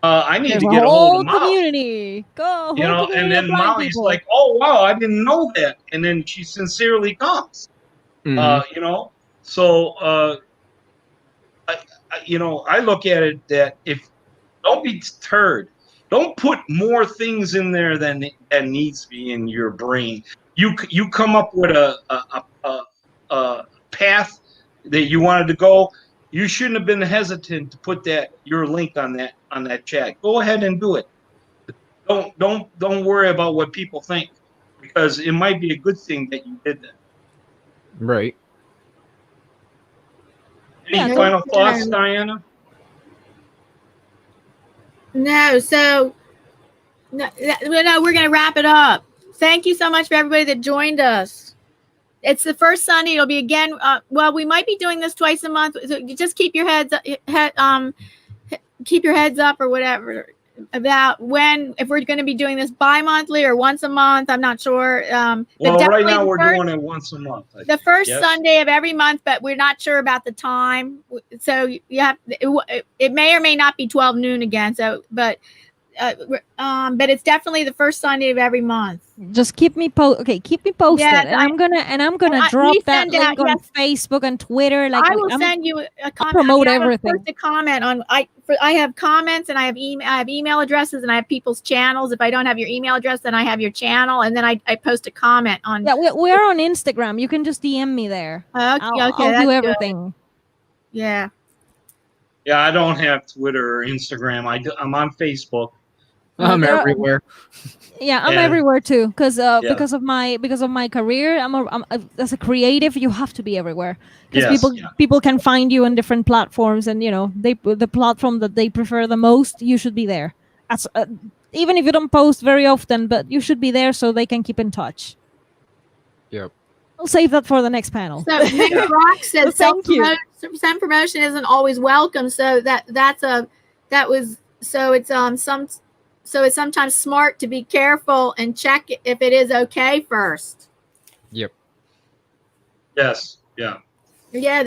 I need There's to a get a hold whole of Molly. community. Go, whole community And then of blind Molly's people. like, oh, wow, I didn't know that. And then she sincerely comes. So I look at it that don't be deterred. Don't put more things in there than needs to be in your brain. You come up with a path that you wanted to go. You shouldn't have been hesitant to put your link on that chat. Go ahead and do it. Don't worry about what people think, because it might be a good thing that you did that. Right. Any final thoughts, Diana? No, so no, we're going to wrap it up. Thank you so much for everybody that joined us. It's the first Sunday. It'll be again. Well, we might be doing this twice a month. So just keep your heads up or whatever about if we're going to be doing this bi-monthly or once a month. I'm not sure. Well, right now we're doing it once a month. The first Sunday of every month, but we're not sure about the time. So you have it may or may not be 12 noon again. So, but it's definitely the first Sunday of every month. Just keep me keep me posted. Yeah, and I'm gonna drop that link on Facebook and Twitter. Like I will send you a comment. Promote everything. Post a comment on I have comments, and I have email addresses, and I have people's channels. If I don't have your email address, then I have your channel, and then I post a comment on. Yeah, we're on Instagram. You can just DM me there. I'll do everything. Good. Yeah. Yeah, I don't have Twitter or Instagram. I'm on Facebook. I'm everywhere. Yeah, I'm everywhere too, because of my career. I'm as a creative, you have to be everywhere, because people can find you on different platforms, and the platform that they prefer the most, you should be there. As even if you don't post very often, but you should be there so they can keep in touch. Yep. I'll save that for the next panel. So Nick Rock said Thank promotion isn't always welcome. So so it's sometimes smart to be careful and check if it is okay first. Yep. Yes. Yeah. Yeah,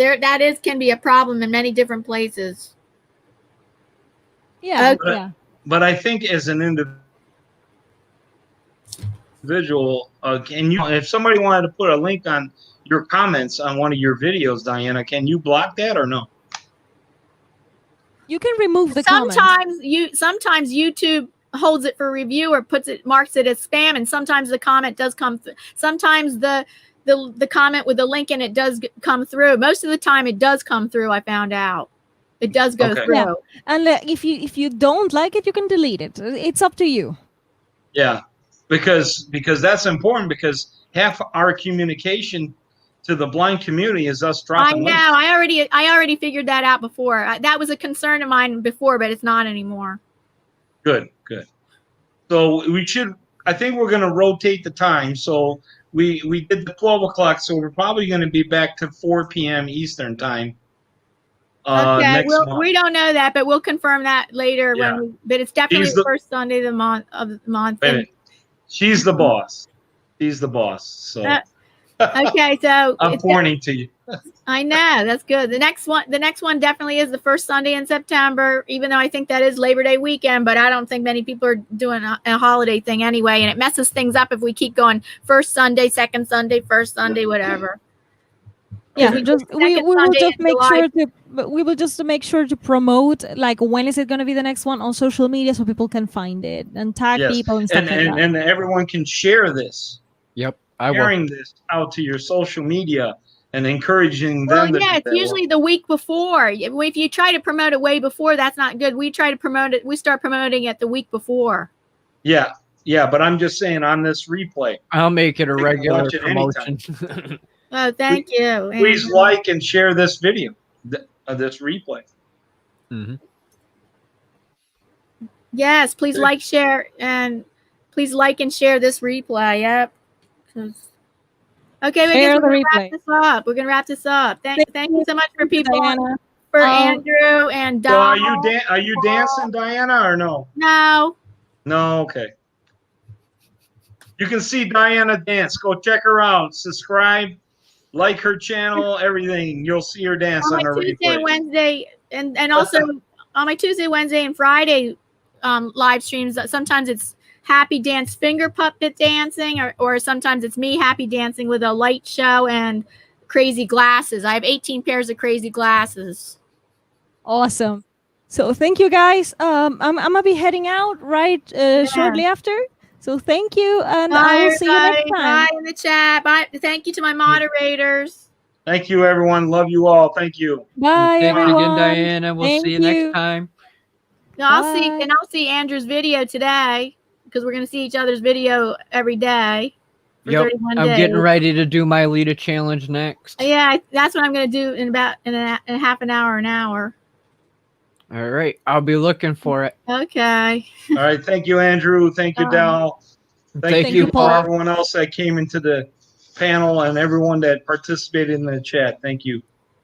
can be a problem in many different places. Yeah. Okay. But I think as an individual, if somebody wanted to put a link on your comments on one of your videos, Diana, can you block that or no? You can remove the comments. Sometimes YouTube holds it for review or marks it as spam, and sometimes the comment does come through. Sometimes the comment with the link in it does come through. Most of the time it does come through. I found out it does go through. Yeah. And if you don't like it, you can delete it. It's up to you. Yeah, because that's important, because half our communication to the blind community is us dropping links. I already figured that out before. That was a concern of mine before, but it's not anymore. Good. So I think we're going to rotate the time. So we did the 12 o'clock, so we're probably going to be back to 4 p.m. Eastern time. Okay, we don't know that, but we'll confirm that later. Yeah. But it's definitely the first Sunday of the month. She's the boss. She's the boss. So okay, so I'm pointing to you. I know, that's good. The next one definitely is the first Sunday in September, even though I think that is Labor Day weekend, but I don't think many people are doing a holiday thing anyway, and it messes things up if we keep going first Sunday, second Sunday, first Sunday, whatever. Yeah, we will just make sure to promote, like, when is it going to be the next one on social media so people can find it and tag people and stuff like that. And everyone can share this. Yep. Sharing this out to your social media and encouraging them. Well, yeah, it's usually the week before. If you try to promote it way before, that's not good. We try to promote it. We start promoting it the week before. Yeah, but I'm just saying on this replay. I'll make it a regular promotion. Oh, thank you. Please like and share this video, this replay. Mm-hmm. Yes, please like, share, and please like and share this replay. Yep. Okay, I guess Share we're the gonna wrap replay. this up. We're gonna wrap this up. Thank you so much for people, Diana. for Andrew and So Doll. are you dancing, Diana, or no? No. No, okay. You can see Diana dance. Go check her out. Subscribe, like her channel, everything. You'll see her dance On on my her Tuesday replay. and Wednesday, and also on my Tuesday, Wednesday, and Friday live streams. Sometimes it's happy dance finger puppet dancing, or sometimes it's me happy dancing with a light show and crazy glasses. I have 18 pairs of crazy glasses. Awesome. So thank you guys. I'm gonna be heading out shortly after. So thank you, and Bye, I will see you next everybody. time. Bye in the chat. Bye. Thank you to my moderators. Thank you, everyone. Love you all. Thank you. Bye, Thanks everyone. again, Diana. We'll see you next time. No, I'll see Andrew's video today because we're gonna see each other's video every day for 31 I'm days. getting ready to do my Lita challenge next. Yeah, that's what I'm gonna do in about in a half an hour. All right, I'll be looking for it. Okay. All right. Thank you, Andrew. Thank you, Dal. Thank you, for Paul. everyone else that came into the panel and everyone that participated in the chat. Thank you.